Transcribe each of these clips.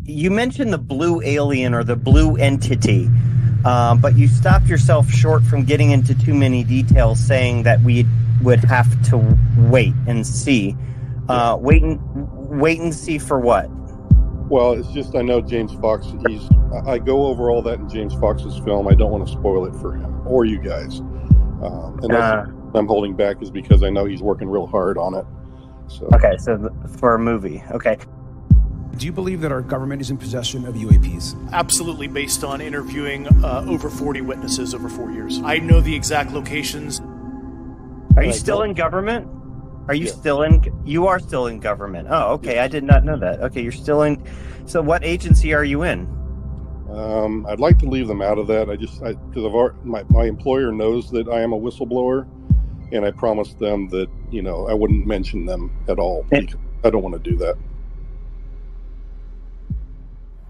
you mentioned the blue alien or the blue entity, but you stopped yourself short from getting into too many details, saying that we would have to wait and see. Wait and see for what? Well, it's just I know James Fox. I go over all that in James Fox's film. I don't want to spoil it for him or you guys. And that's I'm holding back is because I know he's working real hard on it. So okay, so for a movie, okay. Do you believe that our government is in possession of UAPs? Absolutely, based on interviewing over 40 witnesses over 4 years. I know the exact locations. Are you still in government? Are you still in? You are still in government. Oh, okay. Yeah. I did not know that. Okay, you're still in. So, what agency are you in? I'd like to leave them out of that. Because my employer knows that I am a whistleblower, and I promised them that I wouldn't mention them at all. Because I don't want to do that.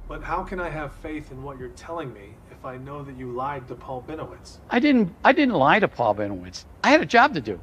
But how can I have faith in what you're telling me if I know that you lied to Paul Binowitz? I didn't lie to Paul Binowitz. I had a job to do.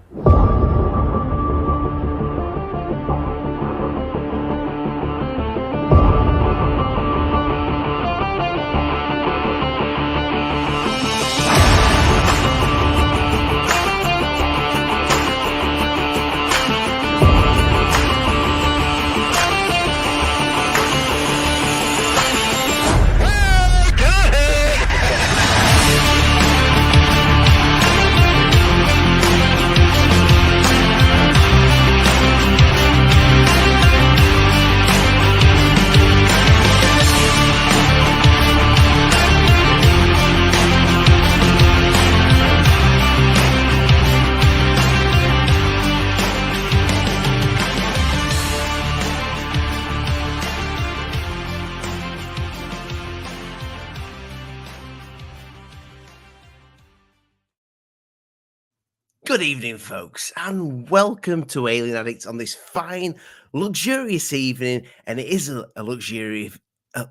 Good evening, folks, and welcome to Alien Addict on this fine, luxurious evening. And it is a luxurious. I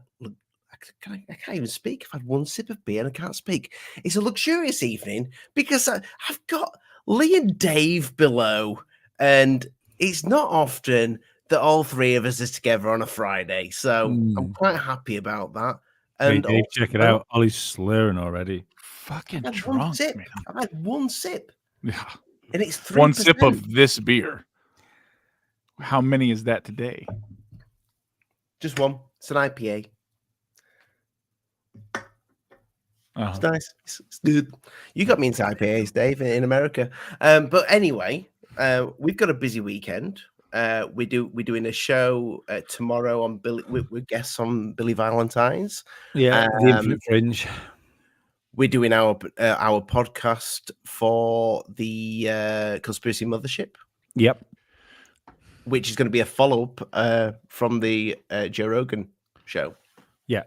can't even speak. I've had one sip of beer and I can't speak. It's a luxurious evening because I've got Lee and Dave below, and it's not often that all three of us are together on a Friday. So I'm quite happy about that. And hey, Dave, check it out. Ollie's slurring already. Fucking drunk, man. I've had one sip. Yeah. And it's 3%. One sip of this beer. How many is that today? Just one. It's an IPA. It's nice. It's good. You got me into IPAs, Dave, in America. But anyway, we've got a busy weekend. We're doing a show tomorrow on Billy. We're guests on Billy Valentine's. Yeah, the Infinite Fringe. We're doing our podcast for the Conspiracy Mothership. Yep. Which is going to be a follow-up from the Joe Rogan show. Yeah.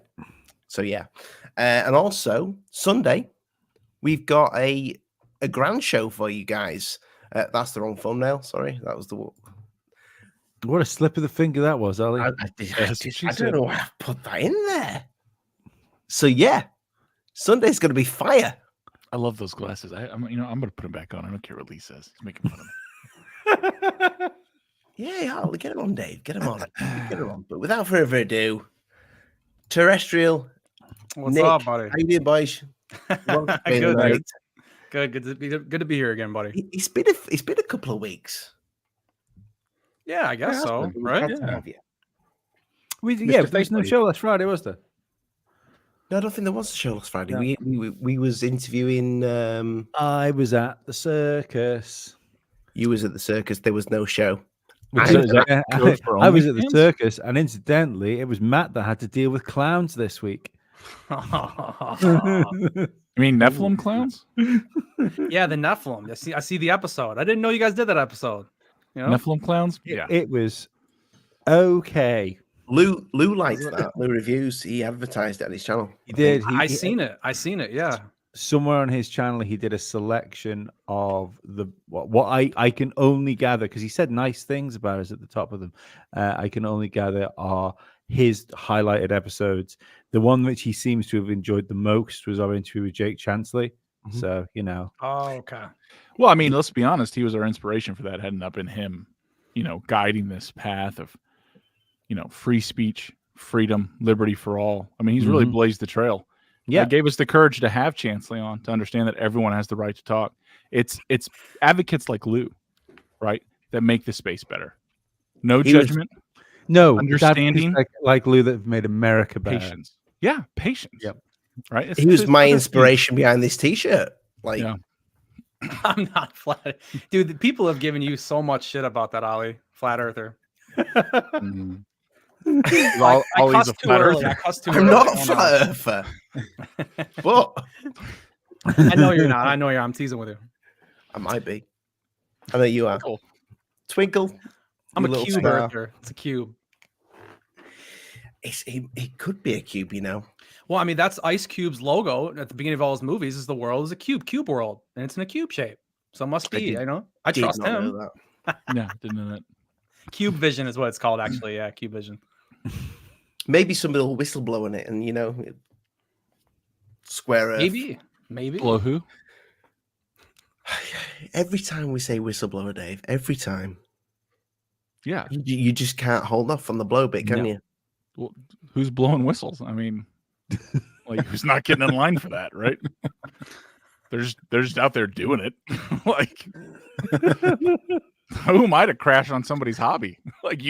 So, yeah. And also, Sunday, we've got a grand show for you guys. That's the wrong thumbnail. Sorry. That was the... What a slip of the finger that was, Ollie. I don't know why I put that in there. So, yeah. Sunday's going to be fire. I love those glasses. I'm going to put them back on. I don't care what Lee says. He's making fun of me. Yeah, get him on, Dave. Get him on. Get him on. But without further ado, Terrestrial. What's Nick, up, buddy? How you doing, boys? Good to be here again, buddy. It's been a couple of weeks. Yeah, I guess so. Right? Yeah. There's no show last Friday, was there? No, I don't think there was a show last Friday. No. We was interviewing. I was at the circus. You was at the circus. There was no show. I was at the circus, and incidentally, it was Matt that had to deal with clowns this week. You mean Nephilim clowns? Yeah, the Nephilim. I see the episode. I didn't know you guys did that episode. Nephilim clowns? Yeah. It was okay. Lou liked that. Lou reviews. He advertised it on his channel. He did. I seen it. Yeah. Somewhere on his channel, he did a selection of what I can only gather, because he said nice things about us at the top of them. I can only gather are his highlighted episodes. The one which he seems to have enjoyed the most was our interview with Jake Chansley. Mm-hmm. So, Oh, okay. Well, I mean, let's be honest. He was our inspiration for that, had not been him, guiding this path of, free speech, freedom, liberty for all. I mean, he's really blazed the trail. Yeah, it gave us the courage to have Chansley on, to understand that everyone has the right to talk. It's advocates like Lou, right, that make the space better. No judgment, no understanding, like Lou that have made America better. patience. Yeah, patience. Yep. Right. He was my inspiration behind this T-shirt. Like, yeah. I'm not flat, dude. The people have given you so much shit about that, Ollie, flat earther. I cussed too early. I'm not a flat earther. What? I know you're not. I know you're. I'm teasing with you. I might be. I know you are. Cool. Twinkle. I'm a cube earther. It's a cube. It could be a cube, you know. Well, I mean, that's Ice Cube's logo at the beginning of all his movies. Is the world is a cube world, and it's in a cube shape. So it must be. I trust him. Yeah, didn't know that. Cube vision is what it's called, actually. Yeah, cube vision. Maybe somebody will whistleblow in it, and square Earth. Maybe. Blow who? Every time we say whistleblower, Dave. Every time. Yeah. You just can't hold off on the blow bit, can you? Well, who's blowing whistles? I mean, like, who's not getting in line for that, right? They're just out there doing it. Like, who am I to crash on somebody's hobby? Like,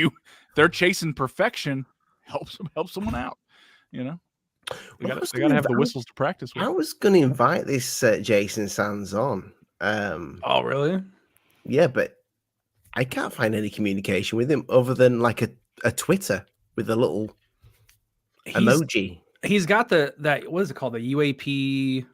they're chasing perfection. Help someone out. They got to have the whistles to practice with. I was going to invite this Jason Sands on. Oh, really? Yeah, but I can't find any communication with him other than like a Twitter with a little emoji. He's got that what is it called? The UAP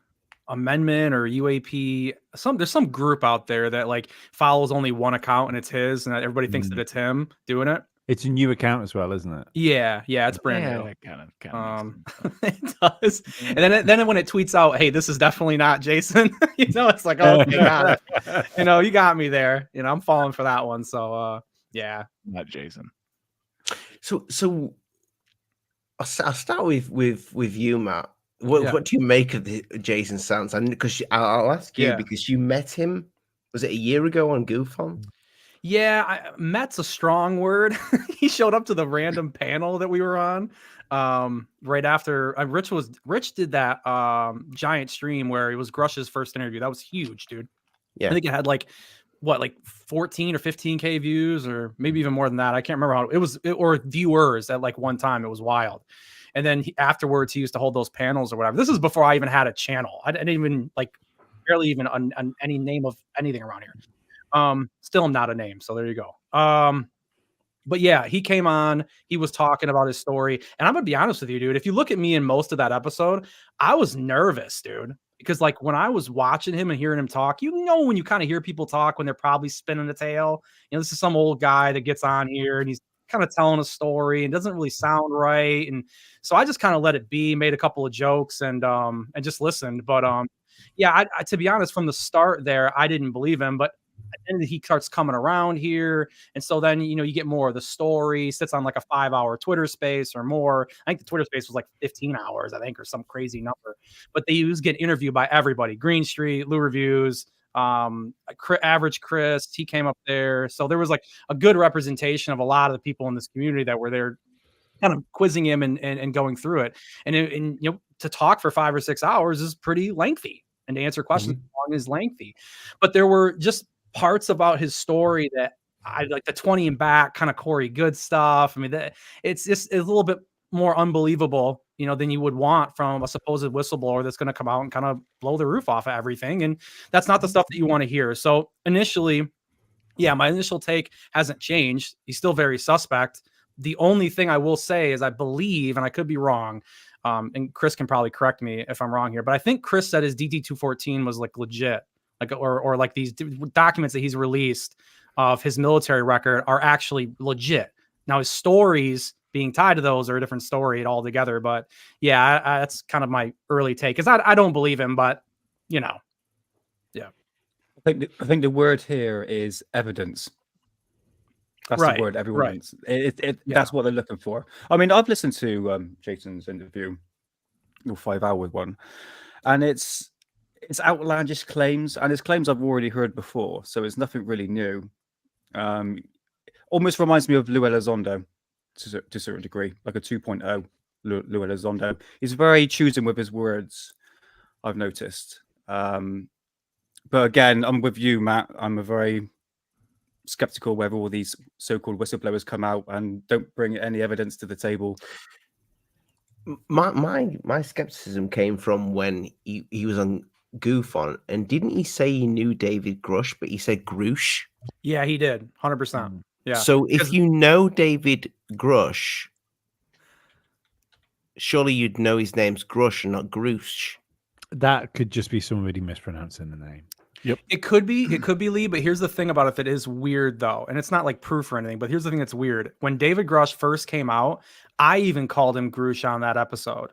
amendment or UAP. There's some group out there that like follows only one account and it's his, and everybody thinks that it's him doing it. It's a new account as well, isn't it? Yeah, it's brand new. That kind of it does. And then when it tweets out, "Hey, this is definitely not Jason," it's like, oh, okay, got it. You got me there. I'm falling for that one. So, yeah, not Jason. So I'll start with you, Matt. What do you make of the Jason Sands? And because I'll ask you because you met him. Was it a year ago on GoofOn? Yeah, met's a strong word. He showed up to the random panel that we were on right after Rich did that giant stream where it was Grush's first interview. That was huge, dude. Yeah, I think it had like 14 or 15K views, or maybe even more than that. I can't remember how it was, or viewers at like one time. It was wild. And then afterwards, he used to hold those panels or whatever. This is before I even had a channel. I didn't even barely even on any name of anything around here. Still not a name, so there you go. But yeah, he came on, he was talking about his story, and I'm gonna be honest with you, dude. If you look at me in most of that episode, I was nervous, dude, because like when I was watching him and hearing him talk, when you kind of hear people talk when they're probably spinning the tail, this is some old guy that gets on here and he's kind of telling a story and doesn't really sound right, and so I just kind of let it be, made a couple of jokes and just listened. But yeah, I to be honest, from the start there, I didn't believe him, but and he starts coming around here, and so then you get more of the story. Sits on like a 5-hour Twitter space or more. I think the Twitter space was like 15 hours, I think, or some crazy number. But he was getting interviewed by everybody: Green Street, Lou Reviews, Average Chris. He came up there, so there was like a good representation of a lot of the people in this community that were there, kind of quizzing him and going through it. And to talk for 5 or 6 hours is pretty lengthy, and to answer questions long is lengthy. But there were just parts about his story that I like, the 20 and back kind of Corey Good stuff. I mean, it's a little bit more unbelievable, than you would want from a supposed whistleblower that's going to come out and kind of blow the roof off of everything. And that's not the stuff that you want to hear. So initially, my initial take hasn't changed. He's still very suspect. The only thing I will say is I believe, and I could be wrong, and Chris can probably correct me if I'm wrong here, but I think Chris said his DD-214 was like legit. Or like these documents that he's released of his military record are actually legit. Now his stories being tied to those are a different story altogether. But yeah, that's kind of my early take, because I don't believe him, but yeah. I think the word here is evidence. That's the word everyone needs. That's what they're looking for. I mean, I've listened to Jason's interview, your 5-hour one, and it's outlandish claims, and it's claims I've already heard before, so it's nothing really new. Almost reminds me of Lou Elizondo, to a certain degree, like a 2.0 Louis Elizondo. He's very choosing with his words, I've noticed. But again, I'm with you, Matt. I'm a very skeptical whether all these so-called whistleblowers come out and don't bring any evidence to the table. My skepticism came from when he was on Goof on, and didn't he say he knew David Grush, but he said Grush? Yeah, he did, 100%. Yeah. So if you know David Grush, surely you'd know his name's Grush and not Grush. That could just be somebody mispronouncing the name. Yep. It could be Lee, but here's the thing about it that is weird though. And it's not like proof or anything, but here's the thing that's weird. When David Grush first came out, I even called him Grush on that episode.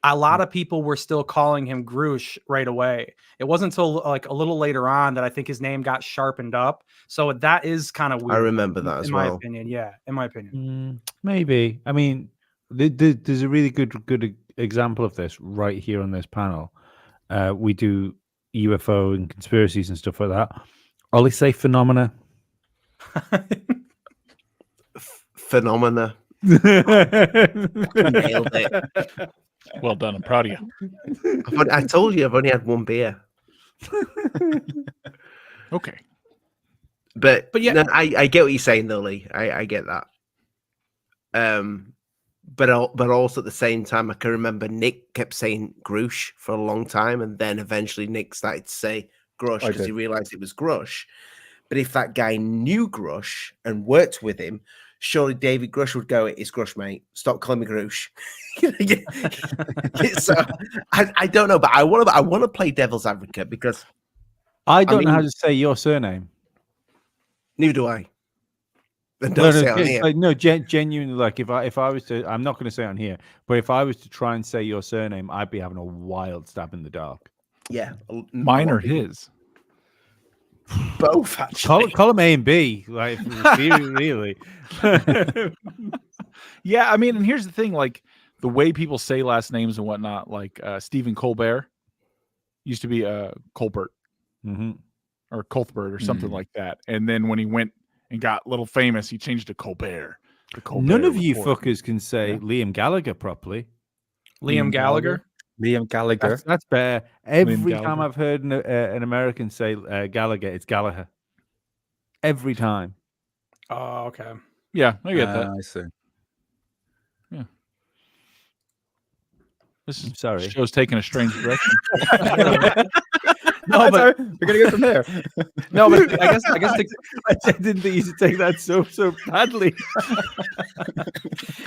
A lot of people were still calling him Grush right away. It wasn't until like a little later on that I think his name got sharpened up. So that is kind of weird. I remember that as well. In my opinion. Yeah, in my opinion. Maybe. I mean, there's a really good example of this right here on this panel. We do UFO and conspiracies and stuff like that. Olie, say phenomena. Phenomena. Nailed it. Well done. I'm proud of you. I told you I've only had one beer. Okay. But yeah, no, I get what you're saying though, Lee. I get that. But also at the same time, I can remember Nick kept saying Grush for a long time, and then eventually Nick started to say Grush because he realized it was Grush. But if that guy knew Grush and worked with him, surely David Grush would go, "It's Grush, mate. Stop calling me Grush." So I don't know, but I want to play devil's advocate because I don't know how to say your surname. Neither do I. Genuinely, like if I was to, I'm not going to say it on here, but if I was to try and say your surname, I'd be having a wild stab in the dark. Yeah, mine or his. Both actually. Call them A and B, like really. Yeah, I mean, and here's the thing: like the way people say last names and whatnot. Like Stephen Colbert used to be Colbert, or Colbert or something like that. And then when he went and got a little famous, he changed to Colbert. None of you fuckers can say Liam Gallagher properly. Liam Gallagher? Liam Gallagher. That's better. Every time I've heard an American say Gallagher, it's Gallagher. Every time. Oh, okay. Yeah, I get that. I see. Yeah. This is sorry. Show's taking a strange direction. No, but we're gonna go from there. No, but I guess I didn't think you should take that so badly.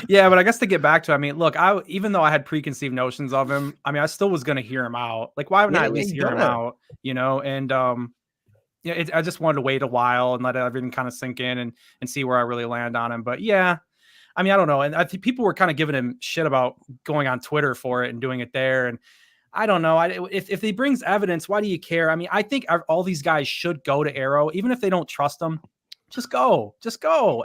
Yeah, but I guess to get back to, I mean, look, even though I had preconceived notions of him, I mean, I still was gonna hear him out. Like, why wouldn't I at least hear him out? You know, and I just wanted to wait a while and let everything kind of sink in and see where I really land on him. But yeah, I mean, I don't know, and I think people were kind of giving him shit about going on Twitter for it and doing it there, and I don't know. If he brings evidence, why do you care? I mean, I think all these guys should go to Arrow, even if they don't trust them. Just go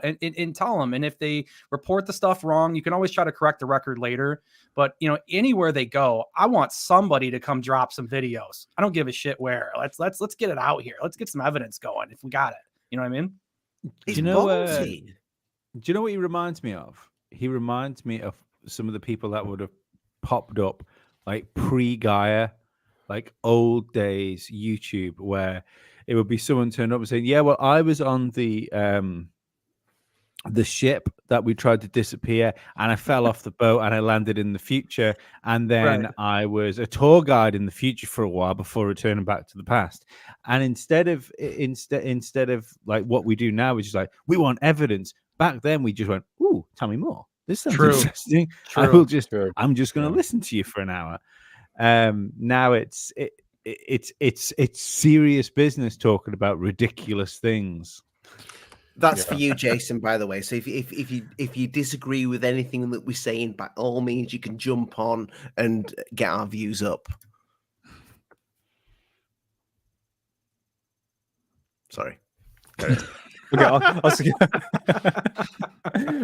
and tell them. And if they report the stuff wrong, you can always try to correct the record later. But anywhere they go, I want somebody to come drop some videos. I don't give a shit where. Let's get it out here. Let's get some evidence going if we got it. You know what I mean? Do you know what he reminds me of? He reminds me of some of the people that would have popped up like pre-Gaia, like old days YouTube, where it would be someone turned up and saying, "Yeah, well, I was on the ship that we tried to disappear, and I fell off the boat, and I landed in the future, and then I was a tour guide in the future for a while before returning back to the past." And instead of like what we do now, which is like we want evidence. Back then, we just went, "Ooh, tell me more. This sounds interesting. I'm just going to listen to you for an hour." Now it's serious business talking about ridiculous things. That's for you, Jason, by the way. So if you disagree with anything that we're saying, by all means, you can jump on and get our views up. Sorry. Okay,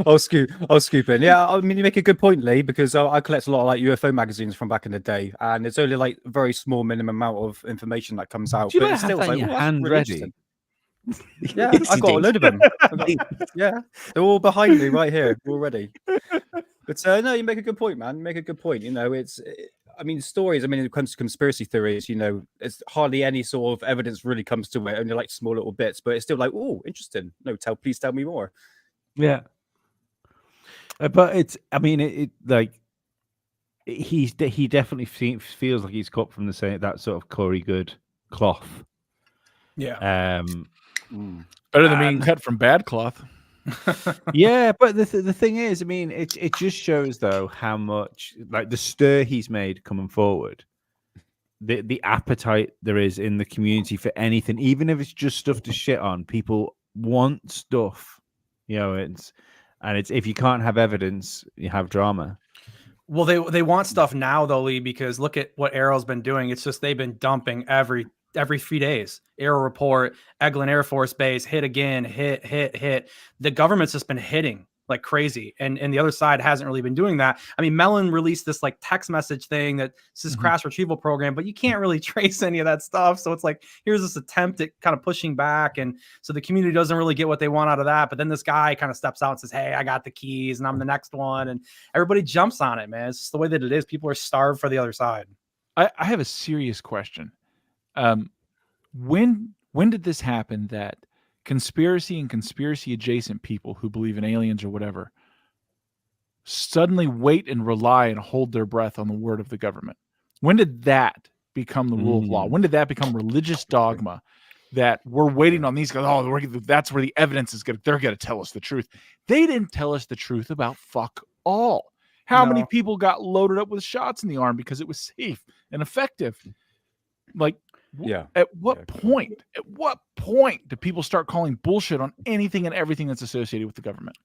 I'll scoop in. Yeah, I mean, you make a good point, Lee, because I collect a lot of like UFO magazines from back in the day, and it's only like a very small minimum amount of information that comes out. Do you but have that in your hand ready? Yeah, I've got a load of them. Yeah, they're all behind me right here already. But no, you make a good point, man. You make a good point. You know, I mean, stories. I mean, when it comes to conspiracy theories, you know, it's hardly any sort of evidence really comes to it, only like small little bits. But it's still like, oh, interesting. No, please tell me more. Yeah, but it's. I mean, he definitely feels like he's cut from that sort of Corey Good cloth. Yeah. Better than being cut from bad cloth. Yeah, but the thing is, I mean, it just shows though how much like the stir he's made coming forward, the appetite there is in the community for anything, even if it's just stuff to shit on. People want stuff, you know. It's if you can't have evidence, you have drama. Well, they want stuff now though, Lee, because look at what Arrow's been doing. It's just they've been dumping every 3 days. Arrow report, Eglin Air Force Base, hit again, hit. The government's just been hitting like crazy. And the other side hasn't really been doing that. I mean, Mellon released this like text message thing that says crash retrieval program, but you can't really trace any of that stuff. So it's like, here's this attempt at kind of pushing back. And so the community doesn't really get what they want out of that. But then this guy kind of steps out and says, hey, I got the keys and I'm the next one. And everybody jumps on it, man. It's just the way that it is. People are starved for the other side. I have a serious question. When did this happen that conspiracy and conspiracy adjacent people who believe in aliens or whatever suddenly wait and rely and hold their breath on the word of the government? When did that become the rule of law? When did that become religious dogma that we're waiting on these guys? Oh, that's where the evidence is good. They're going to tell us the truth. They didn't tell us the truth about fuck all. How many people got loaded up with shots in the arm because it was safe and effective? Like, At what point do people start calling bullshit on anything and everything that's associated with the government?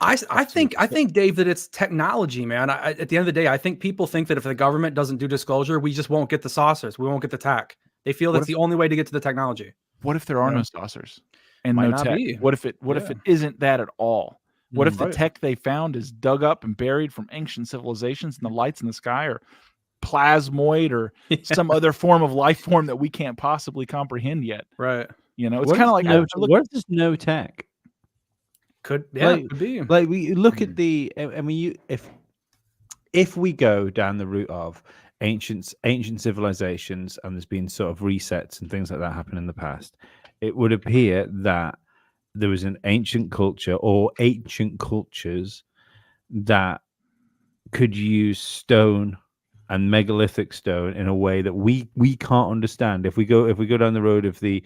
I think, Dave, that it's technology, man. At the end of the day, I think people think that if the government doesn't do disclosure, we just won't get the saucers. We won't get the tech. They feel that's the only way to get to the technology. What if there are no saucers and no tech? What if it isn't that at all? What if the tech they found is dug up and buried from ancient civilizations and the lights in the sky are plasmoid or some other form of life form that we can't possibly comprehend yet? Right. You know, it's kind of like what if there's no tech? Could be. Like we look at the. I mean, if we go down the route of ancient civilizations and there's been sort of resets and things like that happen in the past, it would appear that there was an ancient culture or ancient cultures that could use stone and megalithic stone in a way that we can't understand. If we go down the road of the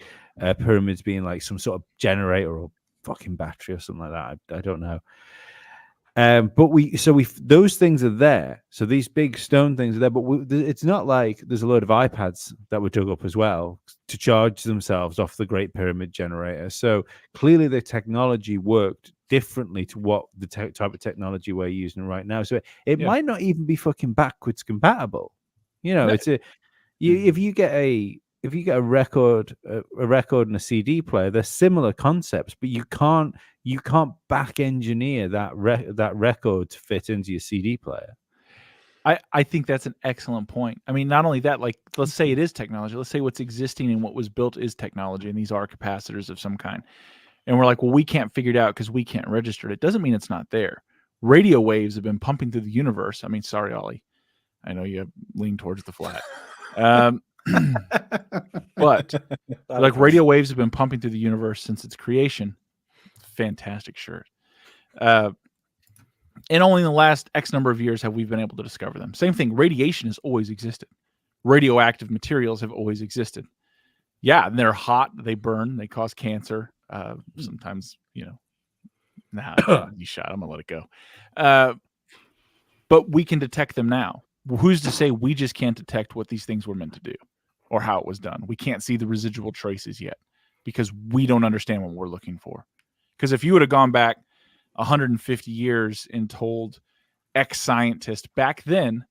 pyramids being like some sort of generator or fucking battery or something like that, I don't know. But those things are there. So these big stone things are there, but it's not like there's a load of iPads that were dug up as well to charge themselves off the Great Pyramid generator. So clearly the technology worked differently to what the type of technology we're using right now. So it might not even be fucking backwards compatible. You know, it's if you get a record and a CD player, they're similar concepts, but you can't back engineer that record to fit into your CD player. I think that's an excellent point. I mean, not only that, like, let's say it is technology. Let's say what's existing and what was built is technology, and these are capacitors of some kind. And we're like, well, we can't figure it out because we can't register it. It doesn't mean it's not there. Radio waves have been pumping through the universe. I mean, sorry, Olie. I know you lean towards the flat. But like radio waves have been pumping through the universe since its creation. Fantastic shirt. And only in the last X number of years have we been able to discover them. Same thing. Radiation has always existed. Radioactive materials have always existed. Yeah, and they're hot. They burn. They cause cancer. Sometimes, you know, you shot. I'm gonna let it go. But we can detect them now. Who's to say we just can't detect what these things were meant to do or how it was done? We can't see the residual traces yet because we don't understand what we're looking for. Because if you would have gone back 150 years and told X scientist back then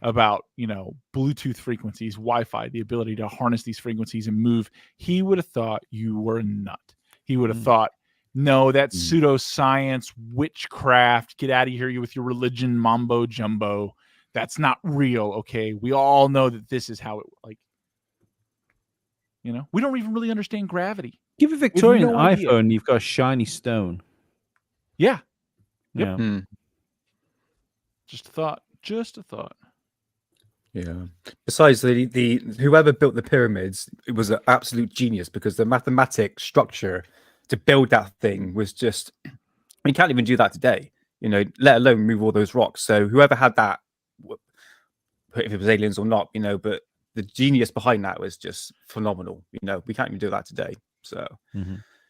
about, you know, Bluetooth frequencies, Wi-Fi, the ability to harness these frequencies and move, he would have thought you were a nut. He would have thought, no, that's pseudoscience, witchcraft. Get out of here with your religion, mambo jumbo. That's not real. Okay, we all know that this is how it, like, you know, we don't even really understand gravity. Give a Victorian no idea. iPhone, you've got a shiny stone. Yeah. Yep. Yeah. Just a thought. Just a thought. Yeah. Besides, the whoever built the pyramids, it was an absolute genius because the mathematic structure to build that thing was just, you can't even do that today, let alone move all those rocks. So whoever had that, if it was aliens or not, but the genius behind that was just phenomenal. We can't even do that today. So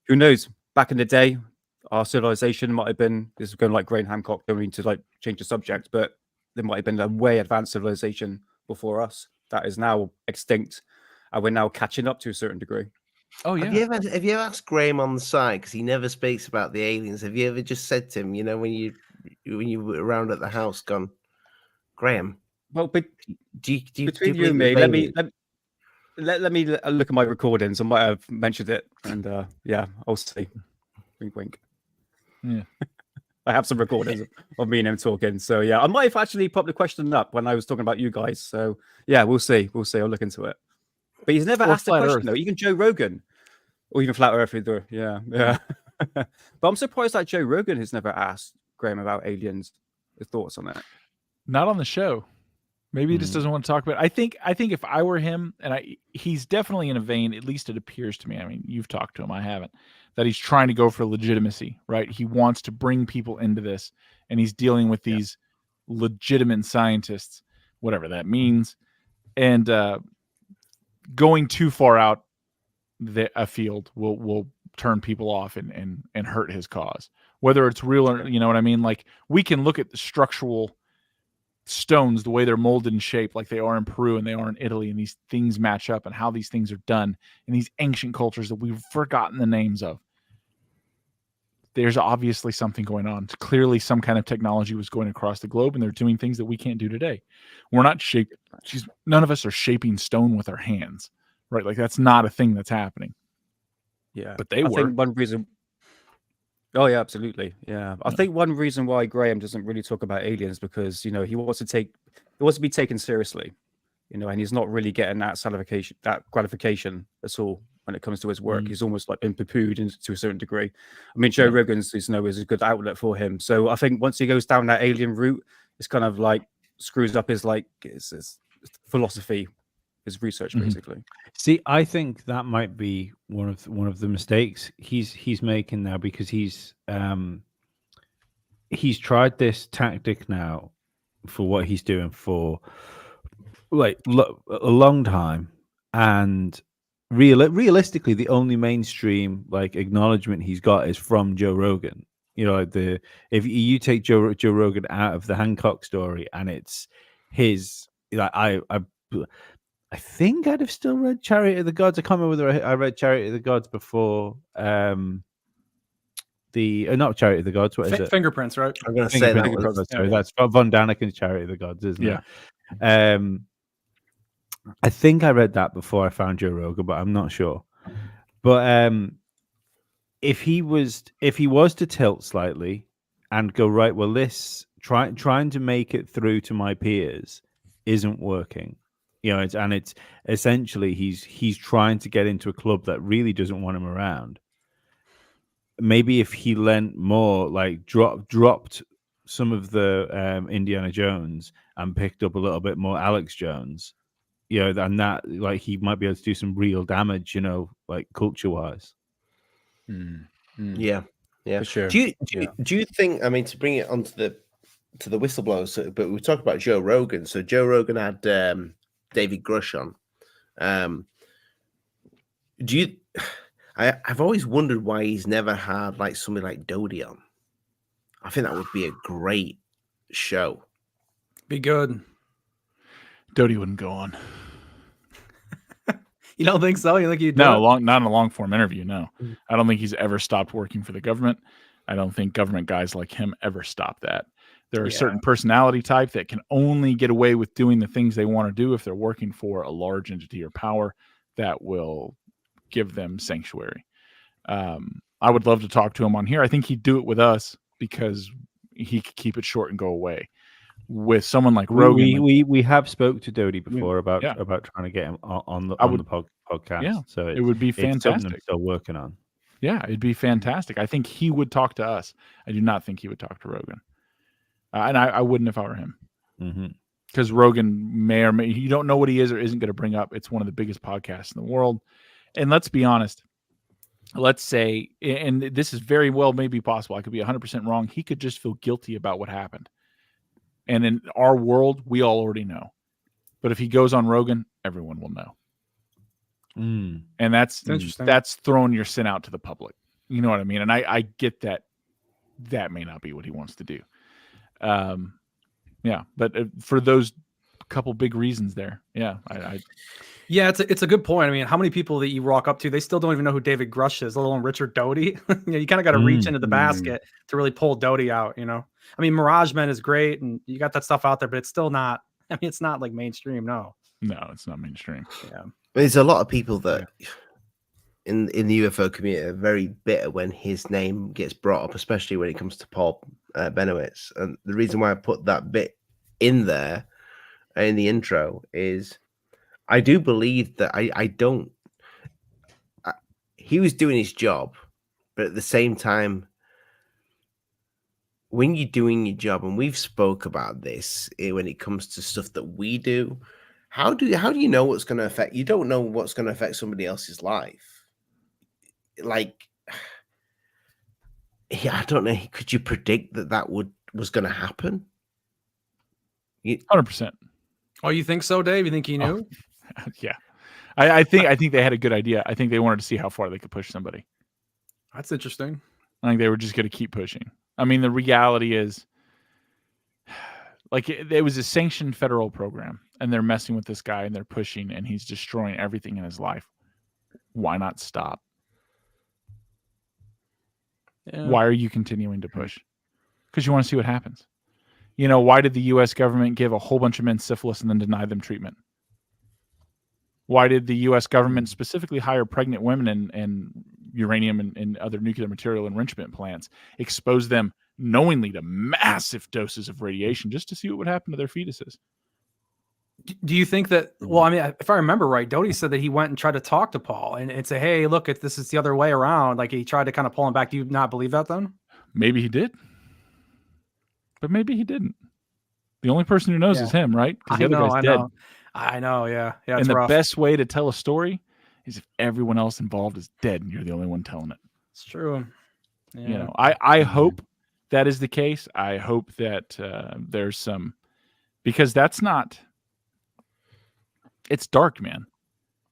who knows? Back in the day, our civilization might have been, this is going like Graham Hancock, don't mean to change the subject, but there might have been a way advanced civilization before us that is now extinct, and we're now catching up to a certain degree. Oh yeah. Have you ever asked Graham on the side, because he never speaks about the aliens? Have you ever just said to him, when you were around at the house, gone, Graham? Well, but do you between you and me, let me look at my recordings. I might have mentioned it, and I'll see. Wink, wink. Yeah. I have some recordings of me and him talking. So yeah, I might have actually popped the question up when I was talking about you guys. So yeah, we'll see. I'll look into it. But he's never asked a question though. Even Joe Rogan, or even Flat Earth either. Yeah. But I'm surprised that Joe Rogan has never asked Graham about aliens. His thoughts on that? Not on the show. Maybe he just doesn't want to talk about it. I think if I were him, and he's definitely in a vein, at least it appears to me. I mean, you've talked to him, I haven't. That he's trying to go for legitimacy, right? He wants to bring people into this, and he's dealing with these legitimate scientists, whatever that means, and going too far out a field will turn people off and hurt his cause, whether it's real or, you know what I mean? Like, we can look at the structural stones, the way they're molded and shaped, like they are in Peru and they are in Italy, and these things match up, and how these things are done in these ancient cultures that we've forgotten the names of. There's obviously something going on. Clearly some kind of technology was going across the globe, and they're doing things that we can't do today. We're not none of us are shaping stone with our hands, right? Like, that's not a thing that's happening. Yeah, but I think one reason. Oh yeah, absolutely. Yeah, I think one reason why Graham doesn't really talk about aliens, because he wants to be taken seriously, and he's not really getting that gratification at all when it comes to his work. He's almost like been poo-pooed to a certain degree. I mean, Joe Rogan's is a good outlet for him. So I think once he goes down that alien route, it's kind of like screws up his philosophy, his research, basically. See, I think that might be one of the mistakes he's making now, because he's tried this tactic now for what he's doing for a long time, and realistically, the only mainstream acknowledgement he's got is from Joe Rogan. If you take Joe Rogan out of the Hancock story, and it's his, I think I'd have still read Chariot of the Gods. I can't remember whether I read Chariot of the Gods before not Chariot of the Gods. What is it? Fingerprints, right? I'm going to say that. Sorry, that's Von Daniken's Chariot of the Gods, isn't it? Yeah. I think I read that before I found Joe Rogan, but I'm not sure. But if he was to tilt slightly and go, right, well, this trying to make it through to my peers isn't working. It's essentially he's trying to get into a club that really doesn't want him around. Maybe if he lent more, dropped some of the Indiana Jones and picked up a little bit more Alex Jones, and that he might be able to do some real damage, culture wise. Yeah, for sure. Do you think? I mean, to bring it onto the whistleblowers, but we talked about Joe Rogan. So Joe Rogan had David Grush on. I've always wondered why he's never had somebody like Dodie on. I think that would be a great show. Be good. Dodie wouldn't go on. You don't think so? You think he'd not in a long form interview. No, I don't think he's ever stopped working for the government. I don't think government guys like him ever stop that. There are certain personality type that can only get away with doing the things they want to do if they're working for a large entity or power that will give them sanctuary. I would love to talk to him on here. I think he'd do it with us because he could keep it short and go away. with someone like Rogan. We have spoke to Dodie before about trying to get him on the podcast. Yeah, so it would be it's something I'm fantastic. still working on. Yeah, it'd be fantastic. I think he would talk to us. I do not think he would talk to Rogan, and I wouldn't if I were him. Because Rogan may or may, you don't know what he is or isn't going to bring up. It's one of the biggest podcasts in the world, and let's be honest. Let's say, and this is very well maybe possible. I could be 100% wrong. He could just feel guilty about what happened. And in our world, we all already know. But if he goes on Rogan, everyone will know. And that's interesting. That's throwing your sin out to the public. You know what I mean? And I get that that may not be what he wants to do. Yeah, but for those couple big reasons there, yeah, yeah, it's a good point. I mean, how many people that you walk up to, they still don't even know who David Grush is, let alone Richard Dodie. You kind of got to reach into the basket to really pull Dodie out. You know, I mean, Mirage Men is great, and you got that stuff out there, but it's still not. I mean, it's not like mainstream. No, it's not mainstream. Yeah, there's a lot of people that in the UFO community are very bitter when his name gets brought up, especially when it comes to Paul Benowitz. And the reason why I put that bit in there in the intro is I do believe that he was doing his job, but at the same time, when you're doing your job, and we've spoke about this when it comes to stuff that we do, how do you know what's going to affect? You don't know what's going to affect somebody else's life. Like, yeah, I don't know. Could you predict that was going to happen? 100%. Oh, you think so, Dave? You think he knew? Oh, yeah, I think they had a good idea. I think they wanted to see how far they could push somebody. That's interesting. I think they were just going to keep pushing. I mean, the reality is, like, it was a sanctioned federal program, and they're messing with this guy, and they're pushing, and he's destroying everything in his life. Why not stop? Yeah. Why are you continuing to push? Because you want to see what happens. You know, why did the U.S. government give a whole bunch of men syphilis and then deny them treatment? Why did the U.S. government specifically hire pregnant women and uranium and other nuclear material enrichment plants, expose them knowingly to massive doses of radiation just to see what would happen to their fetuses? Do you think that, well, I mean, if I remember right, Dodie said that he went and tried to talk to Paul and say, hey, look, if this is the other way around, like he tried to kind of pull him back. Do you not believe that then? Maybe he did. But maybe he didn't. The only person who knows is him, right? Because the other guy's dead. I know, yeah. And the best way to tell a story is if everyone else involved is dead and you're the only one telling it. It's true. Yeah. You know, I hope that is the case. I hope that there's some, because that's not, it's dark, man.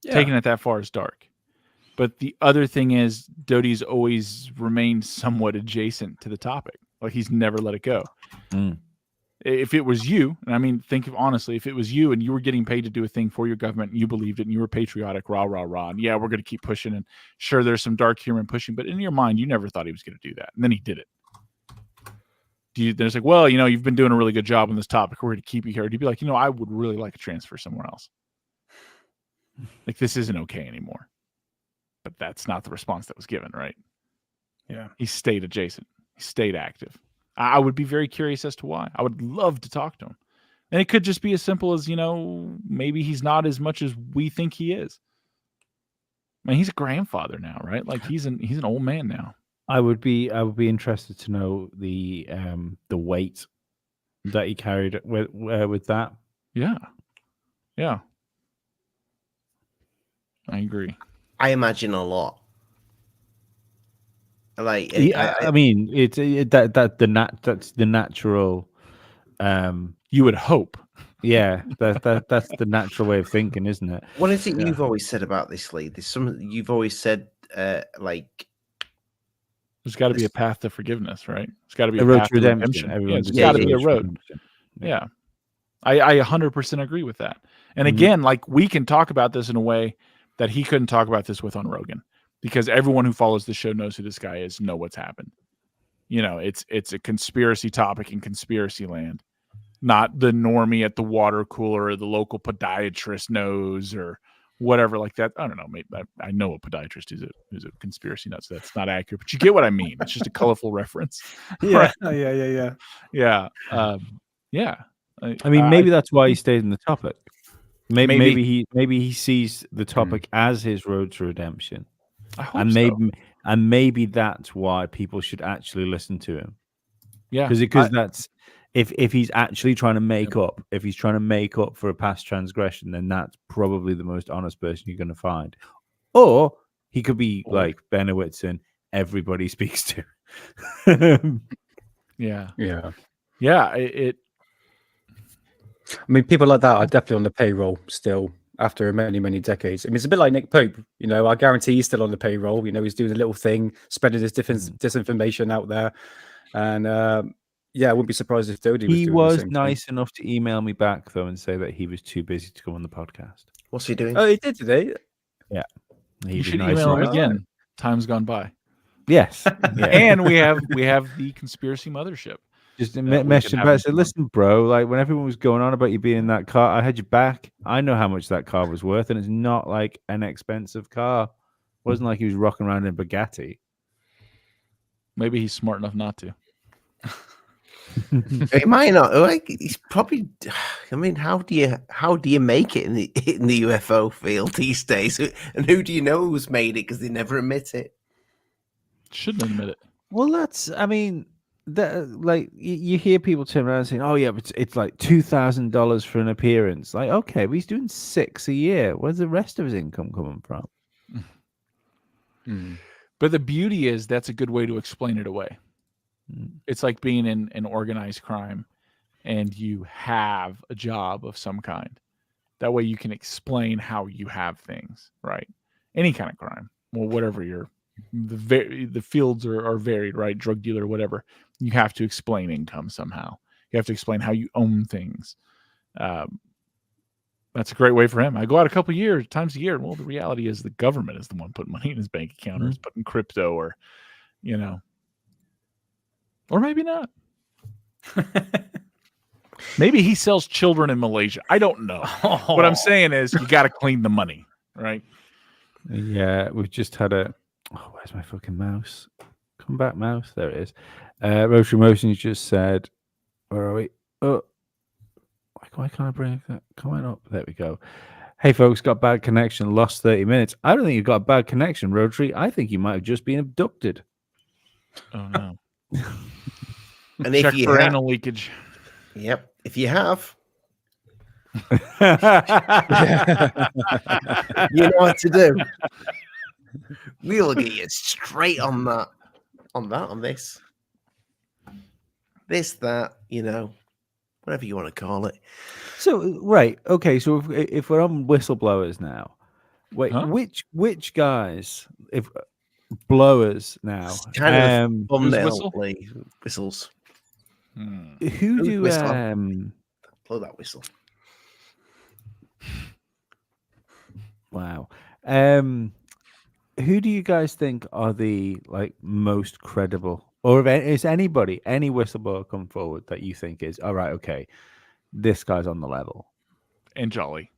Yeah. Taking it that far is dark. But the other thing is, Dodie's always remained somewhat adjacent to the topic. Like, he's never let it go. If it was you, and I mean, think of honestly, if it was you and you were getting paid to do a thing for your government and you believed it and you were patriotic, rah, rah, rah, and yeah, we're going to keep pushing, and sure, there's some dark humor in pushing, but in your mind, you never thought he was going to do that. And then he did it. There's like, well, you know, you've been doing a really good job on this topic. We're going to keep you here. You'd be like, you know, I would really like a transfer somewhere else. Like, this isn't okay anymore. But that's not the response that was given, right? Yeah. He stayed adjacent. He stayed active. I would be very curious as to why. I would love to talk to him. And it could just be as simple as, you know, maybe he's not as much as we think he is. I mean, he's a grandfather now, right? Like, he's an old man now. I would be interested to know the weight that he carried with that. Yeah. Yeah. I agree. I imagine a lot. Like, I mean, that's the natural. You would hope. Yeah, that's the natural way of thinking, isn't it? What is it you've always said about this, Lee? There's something you've always said, like, there's got to be a path to forgiveness, right? It's got to be a road to redemption. There's got to be a road. Yeah, I 100% agree with that. And again, like, we can talk about this in a way that he couldn't talk about this with on Rogan, because everyone who follows the show knows who this guy is, know what's happened. You know, it's a conspiracy topic in conspiracy land, not the normie at the water cooler or the local podiatrist knows or whatever like that. I don't know. Maybe I know a podiatrist who's a conspiracy nut, so that's not accurate, but you get what I mean. It's just a colorful reference. Yeah. Right? Yeah. Yeah. Yeah. I mean, maybe that's why he stayed in the topic. Maybe he sees the topic as his road to redemption, and maybe that's why people should actually listen to him. Yeah, because that's if he's actually trying to make up, if he's trying to make up for a past transgression, then that's probably the most honest person you're going to find. Or he could be like Benowitz and everybody speaks to. Yeah. I mean, people like that are definitely on the payroll still after many, many decades. I mean, it's a bit like Nick Pope. You know, I guarantee he's still on the payroll. You know, he's doing a little thing, spreading his disinformation out there. And yeah, I wouldn't be surprised if Dodie was doing the was same nice thing. enough to email me back, though, and say that he was too busy to come on the podcast. What's he doing? Oh, he did today? Yeah. You should email him again. Time's gone by. Yes. Yeah. And we have the conspiracy mothership. Just message him back. Say, listen, bro, like when everyone was going on about you being in that car, I had your back. I know how much that car was worth, and it's not like an expensive car. It wasn't like he was rocking around in a Bugatti. Maybe he's smart enough not to. It might not. Like, he's probably. I mean, how do you make it in the UFO field these days? And who do you know who's made it because they never admit it? Shouldn't admit it. Well, that's. I mean, like you hear people turn around saying, "Oh yeah, but it's like $2,000 for an appearance." Like, okay, but he's doing 6 a year. Where's the rest of his income coming from? But the beauty is that's a good way to explain it away. It's like being in an organized crime and you have a job of some kind. That way you can explain how you have things, right? Any kind of crime. Well, whatever the fields are varied, right? Drug dealer, whatever. You have to explain income somehow. You have to explain how you own things. That's a great way for him. I go out a couple times a year. Well, the reality is the government is the one putting money in his bank account or is putting crypto or, you know. Or maybe not. Maybe he sells children in Malaysia. I don't know. What I'm saying is you got to clean the money, right? Yeah, we've just had a... Oh, where's my fucking mouse? Come back, mouse. There it is. Rotary Motions just said... Where are we? Oh, why can't I bring that? Come on up. There we go. Hey, folks, got bad connection. Lost 30 minutes. I don't think you've got a bad connection, Rotary. I think you might have just been abducted. Oh, no. And check if you for have, anal leakage. Yep. If you have, you know what to do. We'll get you straight on that. On this, that, you know, whatever you want to call it. So, right. Okay. So if we're on whistleblowers now, wait, which guys, if blowers now, kind of thumbnail whistles. Who do blow that whistle? Wow. Who do you guys think are the most credible, or is any whistleblower come forward that you think is all right? Okay, this guy's on the level. And Jolly.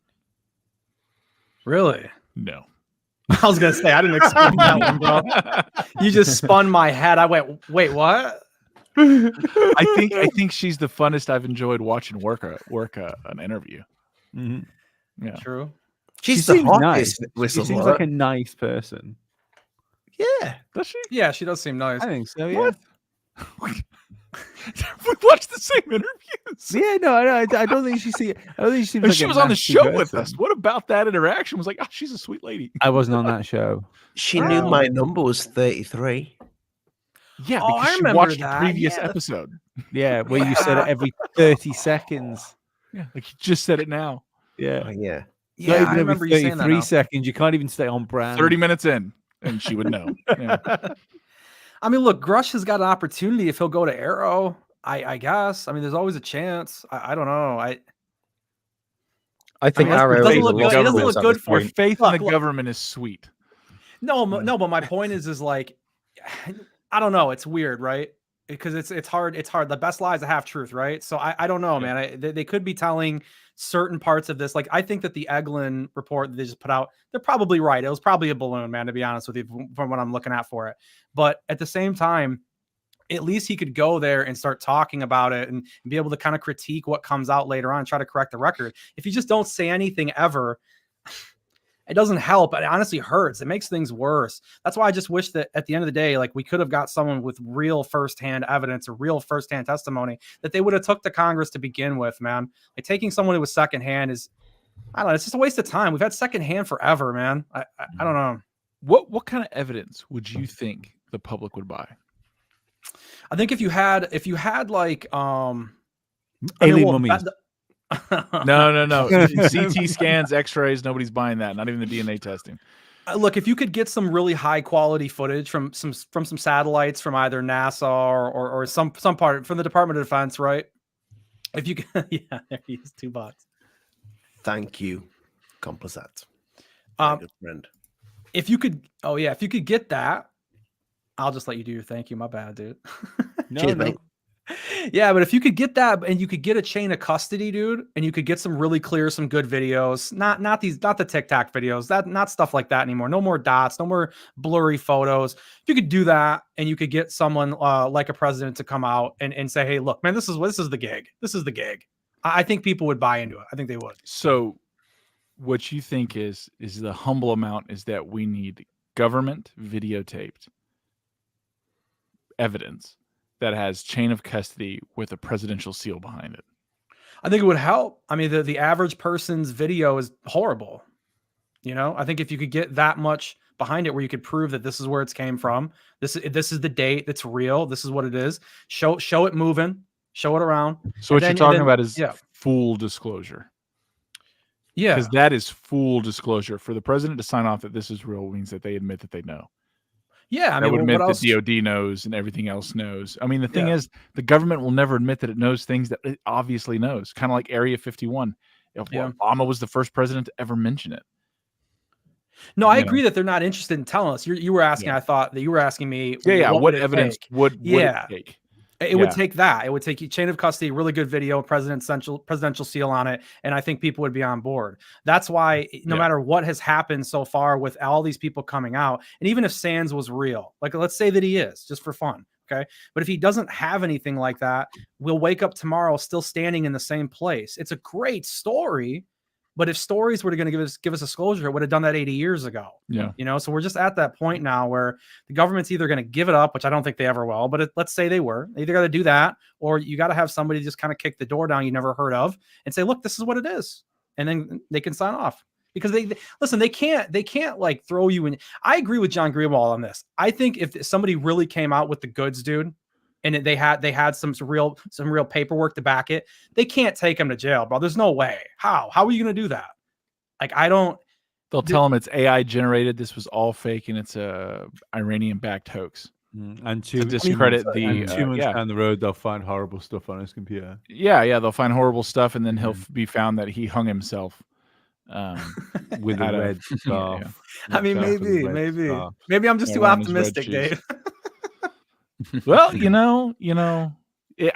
Really? No. I was gonna say I didn't expect that one, bro. You just spun my head. I went, wait, what? I think she's the funnest I've enjoyed watching work an interview. Mm-hmm. Yeah, true. She seems nice. She seems like a nice person. Yeah, does she? Yeah, she does seem nice. I think so. Yeah. We watched the same interviews. Yeah, no, I don't think she seems. Like she was on the show with us. What about that interaction? Was like, oh, she's a sweet lady. I wasn't on that show. She knew my number was 33. Yeah, because she watched the previous episode. Yeah, where you said it every 30 seconds. Yeah, like you just said it now. Yeah, yeah. Not even every 33 seconds. You can't even stay on brand. 30 minutes in, and she would know. Yeah. I mean, look, Grush has got an opportunity if he'll go to Arrow. I guess. I mean, there's always a chance. I don't know. I think Arrow doesn't look good. It doesn't look good for your faith in the government is sweet. No, but my point is like, I don't know. It's weird, right? Because it's hard. It's hard. The best lie is a half truth, right? So I don't know, man. They could be telling certain parts of this. Like, I think that the Eglin report that they just put out, they're probably right. It was probably a balloon, man, to be honest with you, from what I'm looking at for it. But at the same time, at least he could go there and start talking about it and be able to kind of critique what comes out later on, try to correct the record. If you just don't say anything ever, it doesn't help. It honestly hurts. It makes things worse. That's why I just wish that at the end of the day, like we could have got someone with real firsthand evidence or real firsthand testimony that they would have took to Congress to begin with, man. Like taking someone who was secondhand is, I don't know, it's just a waste of time. We've had secondhand forever, man. I don't know. What kind of evidence would you think the public would buy? I think if you had like alien mummies. No. CT scans, X-rays, nobody's buying that. Not even the DNA testing. Look, if you could get some really high quality footage from some satellites from either NASA or some part from the Department of Defense, right? If you can, yeah, there he is, 2 bots. Thank you, Complicet. Good friend. If you could, if you could get that, I'll just let you do your thank you. My bad, dude. Cheers, mate. Yeah, but if you could get that and you could get a chain of custody, dude, and you could get some really clear, some good videos, not the TikTok videos, not stuff like that anymore. No more dots, no more blurry photos. If you could do that and you could get someone like a president to come out and say, hey, look, man, this is the gig. This is the gig. I think people would buy into it. I think they would. So what you think is the humble amount is that we need government videotaped evidence that has chain of custody with a presidential seal behind it. I think it would help. I mean, the average person's video is horrible. You know, I think if you could get that much behind it where you could prove that this is where it's came from, this is the date that's real, this is what it is, show it moving, show it around. So what you're talking about is full disclosure. Yeah. Because that is full disclosure. For the president to sign off that this is real means that they admit that they know. Yeah, I mean, would admit that DOD knows and everything else knows. I mean, the thing is, the government will never admit that it knows things that it obviously knows. Kind of like Area 51. Obama was the first president to ever mention it. No, I agree that they're not interested in telling us. You were asking. I thought that you were asking me. What evidence would it take? It would take that. It would take chain of custody, really good video, presidential seal on it, and I think people would be on board. That's why no matter what has happened so far with all these people coming out, and even if Sands was real, like let's say that he is, just for fun, okay? But if he doesn't have anything like that, we'll wake up tomorrow still standing in the same place. It's a great story, but if stories were going to give us disclosure, it would have done that 80 years ago. Yeah. You know, so we're just at that point now where the government's either going to give it up, which I don't think they ever will, but let's say they were. They either got to do that, or you got to have somebody just kind of kick the door down you never heard of and say, look, this is what it is. And then they can sign off. Because they can't like throw you in. I agree with John Greenwald on this. I think if somebody really came out with the goods, dude, and they had some real paperwork to back it, they can't take him to jail, bro. There's no way. How are you going to do that? Like, I don't. They'll tell him it's AI generated. This was all fake, and it's a Iranian backed hoax. And to discredit 2 months down the road, they'll find horrible stuff on his computer. Yeah, they'll find horrible stuff, and then he'll be found that he hung himself with a red scarf. I mean, maybe I'm just too optimistic, Dave. Well, you know,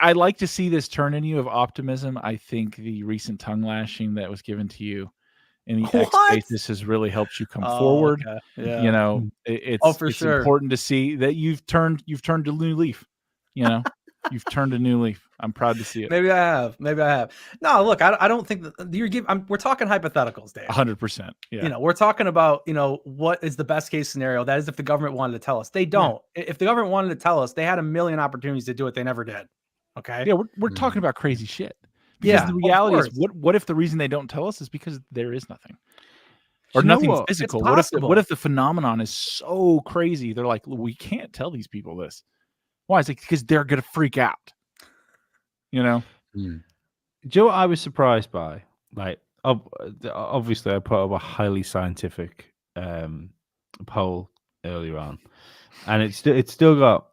I like to see this turn in you of optimism. I think the recent tongue lashing that was given to you in the X basis has really helped you come forward. Okay. Yeah. You know, it's important to see that you've turned a new leaf. You know, you've turned a new leaf. I'm proud to see it. Maybe I have. No, look, I don't think that we're talking hypotheticals, Dave. 100%. Yeah. You know, we're talking about, what is the best case scenario? That is if the government wanted to tell us. They don't. Yeah. If the government wanted to tell us, they had a million opportunities to do it. They never did. Okay. Yeah, we're talking about crazy shit. Because the reality is, what if the reason they don't tell us is because there is nothing, or nothing physical? What if the phenomenon is so crazy? They're like, we can't tell these people this. Why? It's like because they're gonna freak out. You know. Do you know what I was surprised by? Like, obviously, I put up a highly scientific poll earlier on, and it's still got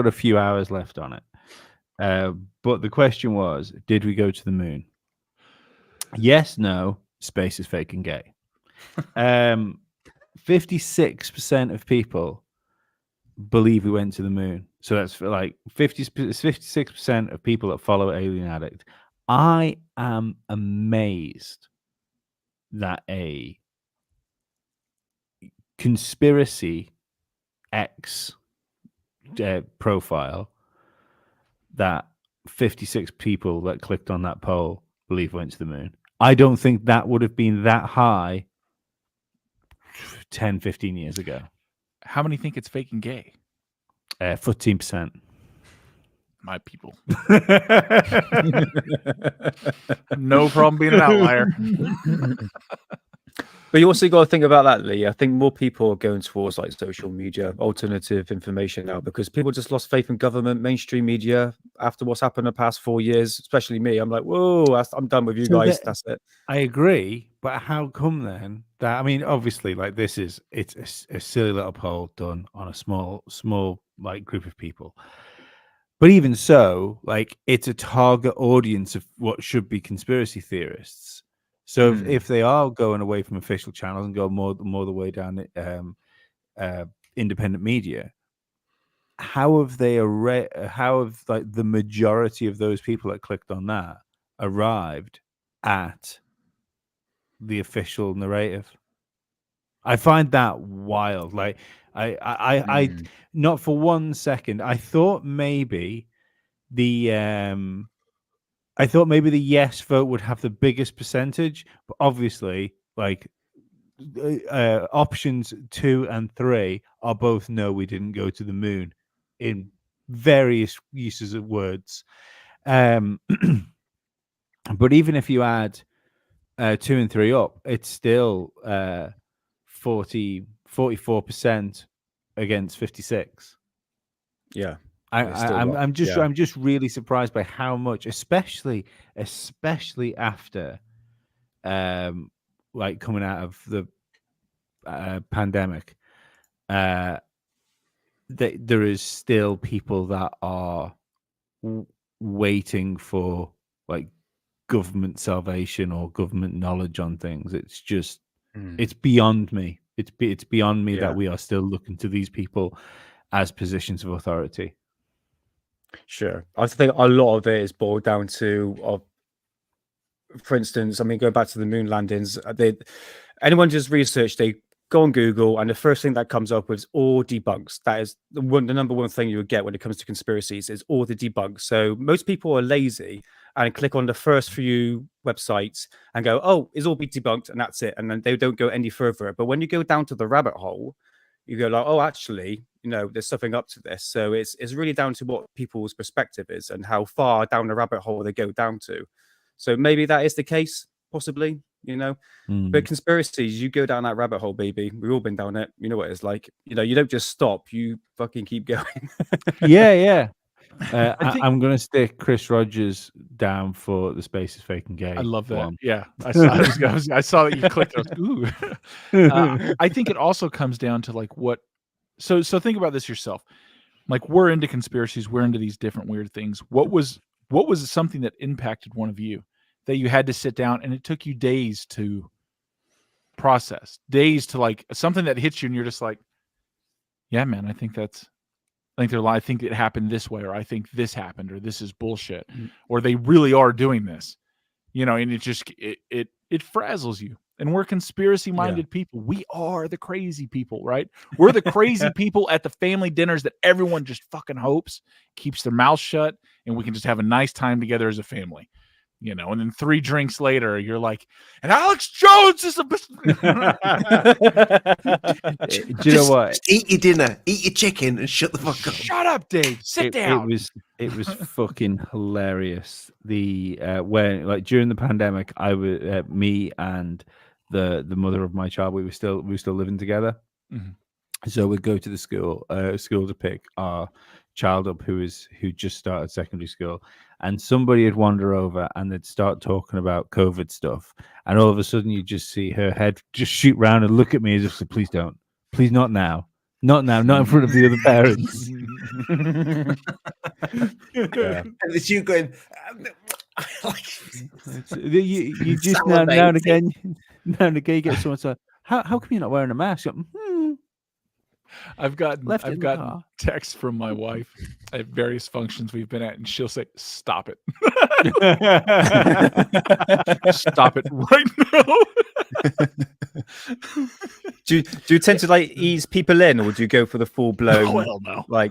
a few hours left on it. But the question was, did we go to the moon? Yes, no, space is fake and gay. 56% of people believe we went to the moon. So that's like 56% of people that follow Alien Addict. I am amazed that a conspiracy X profile that 56 people that clicked on that poll believe went to the moon. I don't think that would have been that high 10, 15 years ago. How many think it's fake and gay? 14%. My people. No problem being an outlier. But you also got to think about that, Lee. I think more people are going towards like social media, alternative information now, because people just lost faith in government, mainstream media after what's happened the past 4 years, especially me. I'm like, whoa, I'm done with you guys. That's it. I agree. But how come then that, I mean, obviously, like it's a silly little poll done on a small like group of people. But even so, like it's a target audience of what should be conspiracy theorists. So if they are going away from official channels and go more the way down independent media, how have like the majority of those people that clicked on that arrived at the official narrative? I find that wild. Like I not for 1 second I thought maybe the yes vote would have the biggest percentage, but obviously, like options 2 and 3 are both no, we didn't go to the moon in various uses of words. But even if you add 2 and 3 up, it's still 44% against 56. Yeah. I'm just really surprised by how much, especially after like coming out of the pandemic, that there is still people that are waiting for like government salvation or government knowledge on things. It's just it's beyond me. It's beyond me that we are still looking to these people as positions of authority. Sure. I think a lot of it is boiled down to, for instance, I mean, go back to the moon landings. Anyone does research, they go on Google, and the first thing that comes up is all debunks. That is the number one thing you would get when it comes to conspiracies is all the debunks. So most people are lazy and click on the first few websites and go, oh, it's all be debunked, and that's it. And then they don't go any further. But when you go down to the rabbit hole, you go like, oh, actually, there's something up to this. So it's really down to what people's perspective is and how far down the rabbit hole they go down to. So maybe that is the case, possibly, But conspiracies, you go down that rabbit hole, baby. We've all been down it. You know what it's like. You don't just stop. You fucking keep going. Yeah. I'm going to stick Chris Rogers down for the space is fake and gay. I love that. One. Yeah, I saw that you clicked. Ooh. I think it also comes down to like what. So think about this yourself. Like we're into conspiracies. We're into these different weird things. What was something that impacted one of you that you had to sit down and it took you days to process, days to like something that hits you and you're just like, yeah, man, I think it happened this way, or I think this happened, or this is bullshit, or they really are doing this, and it just it frazzles you. And we're conspiracy-minded people. We are the crazy people, right? We're the crazy people at the family dinners that everyone just fucking hopes keeps their mouth shut, and we can just have a nice time together as a family. And then 3 drinks later, you're like, and Alex Jones is a... Do you know what? Just eat your dinner, eat your chicken, and shut the fuck up. Shut up, Dave. Sit down. It was fucking hilarious. When like during the pandemic, I was me and the mother of my child, we were still living together. Mm-hmm. So we'd go to the school to pick our child up who just started secondary school, and somebody would wander over and they'd start talking about COVID stuff, and all of a sudden you just see her head just shoot round and look at me as if, please don't, please not now, not in front of the other parents. And it's you going, you just now and again you get someone say, how come you're not wearing a mask? I've gotten texts from my wife at various functions we've been at, and she'll say, "Stop it! Stop it right now!" Do you tend to like ease people in, or do you go for the full blown? Oh, hell no. Like,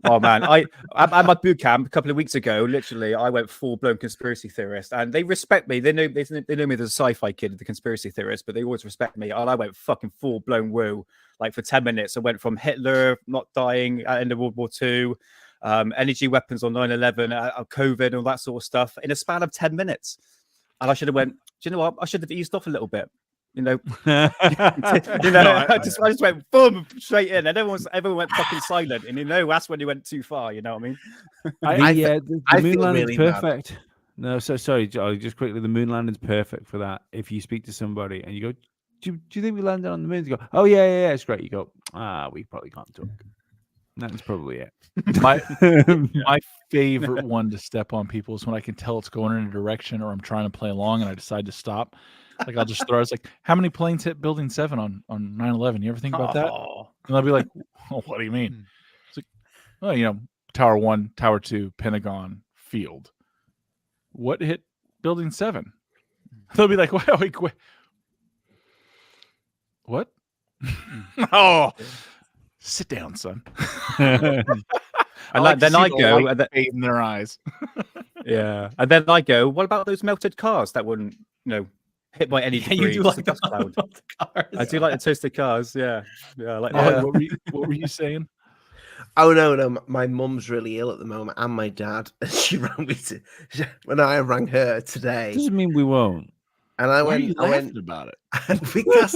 Oh man, at my boot camp a couple of weeks ago, literally, I went full blown conspiracy theorist, and they respect me. They know me as a sci-fi kid, the conspiracy theorist, but they always respect me. And I went fucking full blown woo. Like for 10 minutes, I went from Hitler not dying at the end of World War II, energy weapons on 9/11, COVID, and all that sort of stuff in a span of 10 minutes. And I should have went. Do you know what? I should have eased off a little bit. I just went boom straight in, and everyone went fucking silent, and that's when you went too far. You know what I mean? The moon landing's perfect. Bad. No, so sorry, Jolly, just quickly, the moon landing's perfect for that. If you speak to somebody and you go, "Do you think we landed on the moon?" You go, "Oh yeah, it's great." You go, "We probably can't talk." That's probably it. My favorite one to step on people is when I can tell it's going in a direction, or I'm trying to play along and I decide to stop. Like I'll just throw. It's like, how many planes hit Building 7 on 9/11? You ever think about that? And I'll be like, oh, what do you mean? It's like, well, Tower 1, Tower 2, Pentagon, Field. What hit Building 7? They'll be like, wait. What? Oh, sit down, son. And then I go, and in their eyes. Yeah, and then I go, what about those melted cars that wouldn't, hit by any degree? You do like the cloud. Cars. I do like the toasted cars. Yeah, I like that. What were you saying? Oh no! My mum's really ill at the moment, and my dad. She rang me when I rang her today. Doesn't mean we won't. And I went about it because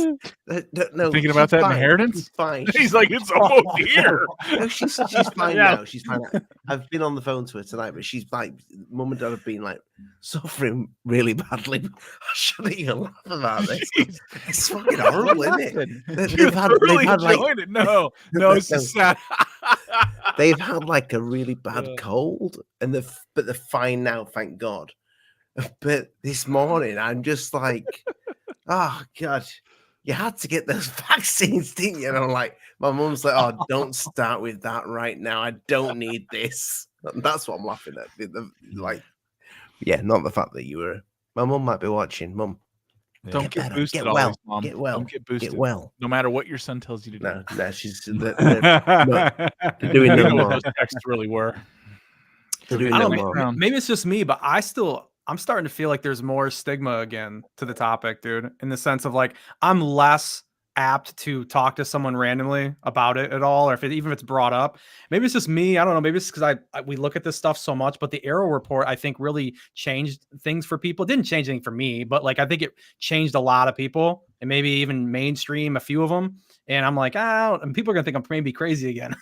no, thinking about that inheritance. She's fine. He's like, it's almost here. No, she's fine now. She's fine. I've been on the phone to her tonight, but she's like, Mum and Dad have been like suffering really badly. I shouldn't even laugh about this. It's fucking horrible, isn't it? They've had like it. No, it's just sad. They've had like a really bad cold, but they're fine now, thank God. But this morning, I'm just like, oh God, you had to get those vaccines, didn't you? And I'm like, my mum's like, oh, don't start with that right now. I don't need this. And that's what I'm laughing at. Not the fact that you were. My mum might be watching. Mum, don't get boosted. Get well. Mom. Get well. Don't get boosted. Get well. No matter what your son tells you to do. No, she's they're doing no more. Those texts really were. They're doing no more. Maybe it's just me, but I'm starting to feel like there's more stigma again to the topic, dude, in the sense of like, I'm less apt to talk to someone randomly about it at all, or even if it's brought up. Maybe it's just me. I don't know. Maybe it's because we look at this stuff so much, but the Arrow report, I think, really changed things for people. It didn't change anything for me, but like, I think it changed a lot of people, and maybe even mainstream a few of them. And I'm like, and people are gonna think I'm maybe crazy again.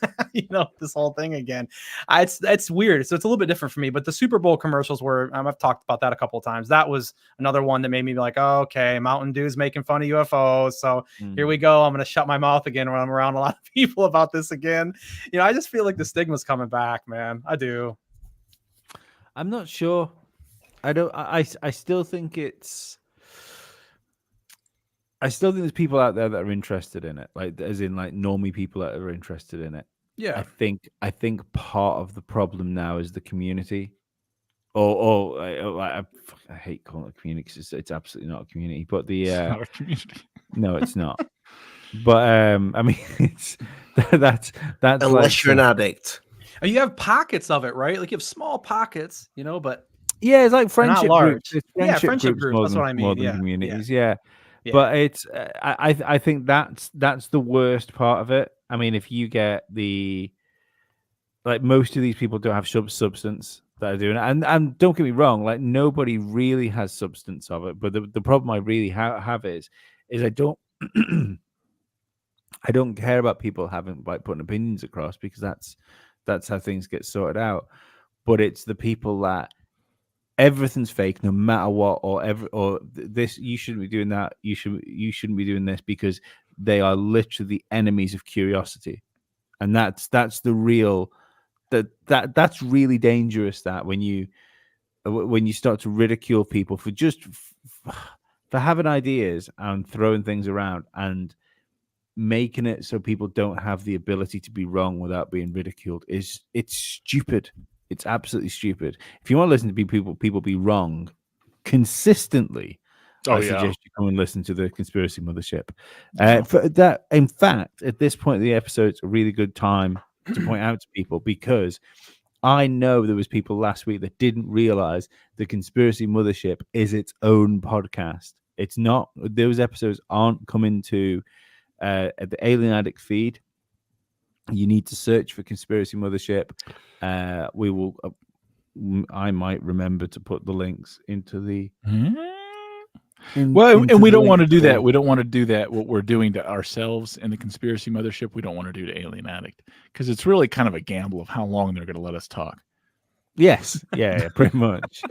This whole thing again. It's weird. So it's a little bit different for me. But the Super Bowl commercials were, I've talked about that a couple of times. That was another one that made me be like, oh, okay, Mountain Dew's making fun of UFOs. So here we go. I'm gonna shut my mouth again when I'm around a lot of people about this again. I just feel like the stigma's coming back, man. I do. I'm not sure. I still think it's. I still think there's people out there that are interested in it, like as in like normie people that are interested in it. Yeah, I think part of the problem now is the community. I hate calling it a community because it's absolutely not a community. But it's not a community. No, it's not. But I mean, that's unless like, you're an addict. You have pockets of it, right? Like you have small pockets, but yeah, it's like friendship groups. It's friendship groups. That's what I mean. More than communities. Yeah. But it's I think that's the worst part of it. I mean, if you get most of these people don't have substance that are doing it, and don't get me wrong, like nobody really has substance of it. But the problem I really have is I don't I don't care about people having putting opinions across, because that's how things get sorted out. But it's the people that everything's fake, no matter what, or this, you shouldn't be doing that. You shouldn't be doing this, because they are literally the enemies of curiosity, and that's the real that's really dangerous. That when you start to ridicule people for having ideas and throwing things around and making it so people don't have the ability to be wrong without being ridiculed, it's stupid. It's absolutely stupid. If you want to listen to people be wrong consistently, I suggest you come and listen to the Conspiracy Mothership. For that, in fact, at this point in the episode, it's a really good time to point out to people, because I know there was people last week that didn't realize the Conspiracy Mothership is its own podcast. It's not; those episodes aren't coming to the Alien Addict feed. You need to search for Conspiracy Mothership. We will. I might remember to put the links into the. And we don't want to do that. We don't want to do that. What we're doing to ourselves in the Conspiracy Mothership, we don't want to do to Alien Addict, because it's really kind of a gamble of how long they're going to let us talk. Yes, yeah, pretty much.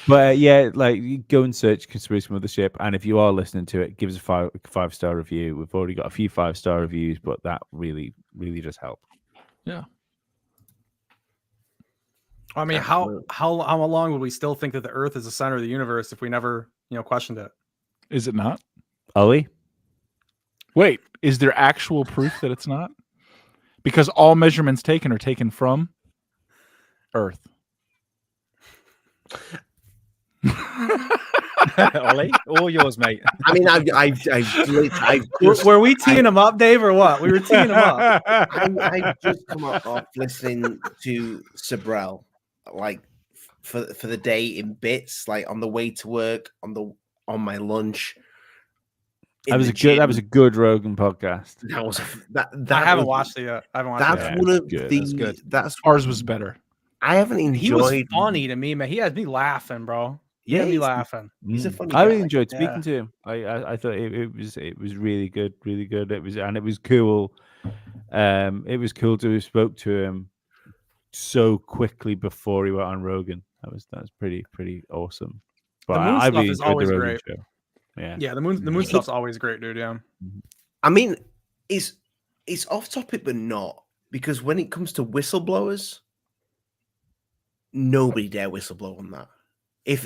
But yeah, like, you go and search Conspiracy Mothership, and if you are listening to it, give us a five-star review. We've already got a few 5-star reviews, but that really does help. Yeah. I mean, how long would we still think that the Earth is the center of the universe if we never, questioned it? Is it not? Olie? Wait, is there actual proof that it's not? Because all measurements taken are taken from Earth. Olie, all yours, mate. I mean, Were we teeing him up, Dave, or what? We were teeing him up. I just come off listening to Sabrell, like for the day in bits, like on the way to work, on my lunch. That was a good Rogan podcast. I haven't watched it yet. I haven't watched it. That's ours was better. I haven't enjoyed. He was funny to me, man. He had me laughing, bro. Yeah, he's laughing. He's a funny guy. I really enjoyed speaking to him. I thought it was really good, really good. It was cool. It was cool to have spoke to him so quickly before he went on Rogan. That was pretty awesome. But the moon I stuff really is enjoyed always the Rogan great. show. Yeah, the moon stuff's always great, dude. Yeah. I mean, it's off topic, but not, because when it comes to whistleblowers, nobody dare whistleblow on that. If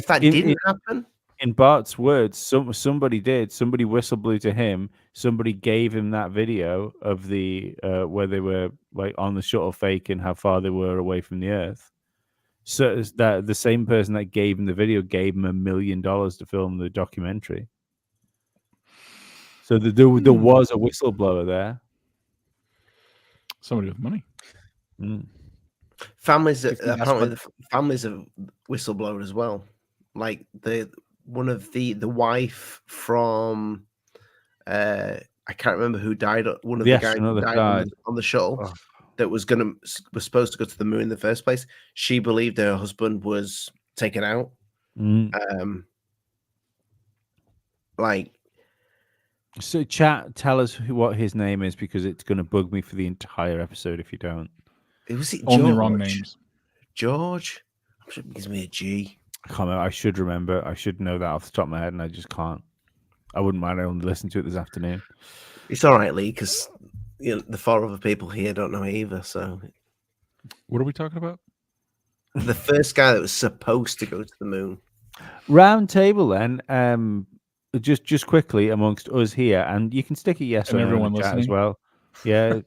that didn't happen, in Bart's words, somebody did. Somebody whistleblew to him. Somebody gave him that video of the where they were like on the shuttle faking how far they were away from the Earth. So that the same person that gave him the video gave him $1 million to film the documentary. So there was a whistleblower there. Somebody with money. Families apparently families of whistleblower as well. Like the wife from I can't remember who died. One of the guys who died on the shuttle that was supposed to go to the moon in the first place. She believed her husband was taken out. So chat, tell us what his name is, because it's going to bug me for the entire episode if you don't. Was it only wrong names? George? I'm sure it gives me a G. I can't remember. I should remember. I should know that off the top of my head, and I just can't. I wouldn't mind. I only listened to it this afternoon. It's all right, Lee, because the 4 other people here don't know it either. So, what are we talking about? The first guy that was supposed to go to the moon. Round table, then. Just quickly amongst us here, and you can stick a yes and or everyone no in the chat listening as well. Yeah,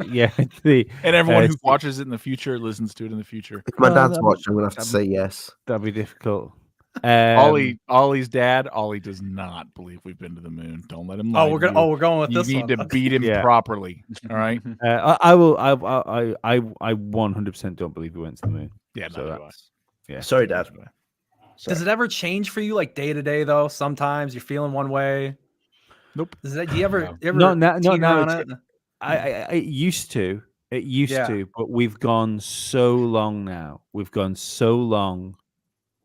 yeah. And everyone who watches it in the future listens to it in the future. If my dad's watching, I'm gonna have to say yes. That'd be difficult. Ollie's dad. Olie does not believe we've been to the moon. Don't let him. We're going with this. You need to beat him properly. All right. I will. I 100% don't believe we went to the moon. Yeah. So yeah. Sorry, Dad. Does it ever change for you, like day to day? Though sometimes you're feeling one way. Nope. Do you ever? Not now. On it? I used to. It used to, but we've gone so long now. We've gone so long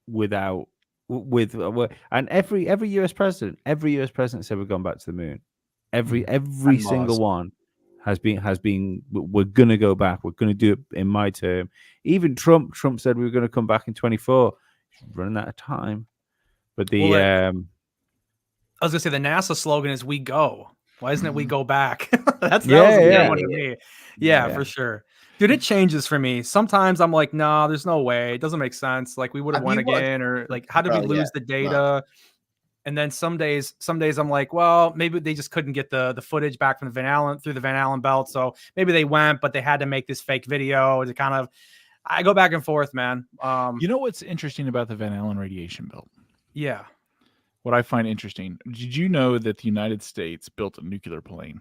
without and every US president said we've gone back to the moon. Every single one has been. We're gonna go back. We're gonna do it in my term. Even Trump said we were gonna come back in 2024. Running out of time, but I was gonna say the NASA slogan is "We go." Why isn't it "We go back"? That was a good one to me. Yeah, for sure, dude. It changes for me. Sometimes I'm like, nah, there's no way. It doesn't make sense. Like we would have won again, or like how did we lose the data? No. And then some days I'm like, well, maybe they just couldn't get the footage back from the Van Allen belt, so maybe they went, but they had to make this fake video to kind of. I go back and forth, man. You know what's interesting about the Van Allen radiation belt? Yeah. What I find interesting, did you know that the United States built a nuclear plane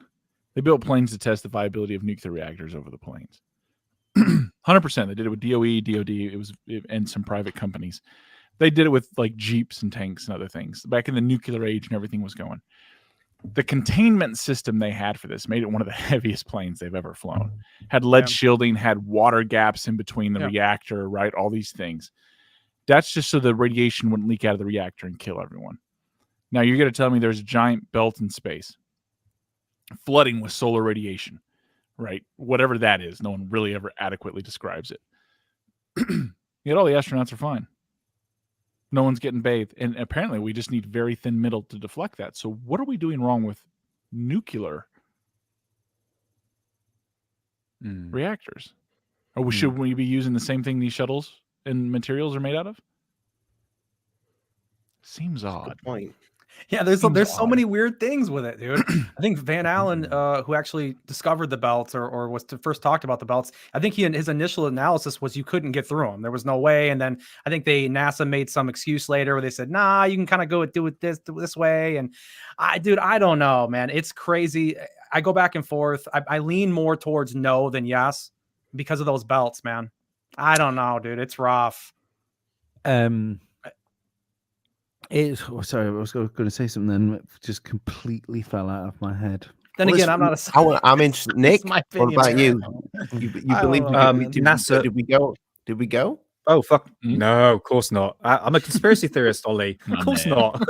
They built planes to test the viability of nuclear reactors over the plains. 100%. They did it with DOE, DOD, and some private companies. They did it with like Jeeps and tanks and other things. Back in the nuclear age and everything was going. The containment system they had for this made it one of the heaviest planes they've ever flown. Had lead shielding, had water gaps in between the reactor, right? All these things. That's just so the radiation wouldn't leak out of the reactor and kill everyone. Now you're going to tell me there's a giant belt in space flooding with solar radiation, right? Whatever that is. No one really ever adequately describes it. Yet all the astronauts are fine. No one's getting bathed. And apparently we just need very thin metal to deflect that. So what are we doing wrong with nuclear reactors? Or should we be using the same thing these shuttles and materials are made out of? Seems odd. Good point. Yeah, there's so many weird things with it, dude. I think Van Allen, who actually discovered the belts or was first talked about the belts, I think his initial analysis was you couldn't get through them. There was no way. And then I think NASA made some excuse later where they said, nah, you can kind of do it this way. And I don't know, man. It's crazy. I go back and forth. I lean more towards no than yes because of those belts, man. I don't know, dude. It's rough. Sorry, I was going to say something, then it just completely fell out of my head. Then again, I'm not a. I'm interested. Nick, what about you? You believe NASA? Did we go? Did we go? Oh fuck! No, of course not. I'm a conspiracy theorist, Olie. Of course not.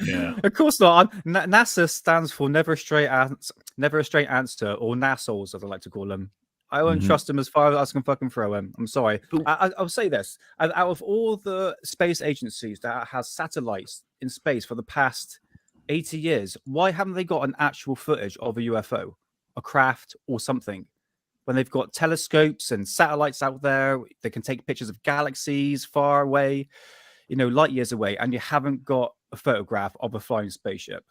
Yeah. Of course not. NASA stands for never a straight answer, or NASALs, as I like to call them. I won't trust him as far as I can fucking throw him. I'm sorry. I'll say this. Out of all the space agencies that has satellites in space for the past 80 years, why haven't they got an actual footage of a UFO, a craft or something? When they've got telescopes and satellites out there, they can take pictures of galaxies far away, light years away, and you haven't got a photograph of a flying spaceship.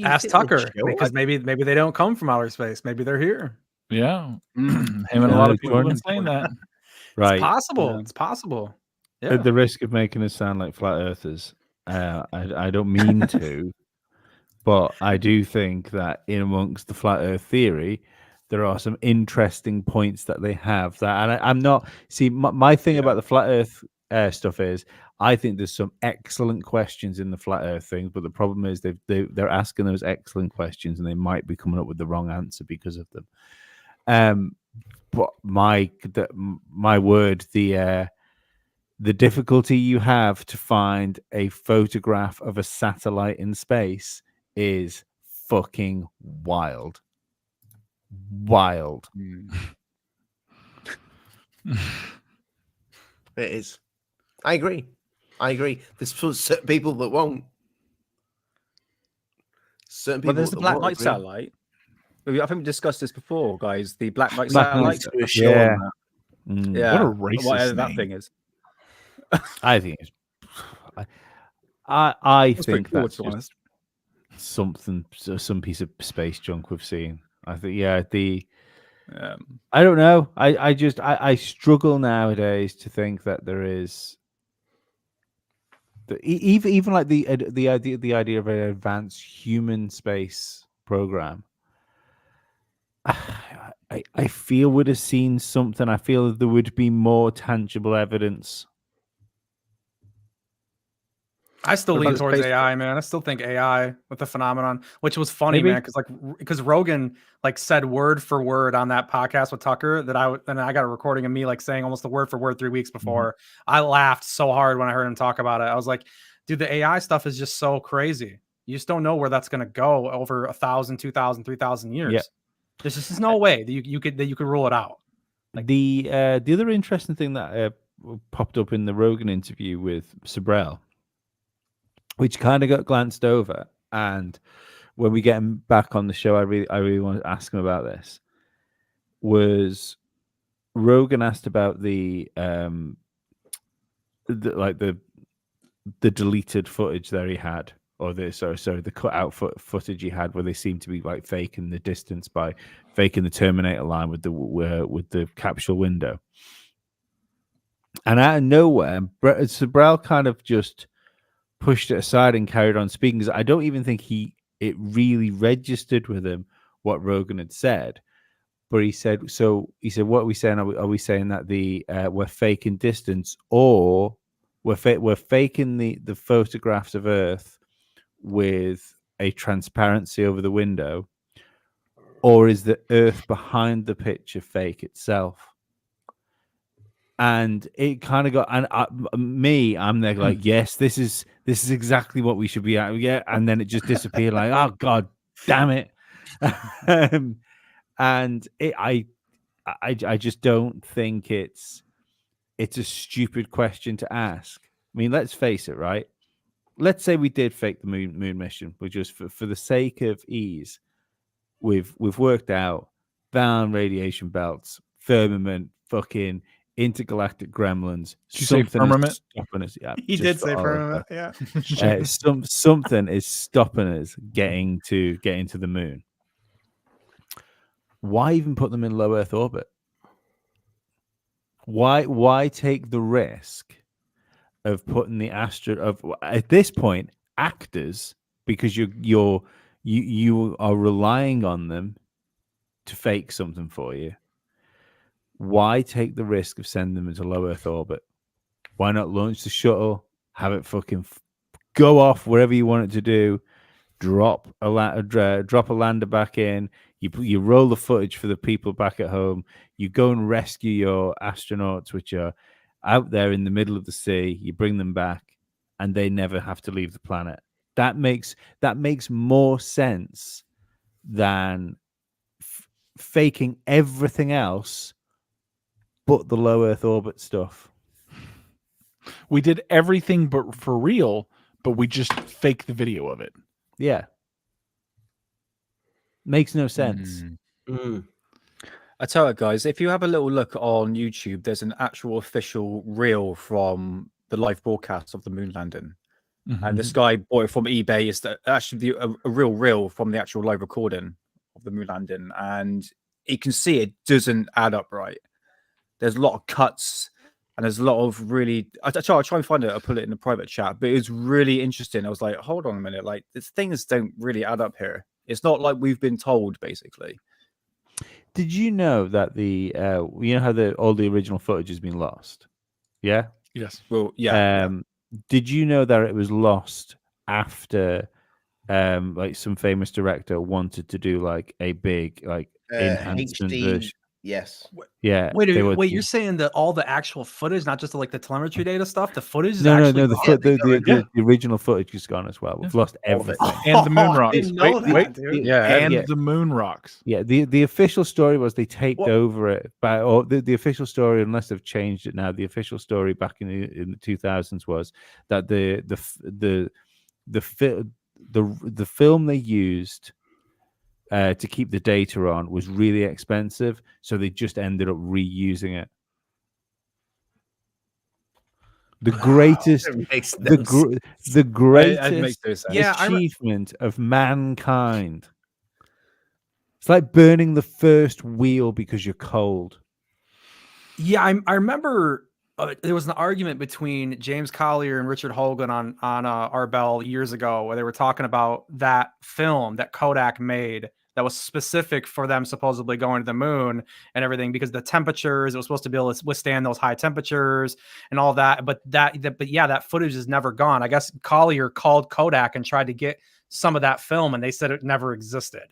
Ask Tucker, because maybe they don't come from outer space. Maybe they're here. Yeah. Him and a lot of people have been saying that. Right. It's possible. Yeah. It's possible. Yeah. At the risk of making us sound like flat earthers, I don't mean to, but I do think that in amongst the flat earth theory, there are some interesting points that they have that, and I'm not, see, my thing about the flat earth stuff is, I think there's some excellent questions in the flat earth thing, but the problem is they're asking those excellent questions and they might be coming up with the wrong answer because of them. But my word, the difficulty you have to find a photograph of a satellite in space is fucking wild. Wild. It is. I agree. There's certain people that won't. Certain people. Well, there's the Black Knight satellite. I think we discussed this before, guys. The Black Knight satellite. Yeah. Yeah. What a racist whatever name. that thing is. I think it's. I think cool, that's just something, some piece of space junk we've seen. I think, I don't know. I struggle nowadays to think that there is. Even like the idea of an advanced human space program. I feel would have seen something. I feel there would be more tangible evidence. I still lean towards AI, man. I still think AI with the phenomenon, which was funny, man, because Rogan said word for word on that podcast with Tucker that I got a recording of me saying almost the word for word 3 weeks before. I laughed so hard when I heard him talk about it. I was like, dude, the AI stuff is just so crazy. You just don't know where that's going to go over 1,000, 2,000, 3,000 years. Yeah. There's just no way that you could rule it out. The other interesting thing that popped up in the Rogan interview with Sabrell, which kind of got glanced over, and when we get him back on the show, I really want to ask him about this. Was Rogan asked about the deleted footage that he had, or the cut out footage he had, where they seemed to be faking the distance by faking the Terminator line with the capsule window, and out of nowhere, Sabrell kind of just pushed it aside and carried on speaking, because I don't even think he it really registered with him what Rogan had said. But he said, what are we saying? Are we saying that we're faking distance, or we're faking the photographs of Earth with a transparency over the window, or is the Earth behind the picture fake itself? And it kind of got, and I'm there like, yes, this is exactly what we should be at, yeah. And then it just disappeared, like, oh god, damn it. And I just don't think it's a stupid question to ask. I mean, let's face it, right? Let's say we did fake the moon mission, but just for the sake of ease, we've worked out bound radiation belts, firmament, fucking intergalactic gremlins. Did you say firmament? Yeah, he did say firmament. Yeah. Something is stopping us getting to the moon. Why even put them in low Earth orbit? Why take the risk of putting the at this point actors, because you are relying on them to fake something for you? Why take the risk of sending them into low Earth orbit? Why not launch the shuttle, have it fucking go off wherever you want it to do, drop a lander back in, you roll the footage for the people back at home, you go and rescue your astronauts, which are out there in the middle of the sea, you bring them back, and they never have to leave the planet. That makes more sense than faking everything else but the low Earth orbit stuff. We did everything but for real, but we just faked the video of it. Yeah. Makes no sense. I tell you, guys, if you have a little look on YouTube, there's an actual official reel from the live broadcast of the moon landing. And this guy bought it from eBay. It's actually a real reel from the actual live recording of the moon landing. And you can see it doesn't add up right. There's a lot of cuts, and there's a lot of really... I'll try and find it. I'll put it in the private chat. But it was really interesting. I was like, hold on a minute. Like, these things don't really add up here. It's not like we've been told, basically. Did you know that you know how all the original footage has been lost? Yeah? Yes. Well, yeah. Did you know that it was lost after like some famous director wanted to do like a big like enhancement HD, version? Yes. Yeah. Wait, you're saying that all the actual footage, not just like the telemetry data stuff, the footage is No, actually the original footage is gone as well. We've lost everything. And the moon rocks. Wait, the moon rocks. Yeah, the official story was they taped over it, or the official story, unless they've changed it now. The official story back in the 2000s was that the film they used to keep the data on was really expensive, so they just ended up reusing it. The greatest, the greatest achievement of mankind. It's like burning the first wheel because you're cold. Yeah, I remember there was an argument between James Collier and Richard Hogan on Arbel years ago, where they were talking about that film that Kodak made that was specific for them supposedly going to the moon and everything, because the temperatures, it was supposed to be able to withstand those high temperatures and all that. But that footage is never gone. I guess Collier called Kodak and tried to get some of that film, and they said it never existed.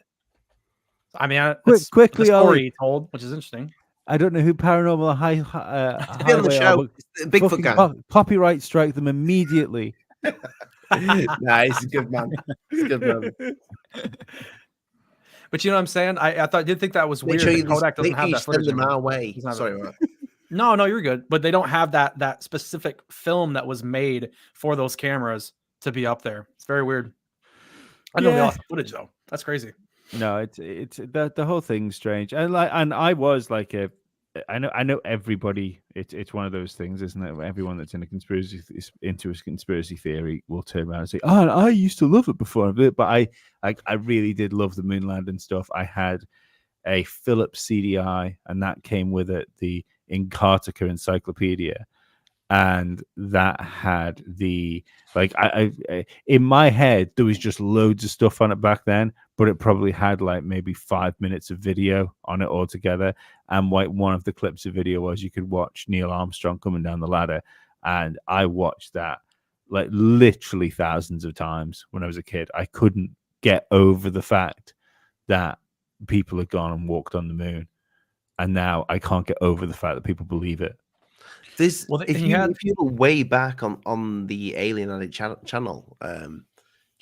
I mean, quickly, the story Olie. he told, which is interesting. I don't know who Paranormal Highway on the show. Bigfoot gang. Copyright strike them immediately. Nah, he's a good man. He's a good man. But you know what I'm saying? I did think that was weird. Sure that Kodak doesn't have that footage. Send them our way. Sorry, No, you're good. But they don't have that specific film that was made for those cameras to be up there. It's very weird. I know they lost the footage though. That's crazy. No, it's the whole thing's strange. And I was like I know everybody. It's one of those things, isn't it? Everyone that's into a conspiracy theory will turn around and say, "Oh, I used to love it before," but I really did love the moon landing stuff. I had a Philips CDI, and that came with it the Encartica Encyclopedia, and that had the I in my head there was just loads of stuff on it back then, but it probably had like maybe 5 minutes of video on it altogether. And one of the clips of video was you could watch Neil Armstrong coming down the ladder, and I watched that like literally thousands of times when I was a kid. I couldn't get over the fact that people had gone and walked on the moon, and now I can't get over the fact that people believe it. If you look way back on the Alien Addict channel, do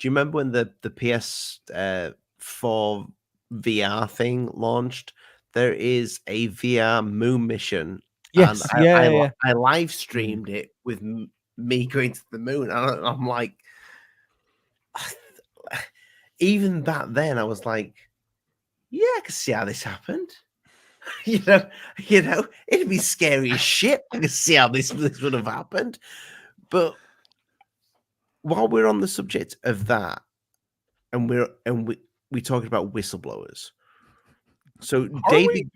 you remember when the PS4 VR thing launched? There is a VR moon mission. Yes, and I live streamed it with me going to the moon, and I'm like, even back then, I was like, yeah, I can see how this happened. You know, it'd be scary as shit. I can see how this would have happened. But while we're on the subject of that, and we're talking about whistleblowers, so David,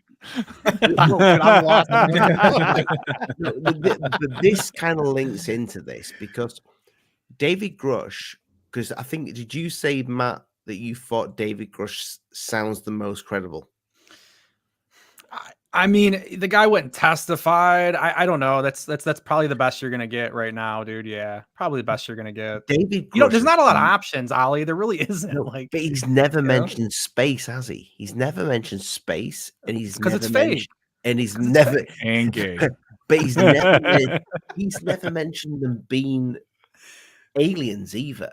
this kind of links into this because David Grush. Because I think, did you say, Matt, that you thought David Grush sounds the most credible? I mean, the guy went and testified. I don't know. That's probably the best you're gonna get right now, dude. Yeah, probably the best you're gonna get. David, there's not a lot of options, Olie. There really isn't. No, but he's never mentioned space, has he? He's never mentioned space, and because it's fake. And he's never and gay. But he's never mentioned them being aliens either,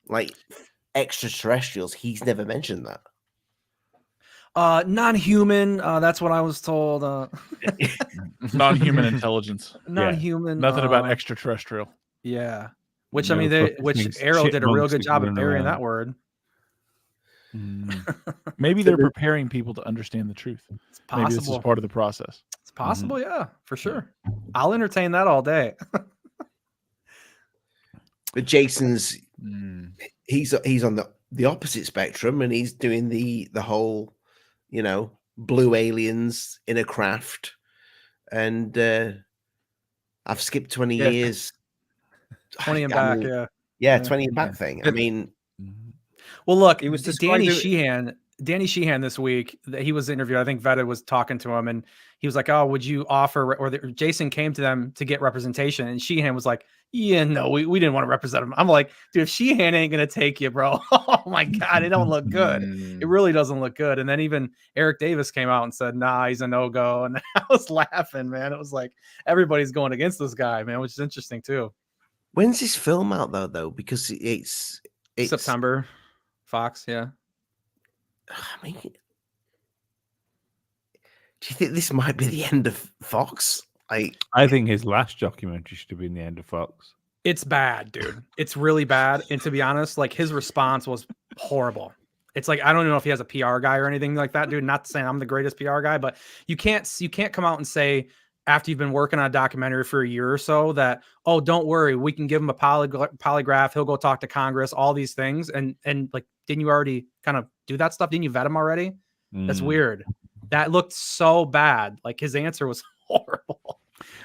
like extraterrestrials. He's never mentioned that. Non-human. That's what I was told. Non-human intelligence. Non-human. Nothing about extraterrestrial. Yeah. Which I mean, Arrow did a real good job of burying that word. Maybe they're preparing people to understand the truth. It's possible. Maybe this is part of the process. It's possible, yeah, for sure. I'll entertain that all day. But Jason's he's on the opposite spectrum, and he's doing the whole, blue aliens in a craft. And I've skipped 20 years. 20 and back, yeah. Yeah, 20 and back thing. I mean, well, look, it was Danny Sheehan. Danny Sheehan this week, he was interviewed. I think Veta was talking to him, and he was like, "Oh, would you offer?" Or Jason came to them to get representation, and Sheehan was like, "Yeah, no, we didn't want to represent him." I'm like, "Dude, if Sheehan ain't gonna take you, bro, oh my god, it don't look good. It really doesn't look good." And then even Eric Davis came out and said, "Nah, he's a no-go." And I was laughing, man. It was like everybody's going against this guy, man, which is interesting too. When's this film out though? Because it's September. Fox, yeah. I mean, do you think this might be the end of Fox? I think his last documentary should have been the end of Fox. It's bad, dude. It's really bad. And to be honest, like his response was horrible. It's like, I don't even know if he has a PR guy or anything like that, dude. Not saying I'm the greatest PR guy, but you can't come out and say after you've been working on a documentary for a year or so that, oh, don't worry, we can give him a polygraph. He'll go talk to Congress, all these things. And like, didn't you already kind of do that stuff? Didn't you vet him already? That's weird. That looked so bad. Like his answer was horrible.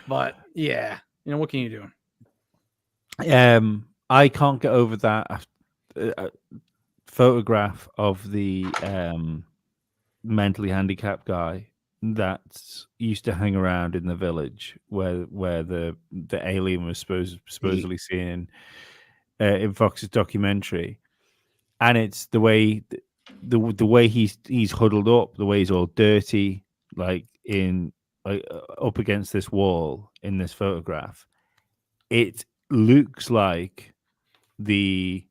But yeah, what can you do? I can't get over that photograph of the mentally handicapped guy that used to hang around in the village where the alien was supposedly seen in Fox's documentary. And it's the way he's huddled up, the way he's all dirty, like up against this wall in this photograph. It looks like the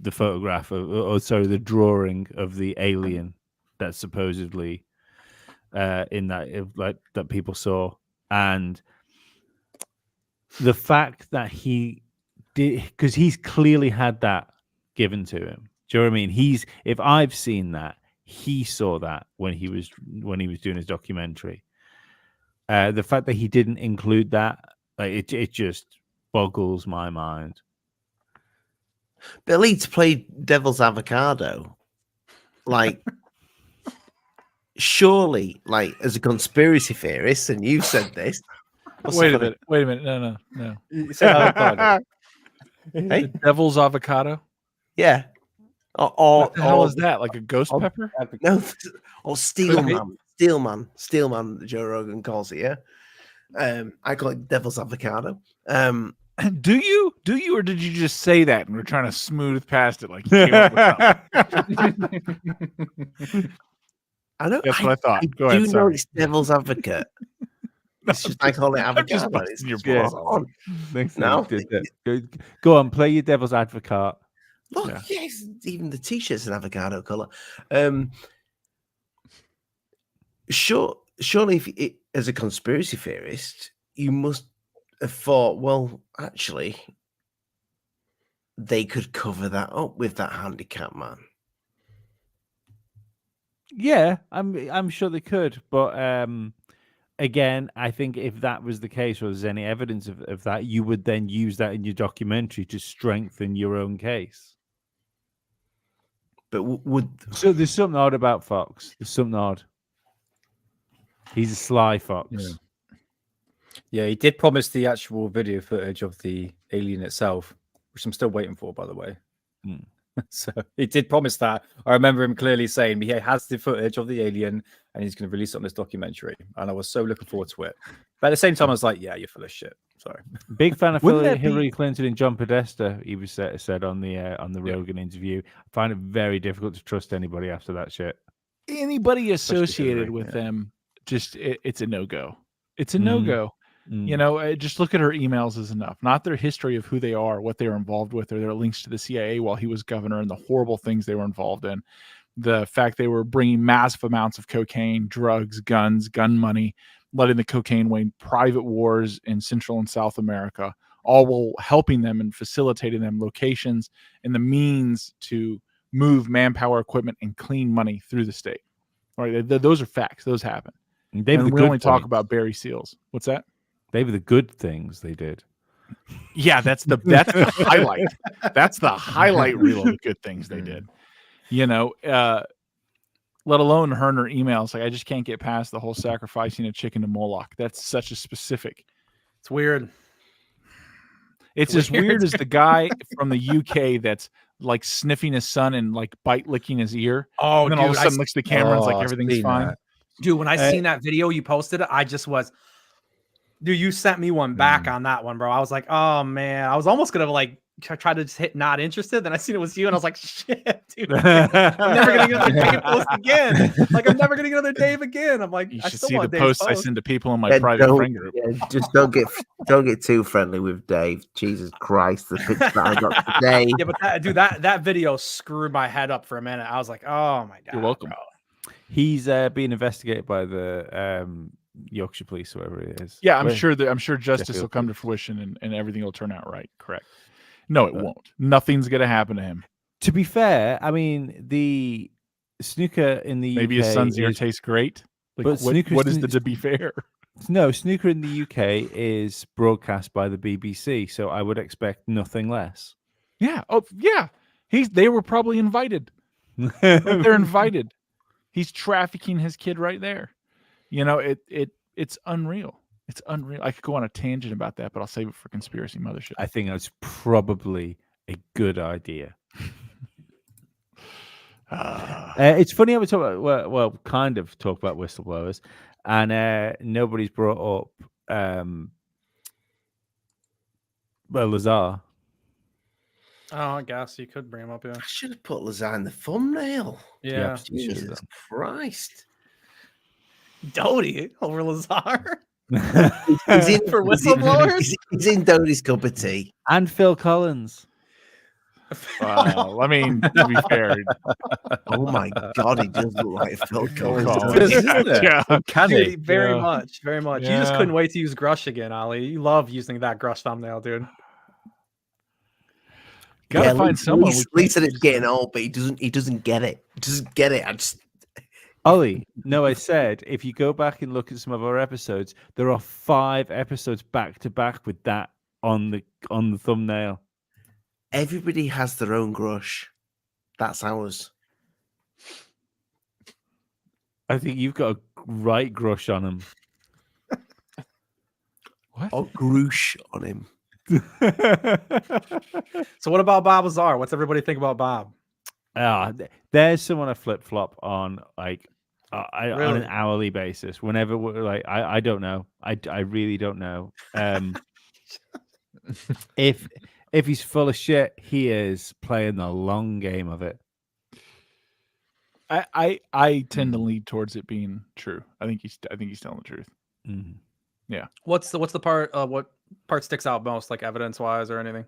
photograph the drawing of the alien that's supposedly in that people saw. And the fact that he did, because he's clearly had that given to him. Do you know what I mean? If I've seen that, he saw that when he was doing his documentary. The fact that he didn't include that, it just boggles my mind. But Leeds played devil's avocado. Like, surely, like as a conspiracy theorist, and you've said this, Wait a minute. No. You said avocado. Hey? The devil's avocado? Yeah. What the hell is that? Like a ghost pepper? No, or Steelman. Steelman, Joe Rogan calls it, yeah? I call it devil's avocado. Do you, or did you just say that and we're trying to smooth past it like you came up with something? I know. That's what I thought. Go do ahead, know sorry. it's devil's advocate. It's just I call it avocado. busting your It's balls. on. No, Go on, play your devil's advocate. look, yes, even the t-shirt's an avocado color. Surely, if as a conspiracy theorist, you must have thought, well, actually, they could cover that up with that handicap man. Yeah, I'm sure they could, but again, I think if that was the case, or there's any evidence of that, you would then use that in your documentary to strengthen your own case. But so there's something odd about Fox. There's something odd. He's a sly fox. Yeah, he did promise the actual video footage of the alien itself, which I'm still waiting for, by the way. So he did promise that. I remember him clearly saying he has the footage of the alien and he's going to release it on this documentary. And I was so looking forward to it. But at the same time, I was like, yeah, you're full of shit. Sorry. Big fan of Hillary Clinton and John Podesta. He was said on the Rogan interview. I find it very difficult to trust anybody after that shit. Anybody associated with them, just it's a no-go. It's a no-go. You know, just look at her emails is enough. Not their history of who they are, what they were involved with, or their links to the CIA while he was governor and the horrible things they were involved in. The fact they were bringing massive amounts of cocaine, drugs, guns, gun money, letting the cocaine win private wars in Central and South America, all while helping them and facilitating them locations and the means to move manpower, equipment, and clean money through the state. All right, those are facts. Those happen. And we only talk about Barry Seals. What's that? They were the good things they did. Yeah, that's the highlight. That's the highlight reel of the good things they did. You know, let alone her and her emails. Like, I just can't get past the whole sacrificing a chicken to Moloch. That's such a specific. It's weird. It's as weird as the guy from the UK that's like sniffing his son and like bite licking his ear. Oh, and then dude, all of a sudden looks at the camera and it's like everything's fine. That. Dude, when I seen that video you posted, I just was. Dude, you sent me one back on that one, bro. I was like, oh man, I was almost gonna like try to just hit not interested. Then I seen it was you, and I was like, shit, dude, I'm never gonna get another Dave post again. Like, I'm never gonna get another Dave again. I'm like, you I should still see want the Dave's posts I send to people in my private friend group. Yeah, just don't get too friendly with Dave. Jesus Christ, the picture that I got today. Yeah, but that video screwed my head up for a minute. I was like, oh my god, you're welcome. Bro. He's being investigated by the Yorkshire Police, whoever it is. Yeah, I'm sure justice will come to fruition and everything will turn out right. Correct. No, it won't. Nothing's gonna happen to him. To be fair, I mean, the snooker in the maybe UK his son's ear tastes great. Like, but what is the to be fair? No, snooker in the UK is broadcast by the BBC, so I would expect nothing less. Yeah. Oh, yeah. They were probably invited. They're invited. He's trafficking his kid right there. You know, it's unreal. It's unreal. I could go on a tangent about that, but I'll save it for Conspiracy Mothership. I think that's probably a good idea. It's funny how we talk about, well, kind of talk about whistleblowers, and nobody's brought up, Lazar. Oh, I guess you could bring him up, yeah. I should have put Lazar in the thumbnail. Yeah. Jesus Christ. Dodie over Lazar. He's in for whistleblowers. He's in Dodie's cup of tea. And Phil Collins. I mean, to be fair. Oh my God, he does look like Phil Collins. Yeah. Dude, very much. Yeah. You just couldn't wait to use Grush again, Ollie. You love using that Grush thumbnail, dude. Gotta find someone. Lee said it's getting old, but he doesn't get it. He doesn't get it. Ollie, no, I said if you go back and look at some of our episodes, there are 5 episodes back to back with that on the thumbnail. Everybody has their own Grush. That's ours. I think you've got a right Grush on him. What? Or Groosh on him. So what about Bob Lazar? What's everybody think about Bob? There's someone I flip flop on, like on Really? an hourly basis. Whenever like I don't know. I really don't know. If he's full of shit, he is playing the long game of it. I tend to lean towards it being true. I think he's telling the truth. Mm. Yeah. What's the part? What part sticks out most, like evidence wise or anything?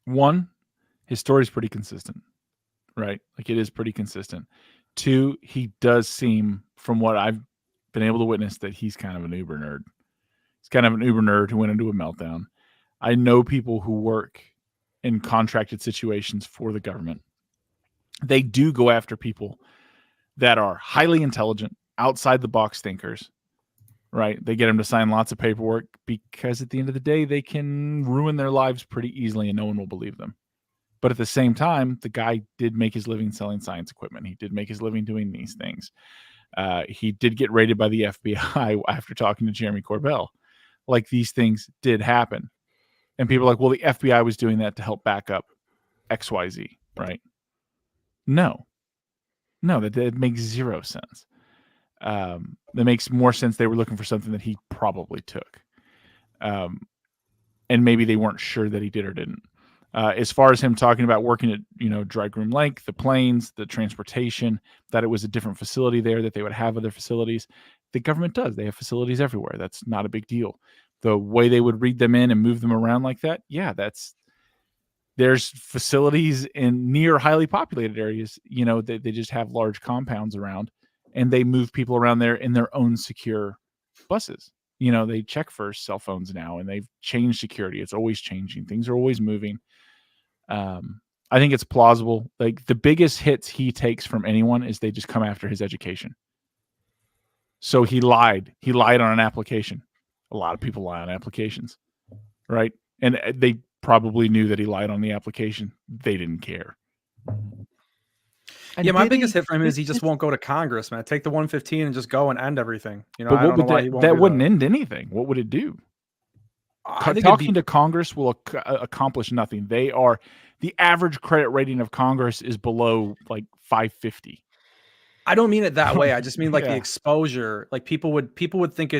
One, his story's pretty consistent, right? Like it is pretty consistent. Two, he does seem, from what I've been able to witness, that he's kind of an uber nerd. He's kind of an uber nerd who went into a meltdown. I know people who work in contracted situations for the government. They do go after people that are highly intelligent, outside the box thinkers, right? They get them to sign lots of paperwork because at the end of the day, they can ruin their lives pretty easily and no one will believe them. But at the same time, the guy did make his living selling science equipment. He did make his living doing these things. He did get raided by the FBI after talking to Jeremy Corbell. Like, these things did happen. And people are like, well, the FBI was doing that to help back up XYZ, right? No, that makes zero sense. That makes more sense. They were looking for something that he probably took. And maybe they weren't sure that he did or didn't. As far as him talking about working at, Dry Groom Lake, the planes, the transportation, that it was a different facility there, that they would have other facilities. The government does. They have facilities everywhere. That's not a big deal. The way they would read them in and move them around like that, yeah, there's facilities in near highly populated areas, they just have large compounds around and they move people around there in their own secure buses. They check for cell phones now and they've changed security. It's always changing. Things are always moving. I think it's plausible. Like, the biggest hits he takes from anyone is they just come after his education. So he lied. He lied on an application. A lot of people lie on applications, right? And they probably knew that he lied on the application. They didn't care. And my biggest hit for him is he just won't go to Congress, man. Take the 115 and just go and end everything. But I don't know why he won't that do wouldn't end anything. What would it do? Talking to Congress will accomplish nothing. The average credit rating of Congress is below like 550. I don't mean it that way. I just mean like Yeah. the exposure. Like people would think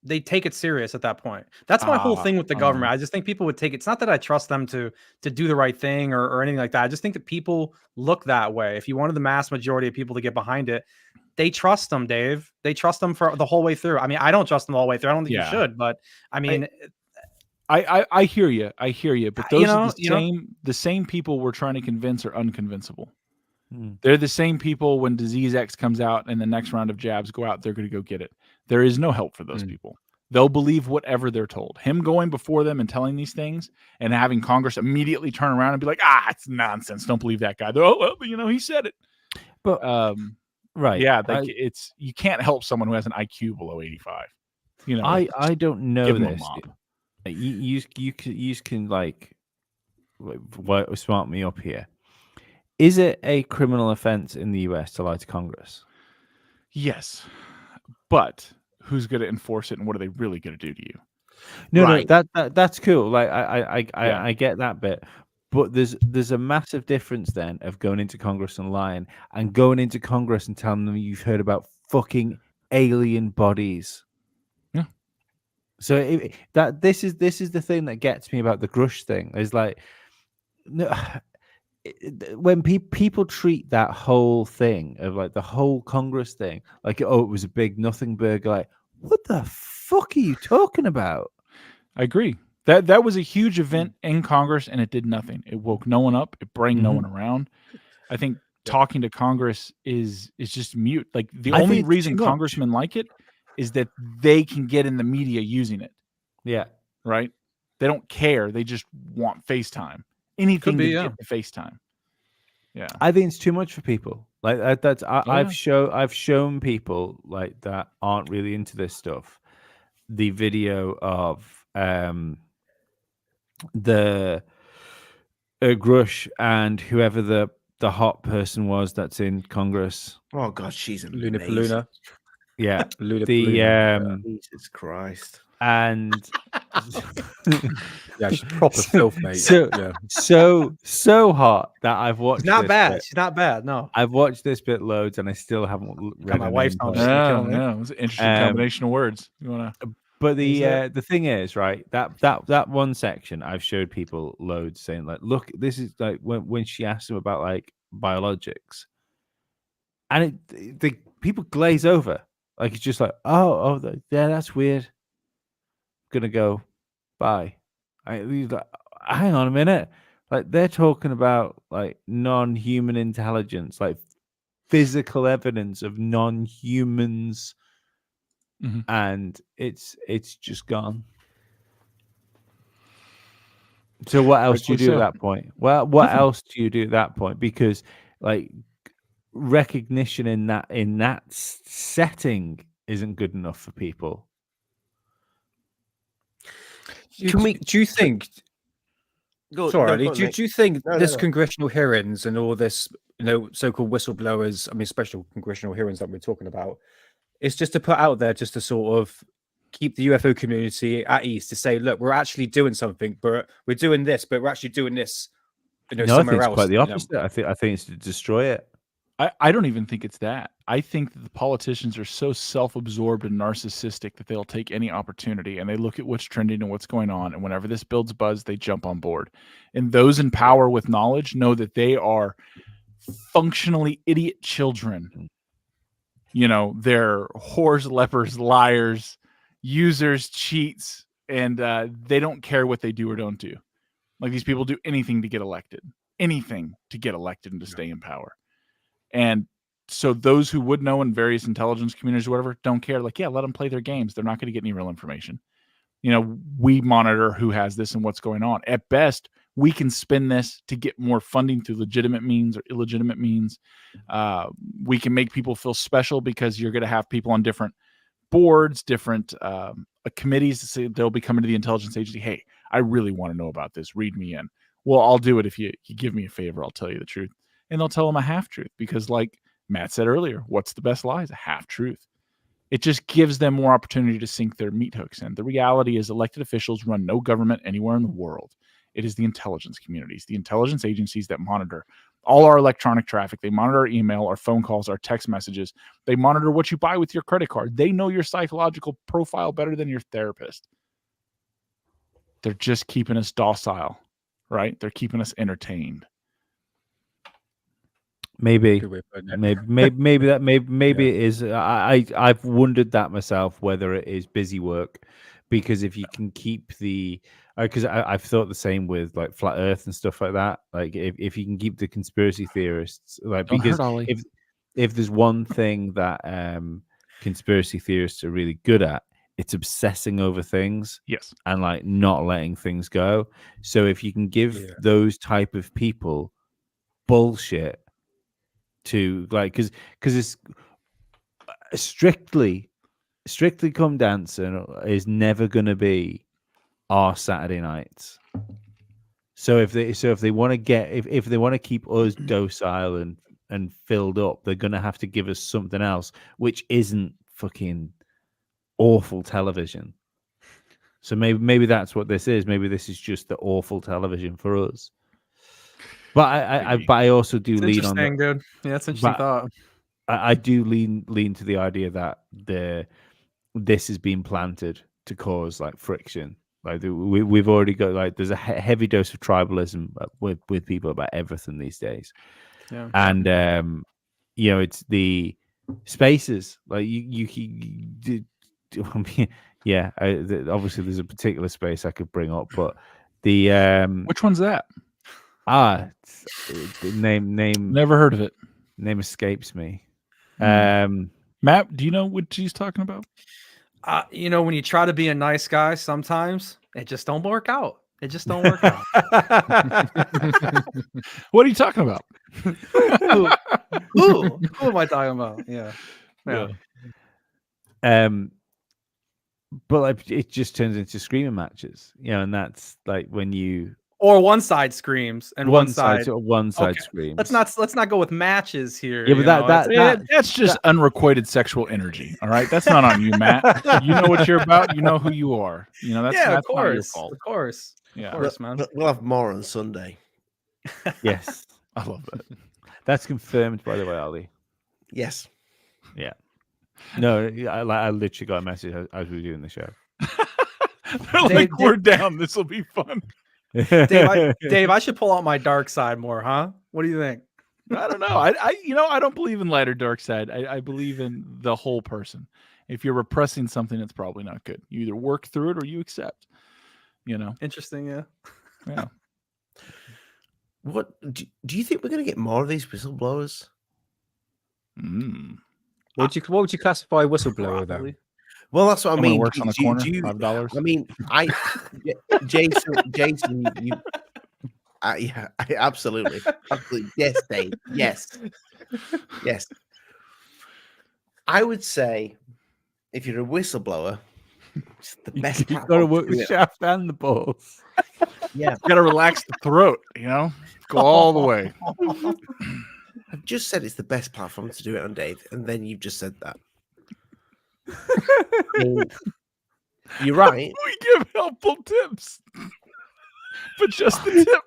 they take it serious at that point. That's my whole thing with the government. I just think people would take it. It's not that I trust them to do the right thing or anything like that. I just think that people look that way. If you wanted the mass majority of people to get behind it, they trust them, Dave. They trust them for the whole way through. I mean, I don't trust them all the way through. I don't think you should, but I mean, I hear you. But those are the same people we're trying to convince are unconvincible. They're the same people when Disease X comes out and the next round of jabs go out, they're going to go get it. There is no help for those people. They'll believe whatever they're told. Him going before them and telling these things and having Congress immediately turn around and be like, it's nonsense. Don't believe that guy. He said it. But right. Yeah, it's you can't help someone who has an IQ below 85. I don't know give them this. a mop. You can like smart me up here. Is it a criminal offense in the US to lie to Congress? Yes, but who's going to enforce it, and what are they really going to do to you? No, that's cool. Like I get that bit, but there's a massive difference then of going into Congress and lying, and going into Congress and telling them you've heard about fucking alien bodies. Yeah. So this is the thing that gets me about the Grush thing. Is like, no. When people treat that whole thing of like the whole Congress thing like, it was a big nothing burger, like, what the fuck are you talking about? I agree. That was a huge event in Congress and it did nothing. It woke no one up. It brought no one around. I think talking to Congress is just mute. Like, the only reason congressmen like it is that they can get in the media using it. Yeah. Right? They don't care. They just want FaceTime. Anything to get the FaceTime. Yeah, I think it's too much for people. Like I've shown people like that aren't really into this stuff the video of the Grush and whoever the hot person was that's in Congress. Oh God, she's amazing. Luna. Yeah. Jesus Christ. And yeah, she's proper filth, mate. So hot that I've watched. She's not bad. Bit. She's not bad. No, I've watched this bit loads, and I still haven't read. My wife's home. Yeah, it was an interesting combination of words. You wanna? But the thing is, right? That one section I've showed people loads, saying like, look, this is like when she asked him about like biologics, and the people glaze over. Like it's just like, oh, yeah, that's weird. Gonna go, bye. He's like, hang on a minute. Like they're talking about like non-human intelligence, like physical evidence of non-humans, and it's just gone. So what else do you do at that point? Well, what else do you do at that point? Because like recognition in that setting isn't good enough for people. Do you think? Sorry, do you think this congressional hearings and all this, so-called whistleblowers? I mean, special congressional hearings that we're talking about, it's just to put out there, just to sort of keep the UFO community at ease, to say, look, we're actually doing something, but we're doing this, but we're actually doing this, somewhere I think else. It's quite the opposite. I think it's to destroy it. I don't even think it's that. I think that the politicians are so self-absorbed and narcissistic that they'll take any opportunity, and they look at what's trending and what's going on, and whenever this builds buzz, they jump on board. And those in power with knowledge know that they are functionally idiot children. They're whores, lepers, liars, users, cheats, and they don't care what they do or don't do. Like these people do anything to get elected, and to stay in power. And so those who would know in various intelligence communities or whatever don't care. Like, yeah, let them play their games. They're not going to get any real information. We monitor who has this and what's going on. At best, we can spin this to get more funding through legitimate means or illegitimate means. We can make people feel special because you're going to have people on different boards, different committees to say they'll be coming to the intelligence agency. Hey, I really want to know about this. Read me in. Well, I'll do it if you give me a favor. I'll tell you the truth. And they'll tell them a half-truth because, like Matt said earlier, what's the best lie? Is a half-truth. It just gives them more opportunity to sink their meat hooks in. The reality is elected officials run no government anywhere in the world. It is the intelligence communities, the intelligence agencies that monitor all our electronic traffic. They monitor our email, our phone calls, our text messages. They monitor what you buy with your credit card. They know your psychological profile better than your therapist. They're just keeping us docile, right? They're keeping us entertained. Maybe it is. I've wondered that myself, whether it is busy work, because if you can keep because I've thought the same with like flat Earth and stuff like that. Like if you can keep the conspiracy theorists, like because if there's one thing that conspiracy theorists are really good at, it's obsessing over things. Yes, and like not letting things go. So if you can give those type of people bullshit to like, because it's strictly come dancing is never going to be our Saturday nights. So if they want to get if they want to keep us docile and filled up, they're going to have to give us something else, which isn't fucking awful television. So maybe that's what this is. Maybe this is just the awful television for us. But I also do lean on that. Dude. Yeah, that's interesting thought. I do lean to the idea that this has been planted to cause like friction. Like we've already got like there's a heavy dose of tribalism with people about everything these days. Yeah. And it's the spaces like you yeah. Obviously, there's a particular space I could bring up, but the which one's that? Name. Never heard of it. Name escapes me. Matt, do you know what she's talking about? When you try to be a nice guy, sometimes it just don't work out. It just don't work out. What are you talking about? Who am I talking about? Yeah. But like it just turns into screaming matches, and that's like when you Or one side screams and one side okay. screams. Let's not go with matches here. Yeah, but that's just unrequited sexual energy. All right, that's not on you, Matt. You know what you're about. You know who you are. You know that's of not your course, fault. of course, Yeah, of course, man. We'll have more on Sunday. Yes, I love that. That's confirmed, by the way, Olie. Yes. Yeah. No, I literally got a message as we were doing the show. Like, we're down. This will be fun. Dave, I should pull out my dark side more, huh? What do you think? I don't know. I don't believe in light or dark side. I believe in the whole person. If you're repressing something, it's probably not good. You either work through it or you accept. Interesting. Yeah. Yeah. What do you think we're going to get more of these whistleblowers? What would you classify whistleblower though? Well, that's what I mean. Works on the corner, $5. I mean, Jason, yeah, absolutely. Yes, Dave. Yes. I would say, if you're a whistleblower, it's the best. You've got to work the shaft and the balls. Yeah, got to relax the throat. Go all the way. I've just said it's the best platform to do it on, Dave, and then you've just said that. You're right. We give helpful tips, but just the tip.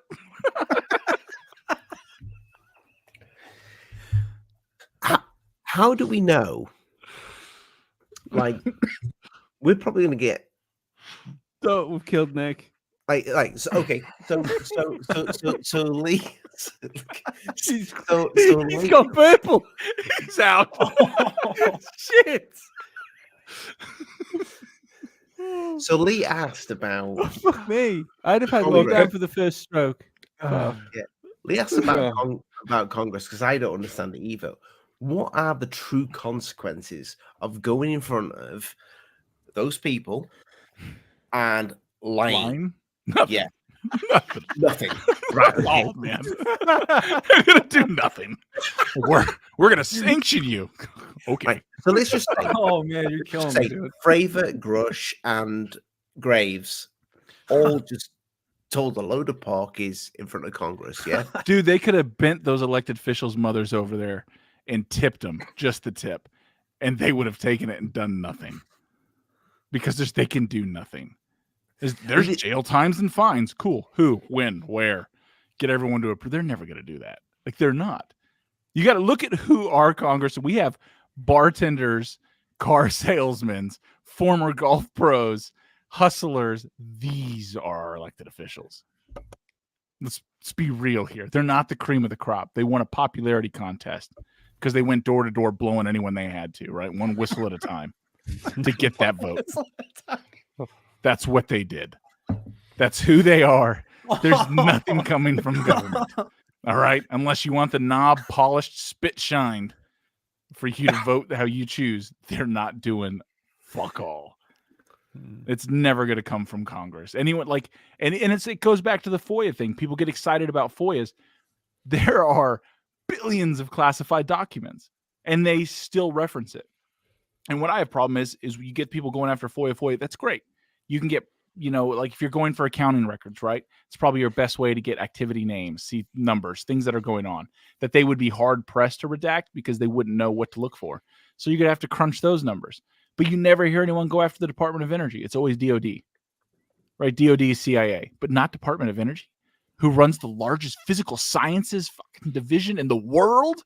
How do we know? Like, we're probably going to get. So we've killed Nick. So Lee. He's Lee, got purple. He's out. Shit. So Lee asked about. Oh, fuck me. I'd have had lockdown for the first stroke. Yeah. Lee asked about Congress because I don't understand it either. What are the true consequences of going in front of those people and lying? Nothing. Yeah. Nothing. Right. Oh man. They're gonna do nothing. We're gonna sanction you. Okay. Right. So let's just say, oh man, you're killing me, dude. Fravor, Grush, and Graves all just told a load of porkies in front of Congress, yeah? Dude, they could have bent those elected officials' mothers over there and tipped them, just the tip, and they would have taken it and done nothing. Because they can do nothing. There's jail times and fines. Cool. Who, when, where? Get everyone to approve. They're never going to do that. Like, they're not. You got to look at who our Congress. We have bartenders, car salesmen, former golf pros, hustlers. These are our elected officials. Let's be real here. They're not the cream of the crop. They won a popularity contest because they went door to door blowing anyone they had to, right? One whistle at a time to get that vote. That's what they did. That's who they are. There's nothing coming from government. All right? Unless you want the knob polished, spit shined for you to vote how you choose. They're not doing fuck all. It's never going to come from Congress. Anyone it goes back to the FOIA thing. People get excited about FOIAs. There are billions of classified documents and they still reference it. And what I have problem is you get people going after FOIA. That's great. You can get, like if you're going for accounting records, right? It's probably your best way to get activity names, see numbers, things that are going on that they would be hard pressed to redact because they wouldn't know what to look for. So you're going to have to crunch those numbers. But you never hear anyone go after the Department of Energy. It's always DOD, right? DOD is CIA, but not Department of Energy, who runs the largest physical sciences fucking division in the world,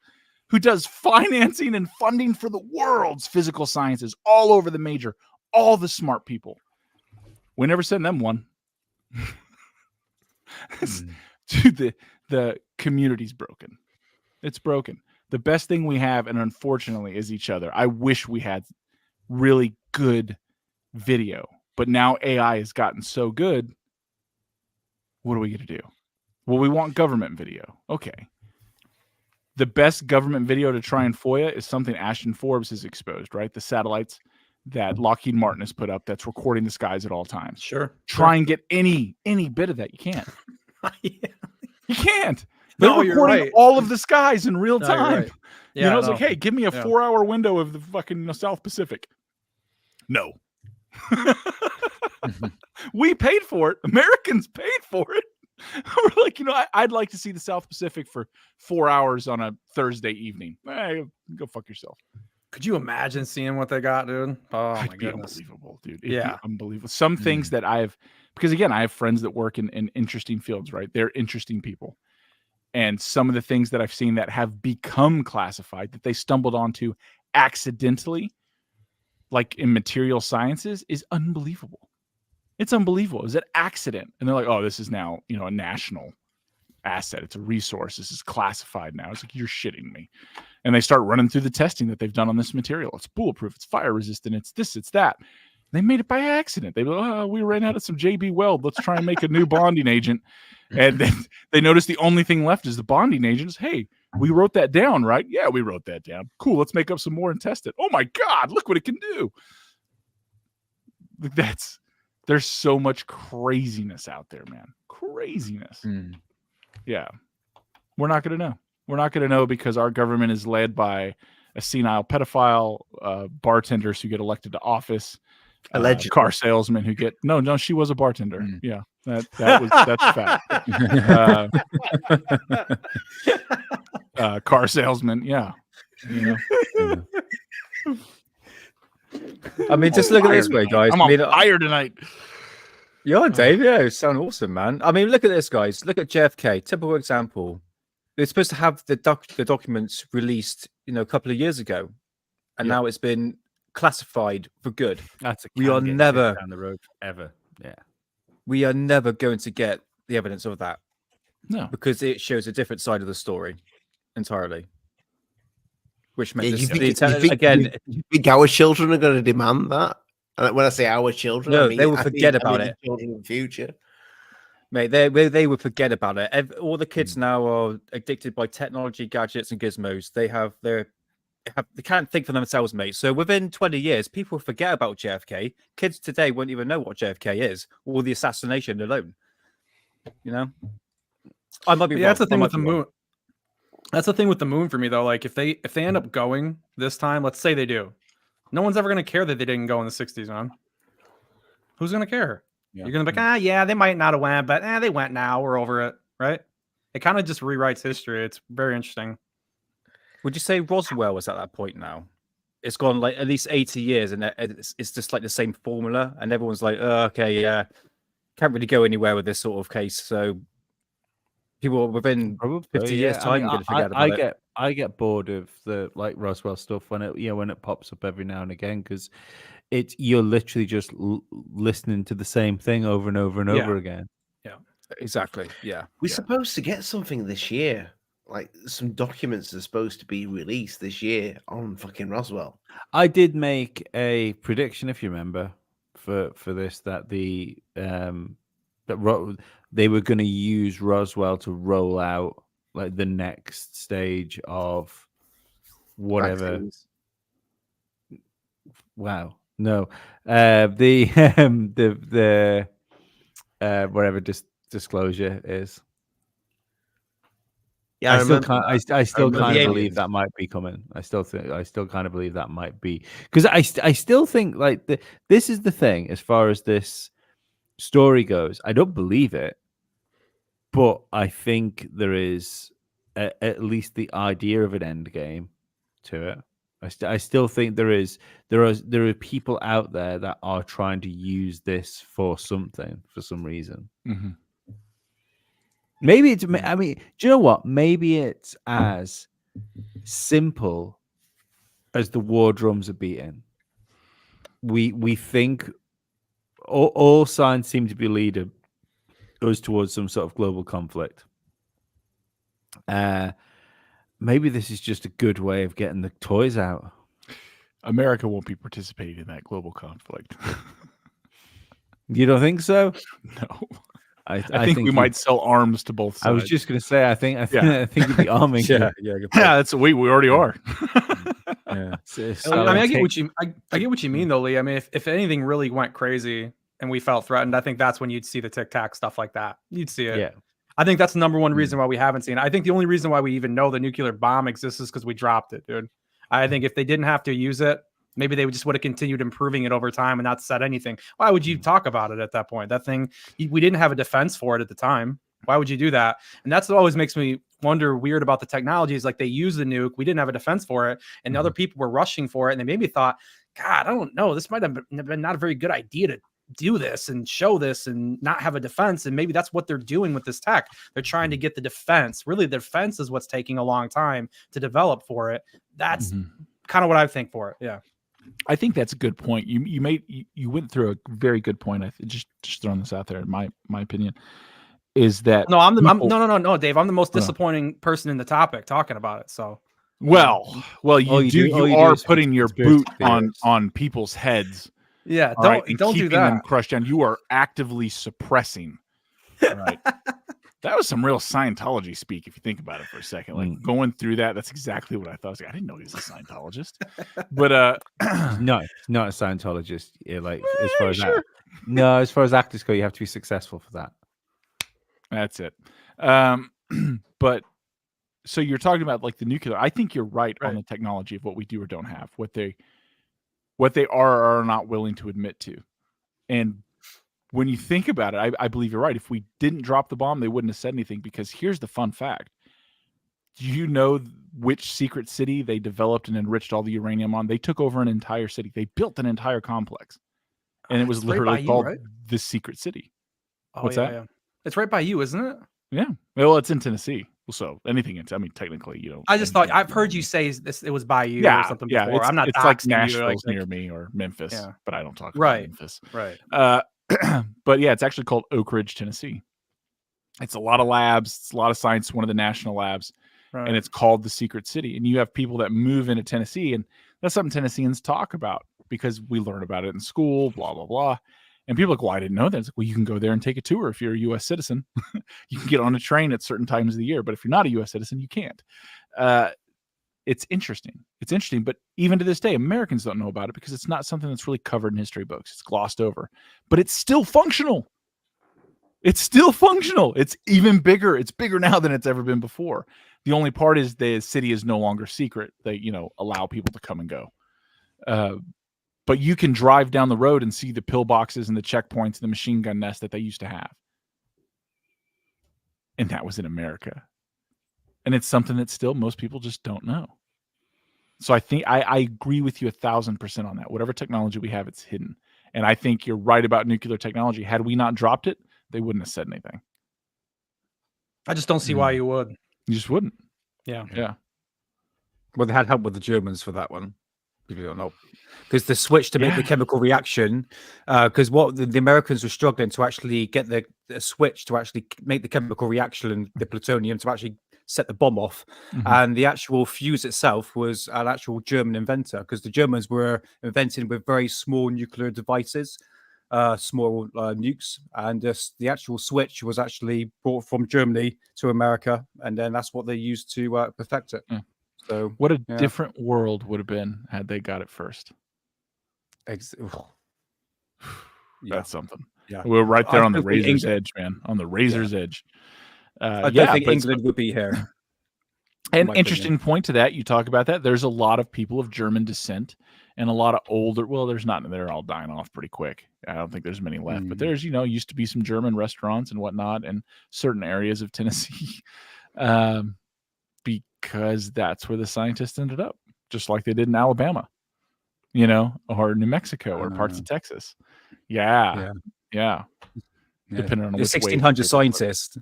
who does financing and funding for the world's physical sciences all over the major, all the smart people. We never send them one. Dude, the community's broken. It's broken. The best thing we have, and unfortunately, is each other. I wish we had really good video, but now AI has gotten so good. What are we going to do? Well, we want government video. Okay. The best government video to try and FOIA is something Ashton Forbes has exposed, right? The satellites that Lockheed Martin has put up that's recording the skies at all times. Sure. Try and get any bit of that. You can't. Yeah. You can't. They're No, you're recording right. all of the skies in real No, you're time. right. Yeah, It's like, hey, give me a 4-hour window of the fucking South Pacific. No. We paid for it. Americans paid for it. We're like, I'd like to see the South Pacific for 4 hours on a Thursday evening. Go fuck yourself. Could you imagine seeing what they got, dude? Oh It'd my be goodness, unbelievable, dude. It'd yeah, be unbelievable. Some things that because again, I have friends that work in interesting fields, right? They're interesting people. And some of the things that I've seen that have become classified that they stumbled onto accidentally, like in material sciences, is unbelievable. It's unbelievable. It was an accident. And they're like, oh, this is now, a national asset. It's a resource. This is classified now. It's like, you're shitting me. And they start running through the testing that they've done on this material. It's bulletproof. It's fire resistant. It's this, it's that. They made it by accident. They were, oh, we ran out of some JB Weld. Let's try and make a new bonding agent. And then they noticed the only thing left is the bonding agents. Hey, we wrote that down, right? Yeah, we wrote that down. Cool. Let's make up some more and test it. Oh my God, look what it can do. There's so much craziness out there, man. Craziness. Yeah. We're not going to know. We're not going to know because our government is led by a senile pedophile, bartenders who get elected to office, allegedly. Car salesmen who get no, she was a bartender. Yeah, that's a fact. Car salesman. Yeah. I mean, just look at this way, guys. I'm on fire tonight. Yeah, Dave. Yeah, you sound awesome, man. I mean, look at this, guys. Look at JFK. Typical example. They're supposed to have the documents released, a couple of years ago, and now it's been classified for good. We are never down the road ever. Yeah, we are never going to get the evidence of that. No, because it shows a different side of the story entirely. Which makes you think our children are going to demand that? And when I say our children, no, I mean, they will forget about it. Children in the future. Mate, they would forget about it. All the kids now are addicted by technology, gadgets, and gizmos. They can't think for themselves, mate. So within 20 years, people forget about JFK. Kids today won't even know what JFK is or the assassination alone. I might be wrong. That's the thing with the moon. That's the thing with the moon for me, though. Like if they end up going this time, let's say they do, no one's ever going to care that they didn't go in the 60s, man. Who's going to care? Yeah. You're going to be like, yeah, they might not have went, but they went now. We're over it, right? It kind of just rewrites history. It's very interesting. Would you say Roswell was at that point now? It's gone like at least 80 years, and it's just like the same formula, and everyone's like, okay, yeah, can't really go anywhere with this sort of case. So people within 50 years' time are going to forget about it. I get bored of the Roswell stuff when it pops up every now and again because you're literally just listening to the same thing over and over and over again. Yeah, exactly. Yeah, we're supposed to get something this year. Like some documents are supposed to be released this year on fucking Roswell. I did make a prediction, if you remember, for this that they were going to use Roswell to roll out like the next stage of whatever. Vaccines. Wow, no, the whatever disclosure is. Yeah, I still kind of believe that might be coming. I still kind of believe that might be because I still think like this is the thing as far as this story goes. I don't believe it, but I think there is at least the idea of an end game to it. I still think there are people out there that are trying to use this for something for some reason. Mm-hmm. Maybe it's. I mean, do you know what? Maybe it's as simple as the war drums are beating. We think all signs seem to be leading us towards some sort of global conflict. Maybe this is just a good way of getting the toys out. America won't be participating in that global conflict. You don't think so? No. I think we might sell arms to both sides. I was just going to say, I think we'd be arming. That's we already are. I mean, I get what you mean, though, Lee. I mean, if anything really went crazy and we felt threatened, I think that's when you'd see the Tic Tac stuff like that. You'd see it. Yeah. I think that's the number one reason why we haven't seen it. I think the only reason why we even know the nuclear bomb exists is because we dropped it, dude. I think if they didn't have to use it, maybe they just would have continued improving it over time and not said anything. Why would you talk about it at that point? That thing, we didn't have a defense for it at the time. Why would you do that? And that's what always makes me wonder weird about the technology is like they use the nuke. We didn't have a defense for it. And other people were rushing for it. And they maybe thought, God, I don't know. This might have been not a very good idea to do this and show this and not have a defense. And maybe that's what they're doing with this tech. They're trying to get the defense. Really, the defense is what's taking a long time to develop for it. That's kind of what I think for it. Yeah. I think that's a good point. You went through a very good point. I just throwing this out there. In my opinion is that no, no, Dave. I'm the most disappointing person in the topic talking about it. So well, you are putting your boot on people's heads. Yeah, don't do that. Them crushed down. You are actively suppressing. Right. That was some real Scientology speak, if you think about it for a second. Like going through that's exactly what I thought. I was like, I didn't know he was a Scientologist. But no, not a Scientologist. Yeah, like as far as as far as actors go, you have to be successful for that. That's it. But so you're talking about like the nuclear. I think you're right on the technology of what we do or don't have, what they are or are not willing to admit to. And when you think about it, I believe you're right. If we didn't drop the bomb, they wouldn't have said anything, because here's the fun fact. Do you know which secret city they developed and enriched all the uranium on? They took over an entire city. They built an entire complex. And it was literally called the Secret City. What's that? Yeah. It's right by you, isn't it? Yeah. Well, it's in Tennessee. So anything, technically, I just thought I've heard you say this. It was by you or something before. I'm not. It's like Nashville's near me or Memphis, but I don't talk about Memphis. Right. But yeah, it's actually called Oak Ridge, Tennessee. It's a lot of labs. It's a lot of science. One of the national labs, and it's called the Secret City. And you have people that move into Tennessee, and that's something Tennesseans talk about because we learn about it in school. Blah blah blah. And people are like, well, I didn't know that. It's like, well, you can go there and take a tour if you're a U.S. citizen. You can get on a train at certain times of the year, but if you're not a U.S. citizen, you can't. It's interesting. It's interesting, but even to this day, Americans don't know about it because it's not something that's really covered in history books. It's glossed over, but it's still functional. It's still functional. It's even bigger. It's bigger now than it's ever been before. The only part is the city is no longer secret. They, allow people to come and go. But you can drive down the road and see the pillboxes and the checkpoints and the machine gun nests that they used to have. And that was in America. And it's something that still most people just don't know. So I think I agree with you 1,000% on that. Whatever technology we have, it's hidden. And I think you're right about nuclear technology. Had we not dropped it, they wouldn't have said anything. I just don't see why you would. You just wouldn't. Yeah. Yeah. Well, they had help with the Germans for that one. People don't know, because the switch to make the chemical reaction, because what the Americans were struggling to actually get the switch to actually make the chemical reaction and the plutonium to actually set the bomb off, and the actual fuse itself was an actual German inventor, because the Germans were inventing with very small nuclear devices, small nukes, and the actual switch was actually brought from Germany to America, and then that's what they used to perfect it. So what a different world would have been had they got it first. That's something. Yeah, we're right there on the razor's edge, man. On the razor's edge. I don't think England would be here. An interesting point to that, you talk about that. There's a lot of people of German descent and a lot of older. Well, there's not. They're all dying off pretty quick. I don't think there's many left. But there's, used to be some German restaurants and whatnot in certain areas of Tennessee. Because that's where the scientists ended up, just like they did in Alabama, or New Mexico or parts of Texas. Yeah. Depending on the 1,600 scientists.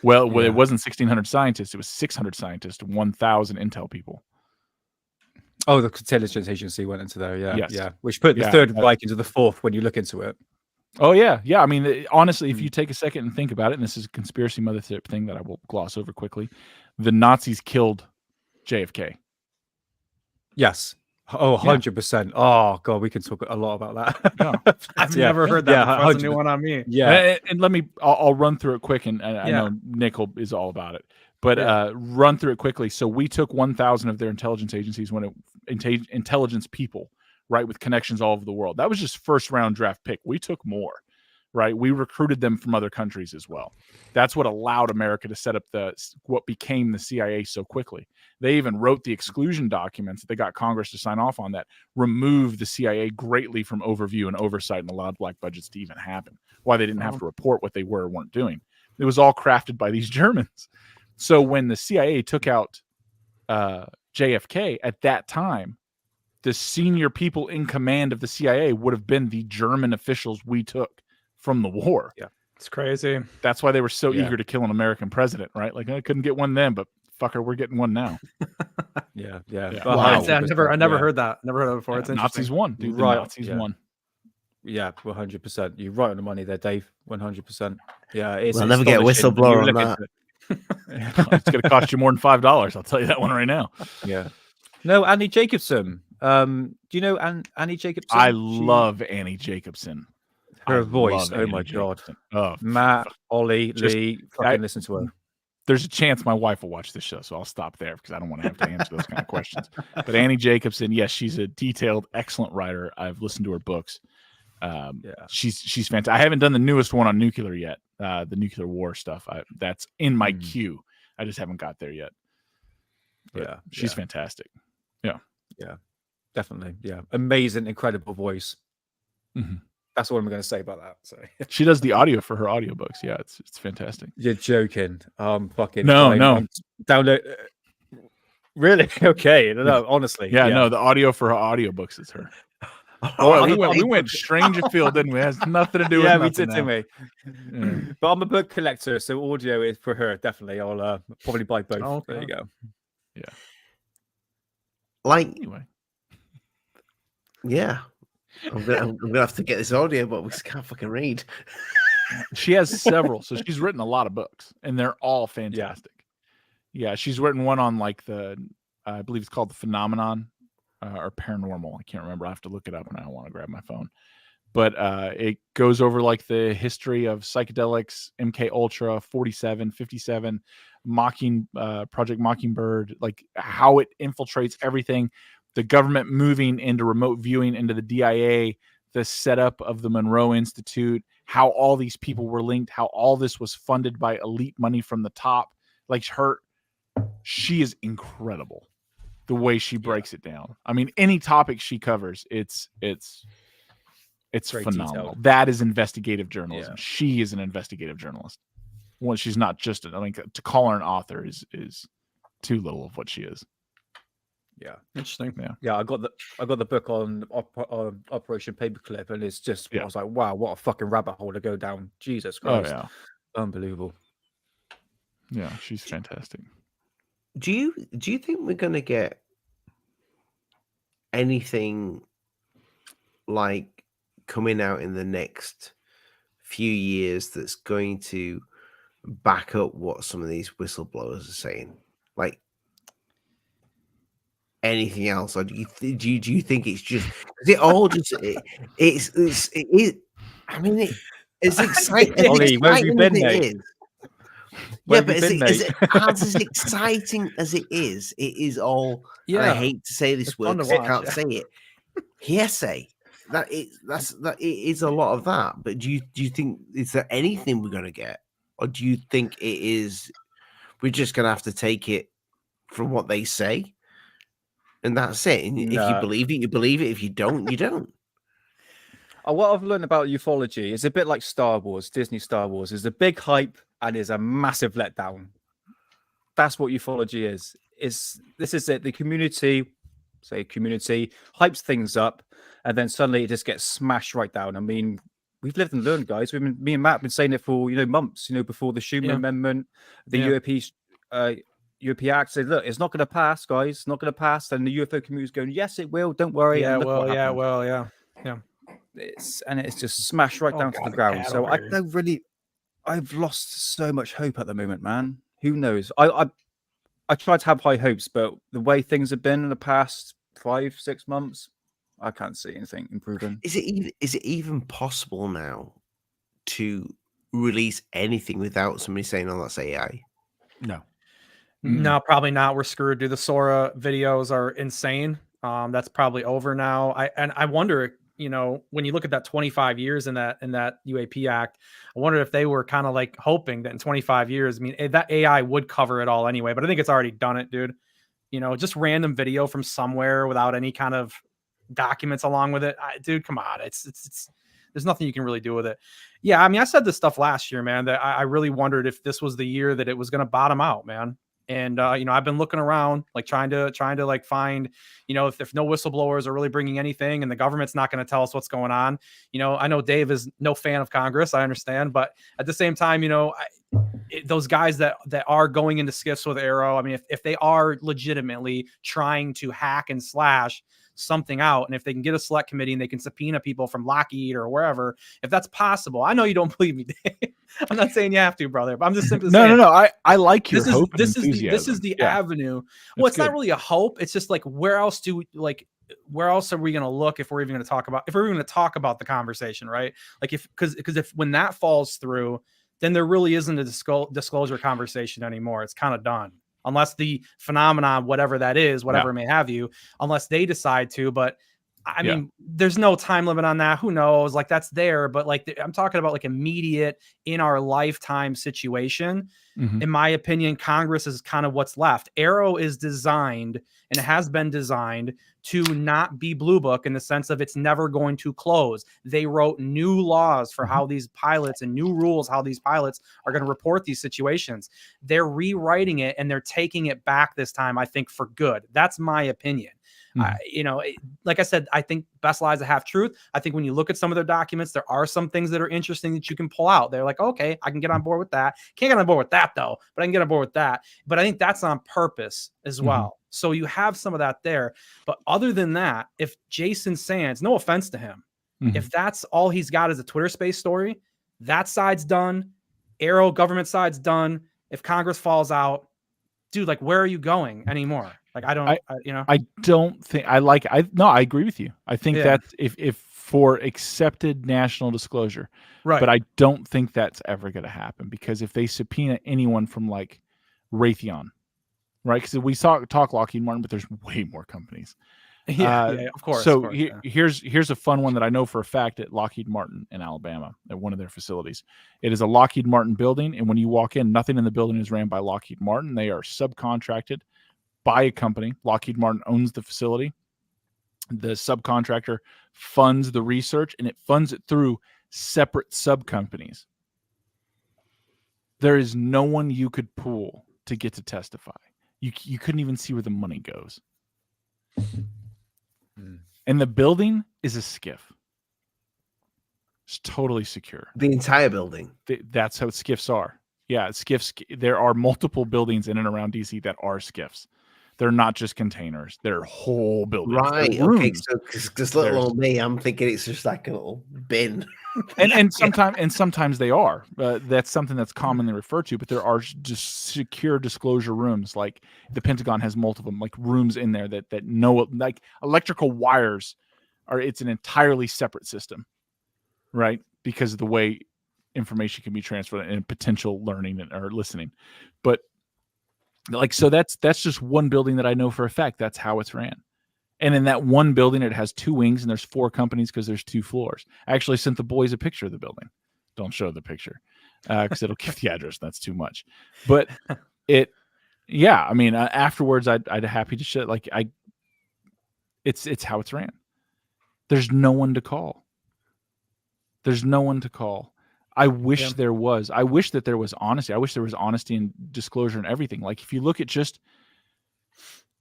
Well, it wasn't 1,600 scientists. It was 600 scientists, 1,000 intel people. Oh, the intelligence agency went into there. Yeah. Yes. Yeah. Which put the Third Reich into the fourth when you look into it. Oh, yeah. Yeah. I mean, honestly, if you take a second and think about it, and this is a conspiracy mothership thing that I will gloss over quickly, the Nazis killed JFK. Yes. Oh, 100%. Oh, God, we can talk a lot about that. Yeah. I've never heard that. That's a new one on me. Yeah. And I'll run through it quick, and I know Nick is all about it. But run through it quickly. So we took 1,000 of their intelligence agencies, intelligence people, right, with connections all over the world. That was just first round draft pick. We took more, right? We recruited them from other countries as well. That's what allowed America to set up what became the CIA so quickly. They even wrote the exclusion documents that they got Congress to sign off on that removed the CIA greatly from overview and oversight and allowed black budgets to even happen. Why they didn't have to report what they were or weren't doing. It was all crafted by these Germans. So when the CIA took out JFK at that time, the senior people in command of the CIA would have been the German officials we took from the war. Yeah, it's crazy. That's why they were so eager to kill an American president, right? Like, I couldn't get one then, but fucker, we're getting one now. Yeah. Wow. I never heard that. Never heard that before. It's Nazis won, dude. The Right. Nazis won. Yeah, 100%. You're right on the money there, Dave. 100%. Yeah, I'll never get a whistleblower on that. It's going to cost you more than $5. I'll tell you that one right now. Yeah. No, Annie Jacobson. Do you know Annie Jacobson? I love Annie Jacobson. Her voice. Oh my God. Oh, Matt, Olie, Lee, fucking listen to her. There's a chance my wife will watch this show, so I'll stop there because I don't want to have to answer those kind of questions. But Annie Jacobson, yes, she's a detailed, excellent writer. I've listened to her books. She's fantastic. I haven't done the newest one on nuclear yet, the nuclear war stuff. That's in my queue. I just haven't got there yet. But she's fantastic. Yeah, definitely. Yeah, amazing, incredible voice. That's what I'm going to say about that. So she does the audio for her audiobooks. Yeah, it's fantastic. You're joking. Fucking no. Download. Really? Okay. No, honestly. Yeah, no, the audio for her audiobooks is her. We went strange afield, didn't we? It has nothing to do with we nothing did, didn't we? But I'm a book collector, so audio is for her, definitely. I'll probably buy both. Oh, okay. There you go. Yeah. Like, anyway. Yeah. I'm gonna have to get this audio, but we just can't fucking read. She has several, so she's written a lot of books, and they're all fantastic. Yeah, she's written one on like I believe it's called The Phenomenon or Paranormal. I can't remember. I have to look it up, and I don't want to grab my phone. But it goes over like the history of psychedelics, MK Ultra, 47, 57, Project Mockingbird, like how it infiltrates everything. The government moving into remote viewing into the DIA, the setup of the Monroe Institute, how all these people were linked, how all this was funded by elite money from the top. Like she is incredible. The way she breaks it down. I mean, any topic she covers, it's phenomenal. Detailed. That is investigative journalism. Yeah. She is an investigative journalist. Well, she's not just to call her an author is too little of what she is. Yeah, interesting. Yeah. I got the book on Operation Paperclip, and it's just I was like, wow, what a fucking rabbit hole to go down. Jesus Christ, unbelievable. Yeah, she's fantastic. Do you think we're gonna get anything like coming out in the next few years that's going to back up what some of these whistleblowers are saying? Like anything else, or do you think it's just is it all just it is? I mean, it's exciting. Olie, where have you been, mate? Yeah, but as exciting as it is all. I hate to say this word because I can't say it. Hearsay. It is a lot of that. But do you think is there anything we're gonna get, or do you think it is? We're just gonna have to take it from what they say, and that's it. And if you believe it, you believe it. If you don't, you don't. What I've learned about ufology is a bit like Star Wars, Disney Star Wars. Is a big hype and is a massive letdown. That's what ufology is. This is it. The community hypes things up, and then suddenly it just gets smashed right down. I mean, we've lived and learned, guys. Me and Matt have been saying it for months. Before the Schuman Amendment, the UAP Act said, "Look, it's not going to pass, guys. It's not going to pass." And the UFO community is going, "Yes, it will. Don't worry." Yeah, yeah. It's just smashed right down to the ground. So I've lost so much hope at the moment, man. Who knows? I tried to have high hopes, but the way things have been in the past 5-6 months, I can't see anything improving. Is it even possible now to release anything without somebody saying, "Oh, that's AI"? No, probably not. We're screwed. Dude, the Sora videos are insane. That's probably over now. I wonder, when you look at that 25 years in that UAP Act, I wonder if they were kind of like hoping that in 25 years, I mean, that AI would cover it all anyway, but I think it's already done it, dude. Just random video from somewhere without any kind of documents along with it. Dude, come on. It's there's nothing you can really do with it. Yeah, I mean, I said this stuff last year, man, that I really wondered if this was the year that it was going to bottom out, man. And you know, I've been looking around, like trying to like find, you know, if no whistleblowers are really bringing anything, and the government's not going to tell us what's going on. You know, I know Dave is no fan of Congress, I understand, but at the same time, you know, those guys that are going into skiffs with Arrow, I mean, if they are legitimately trying to hack and slash something out, and if they can get a select committee and they can subpoena people from Lockheed or wherever, if that's possible, I know you don't believe me, Dave. I'm not saying you have to, brother, but I'm just simply saying. No. I like your hope. This is the avenue. Well, it's not really a hope. It's just like, where else are we going to look if we're even going to talk about the conversation, right? Like because if when that falls through, then there really isn't a disclosure conversation anymore. It's kind of done. Unless the phenomenon, whatever that is, whatever it may have you, unless they decide to. But I mean, there's no time limit on that. Who knows? Like, that's there. But like, I'm talking about like immediate in our lifetime situation. Mm-hmm. In my opinion, Congress is kind of what's left. Arrow is designed, and it has been designed to not be blue book in the sense of it's never going to close. They wrote new laws for how these pilots and new rules, how these pilots are going to report these situations. They're rewriting it, and they're taking it back this time, I think, for good. That's my opinion. You know, like I said, I think Best Lies, a Half Truth. I think when you look at some of their documents, there are some things that are interesting that you can pull out. They're like, okay, I can get on board with that. Can't get on board with that though, but I can get on board with that. But I think that's on purpose as well. So you have some of that there. But other than that, if Jason Sands, no offense to him, if that's all he's got is a Twitter space story, that side's done. Arrow government side's done. If Congress falls out, dude, like, where are you going anymore? Like, I don't think I agree with you. I think that's if for accepted national disclosure, right? But I don't think that's ever going to happen, because if they subpoena anyone from like Raytheon, right? Because we talk Lockheed Martin, but there's way more companies. Of course. So here's a fun one that I know for a fact at Lockheed Martin in Alabama, at one of their facilities. It is a Lockheed Martin building, and when you walk in, nothing in the building is ran by Lockheed Martin. They are subcontracted by a company. Lockheed Martin owns the facility. The subcontractor funds the research, and it funds it through separate sub-companies. There is no one you could pull to get to testify. You couldn't even see where the money goes. And the building is a skiff. It's totally secure. The entire building. That's how skiffs are. Yeah, skiffs. There are multiple buildings in and around DC that are skiffs. They're not just containers. They're whole buildings. Right. Okay. So, because little old me, I'm thinking it's just like a little bin. and sometimes they are. That's something that's commonly referred to. But there are just secure disclosure rooms. Like the Pentagon has multiple, like rooms in there that know, like electrical wires are. It's an entirely separate system, right? Because of the way information can be transferred and potential learning or listening, but. Like, so that's just one building that I know for a fact that's how it's ran. And in that one building, it has 2 wings and there's 4 companies because there's 2 floors. I actually sent the boys a picture of the building. Don't show the picture because it'll give the address. That's too much. But I mean, afterwards, I'd happy to show, like, it's how it's ran. There's no one to call. I wish there was. I wish that there was honesty. I wish there was honesty and disclosure and everything. Like, if you look at just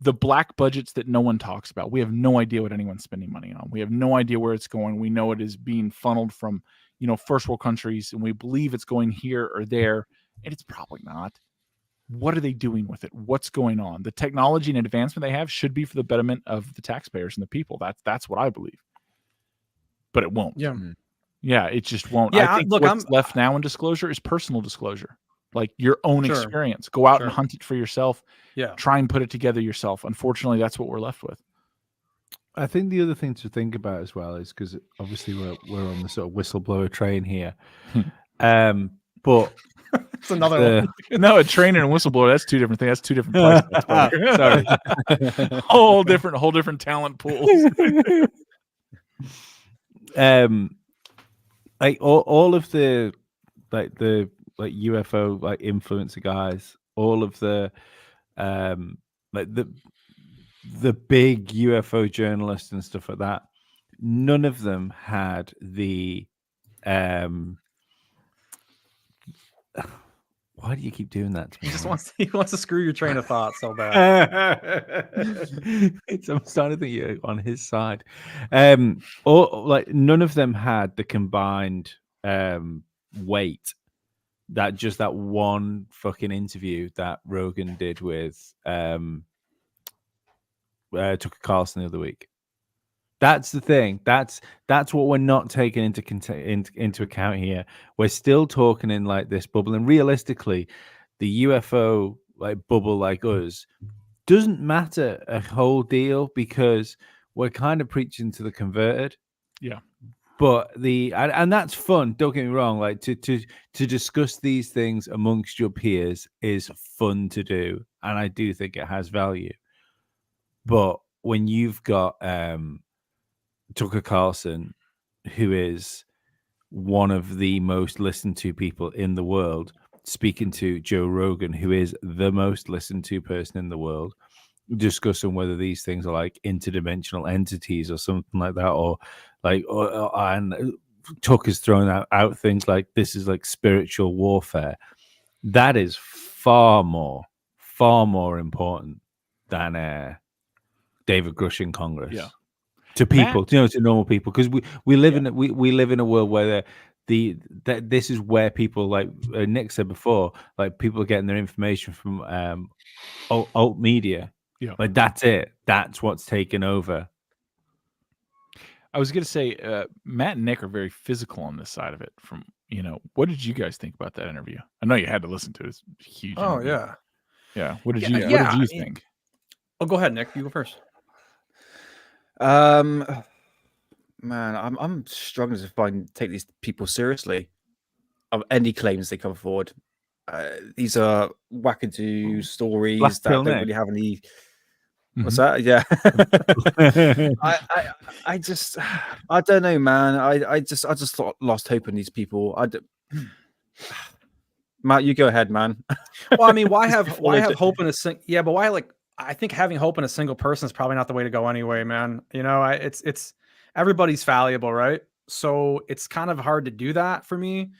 the black budgets that no one talks about, we have no idea what anyone's spending money on. We have no idea where it's going. We know it is being funneled from, first world countries, and we believe it's going here or there, and it's probably not. What are they doing with it? What's going on? The technology and advancement they have should be for the betterment of the taxpayers and the people. That's what I believe. But it won't. Yeah, it just won't. Yeah, I think what's left now in disclosure is personal disclosure, like your own experience. Go out and hunt it for yourself. Yeah, try and put it together yourself. Unfortunately, that's what we're left with. I think the other thing to think about as well is, because obviously we're on the sort of whistleblower train here, but it's another one. No, a train and a whistleblower, that's 2 different things. That's 2 different places. Sorry. whole different talent pools. Like all of the UFO like influencer guys, all of the like the big UFO journalists and stuff like that, none of them had the why do you keep doing that to me? He wants to screw your train of thought so bad. I'm starting to think you're on his side. Or like none of them had the combined weight that one fucking interview that Rogan did with Tucker Carlson the other week. That's the thing. That's what we're not taking into account here. We're still talking in like this bubble, and realistically, the UFO like bubble like us doesn't matter a whole deal because we're kind of preaching to the converted. Yeah. But and that's fun. Don't get me wrong. Like to discuss these things amongst your peers is fun to do, and I do think it has value. But when you've got Tucker Carlson, who is one of the most listened to people in the world, speaking to Joe Rogan, who is the most listened to person in the world, discussing whether these things are like interdimensional entities or something like that, or and Tucker's throwing out things like this is like spiritual warfare. That is far more important than David Grush in Congress. Yeah. To people, to normal people, because we live in a world where this is where people, like Nick said before, like people are getting their information from alt media. Yeah, like that's it. That's what's taken over. I was gonna say, Matt and Nick are very physical on this side of it. From what did you guys think about that interview? I know you had to listen to it. It's a huge. Oh interview. Yeah. What did you think? Oh, go ahead, Nick. You go first. Man, I'm struggling to take these people seriously. Of any claims they come forward, these are wackadoo stories that don't really have any. What's that? Yeah. I don't know, man. I just lost hope in these people. Matt, you go ahead, man. Well, I mean, why have hope in I think having hope in a single person is probably not the way to go anyway, man. It's everybody's fallible, right? So it's kind of hard to do that for me.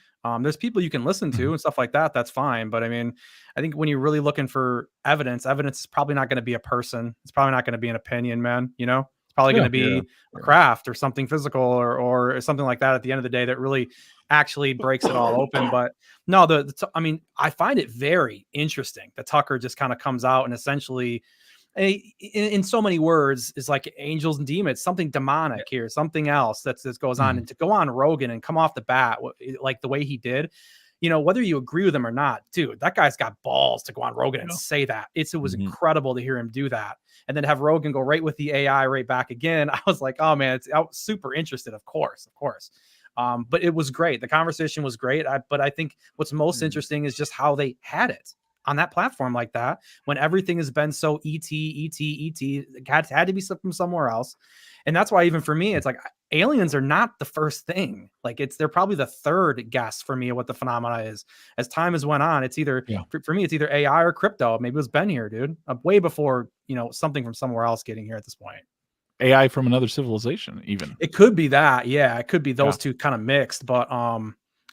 There's people you can listen to and stuff like that. That's fine. But I mean, I think when you're really looking for evidence is probably not going to be a person. It's probably not going to be an opinion, man. It's probably going to be a craft or something physical or something like that at the end of the day that really actually breaks it all open. But no, I mean, I find it very interesting that Tucker just kind of comes out and essentially, in so many words, is like angels and demons, something demonic here, something else that goes on. And to go on Rogan and come off the bat like the way he did, whether you agree with him or not, dude, that guy's got balls to go on Rogan and say that. It was incredible to hear him do that. And then have Rogan go right with the AI right back again. I was like, oh man, I was super interested. Of course. But it was great. The conversation was great. But I think what's most interesting is just how they had it on that platform like that, when everything has been so ET, it had to be from somewhere else. And that's why even for me, it's like aliens are not the first thing. Like they're probably the third guess for me of what the phenomena is. As time has went on, it's either, for me, it's either AI or crypto. Maybe it was Ben here, dude, way before, something from somewhere else getting here at this point. AI from another civilization, even. It could be that. Yeah, it could be those two kind of mixed, but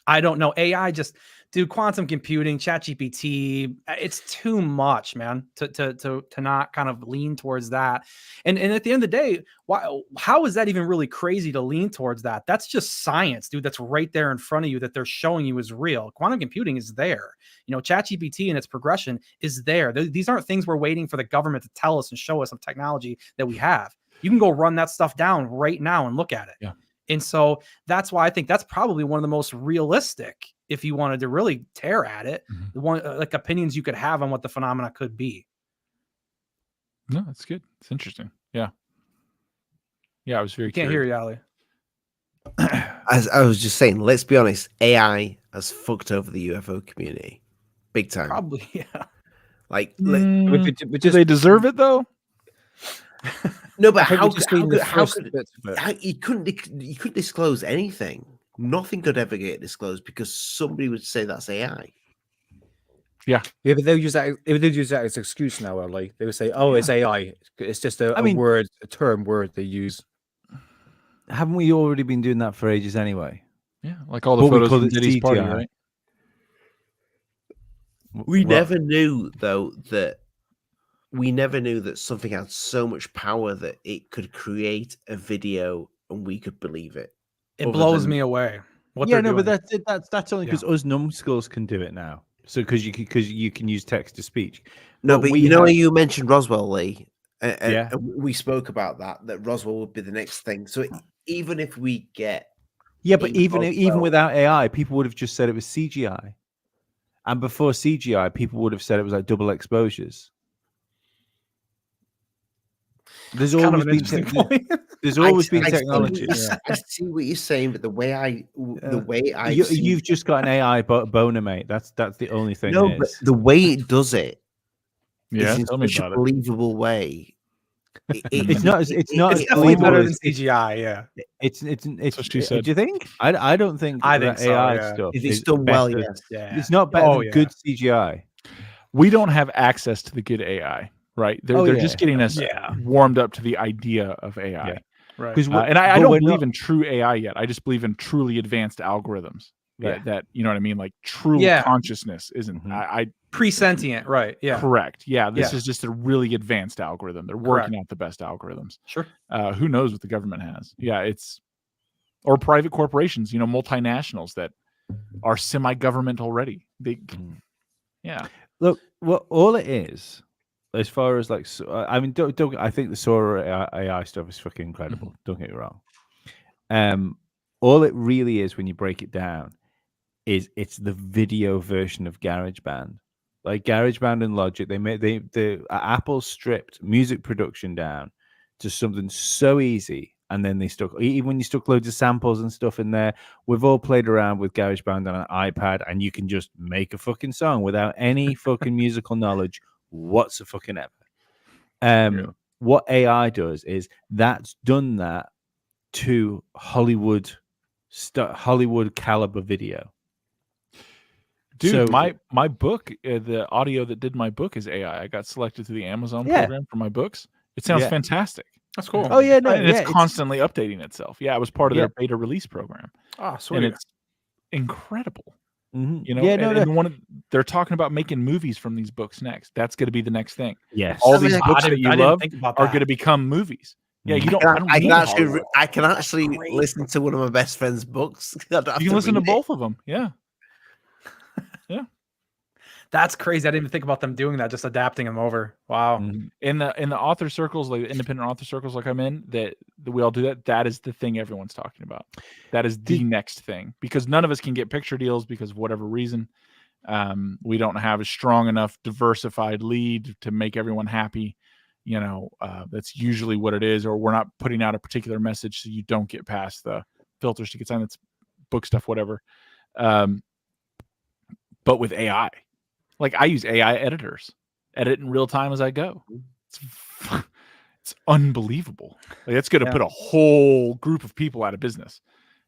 I don't know. AI just, dude, quantum computing, ChatGPT, it's too much, man, to not kind of lean towards that. And at the end of the day, how is that even really crazy to lean towards that? That's just science, dude. That's right there in front of you that they're showing you is real. Quantum computing is there. ChatGPT and its progression is there. These aren't things we're waiting for the government to tell us and show us some technology that we have. You can go run that stuff down right now and look at it. Yeah. And so that's why I think that's probably one of the most realistic, if you wanted to really tear at it, the one like opinions you could have on what the phenomena could be. No, that's good. It's interesting. Yeah. Yeah, I was very Can't hear you, Olie. As I was just saying, let's be honest, AI has fucked over the UFO community. Big time. Probably, yeah. Like, do they deserve it though? No, but how you couldn't disclose anything. Nothing could ever get disclosed because somebody would say that's AI. Yeah, but they'll use that. If they use that as an excuse now, Olie, they would say, "Oh, it's AI. It's just a term word they use." Haven't we already been doing that for ages anyway? Yeah, like all the But we photos call from it Diddy's party, CGI. right? We never knew, though, that something had so much power that it could create a video and we could believe it. It blows me away. What Yeah, they're no, doing. but that's only because us numbskulls can do it now. So because you can use text to speech. No, but you know, you mentioned Roswell, Lee. Yeah. And we spoke about that Roswell would be the next thing. So even if we get but even without AI, people would have just said it was CGI. And before CGI, people would have said it was like double exposures. There's always been technology. I see what you're saying, but the way I you've just got an AI boner, mate. That's the only thing. No, but the way it does it, yeah, is in such a believable way. It's not as definitely better than CGI. Yeah, it's what she said. Do you think? I don't think. I think so, AI yeah. stuff. If it's done well, yes. Yeah. It's not better than good CGI. We don't have access to the good AI, right? They're just getting us warmed up to the idea of AI. Yeah. Right. And I don't believe in true AI yet. I just believe in truly advanced algorithms. That you know what I mean? Like true consciousness isn't. I pre-sentient, right? Yeah. Correct. Yeah. This is just a really advanced algorithm. They're working out the best algorithms. Sure. Who knows what the government has? Yeah, or private corporations, multinationals that are semi-government already. Yeah. Look, what all it is, as far as like, I mean, don't I think the Sora AI stuff is fucking incredible. Don't get me wrong. All it really is, when you break it down, is it's the video version of GarageBand. Like GarageBand and Logic, Apple stripped music production down to something so easy, and then they even when you stuck loads of samples and stuff in there. We've all played around with GarageBand on an iPad, and you can just make a fucking song without any fucking musical knowledge whatsoever. What AI does is that's done that to Hollywood caliber video. Dude, my book, the audio that did my book is AI. I got selected to the Amazon program for my books. It sounds fantastic. That's cool. Oh yeah, no, and it's constantly updating itself. Yeah, I was part of their beta release program. Oh, sweet. And it's incredible. Mm-hmm. They're talking about making movies from these books next. That's going to be the next thing. Yes, all these books that you love are going to become movies. Yeah, you don't. I can actually listen to one of my best friend's books. You can listen to both of them. Yeah. Yeah. That's crazy. I didn't even think about them doing that, just adapting them over. Wow. In the author circles, like independent author circles like I'm in, that we all do that. That is the thing everyone's talking about. That is the next thing, because none of us can get picture deals because of whatever reason. We don't have a strong enough diversified lead to make everyone happy. That's usually what it is, or we're not putting out a particular message so you don't get past the filters to get signed. That's book stuff, whatever. But with AI, like I use AI editors, edit in real time as I go. It's unbelievable. Like it's going to put a whole group of people out of business.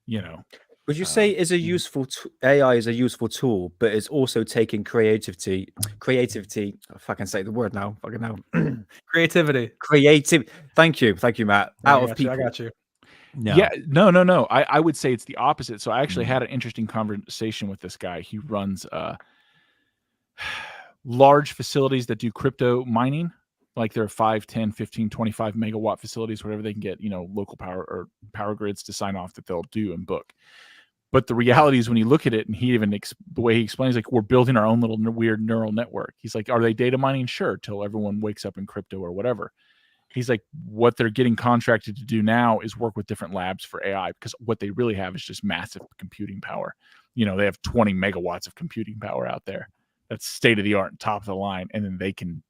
Would you say is a useful AI is a useful tool, but it's also taking creativity. If I can say the word now, fucking now. Creativity. Thank you, Matt. Out of people. I got you. No. Yeah, no. I would say it's the opposite. So I actually had an interesting conversation with this guy. He runs large facilities that do crypto mining. Like they're 5, 10, 15, 25 megawatt facilities, whatever they can get, local power or power grids to sign off that they'll do and book. But the reality is when you look at it, and he even the way he explains, like we're building our own little weird neural network. He's like, are they data mining? Sure, till everyone wakes up in crypto or whatever. He's like, what they're getting contracted to do now is work with different labs for AI, because what they really have is just massive computing power. They have 20 megawatts of computing power out there. That's state of the art and top of the line. And then they can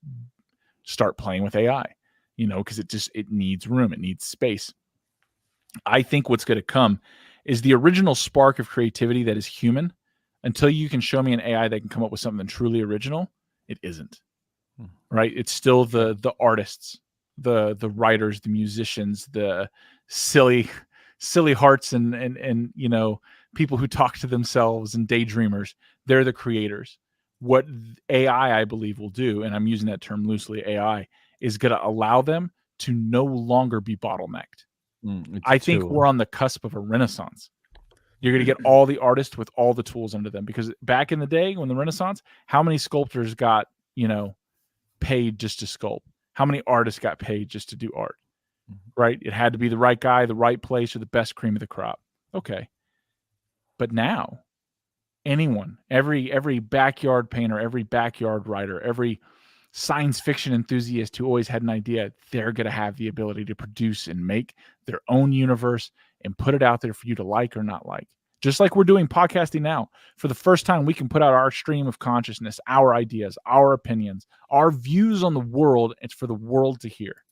start playing with AI, because it needs room. It needs space. I think what's going to come is the original spark of creativity that is human. Until you can show me an AI that can come up with something truly original, it isn't. Right? It's still the artists, the writers, the musicians, the silly hearts and people who talk to themselves and daydreamers. They're the creators. What AI, I believe, will do, and I'm using that term loosely, AI, is going to allow them to no longer be bottlenecked. I think we're on the cusp of a renaissance. You're going to get all the artists with all the tools under them, because back in the day when the Renaissance, how many sculptors got, paid just to sculpt? How many artists got paid just to do art? Right? It had to be the right guy, the right place, or the best cream of the crop. Okay. But now anyone, every backyard painter, every backyard writer, every science fiction enthusiast who always had an idea, they're going to have the ability to produce and make their own universe and put it out there for you to like or not like. Just like we're doing podcasting now. For the first time, we can put out our stream of consciousness, our ideas, our opinions, our views on the world. It's for the world to hear.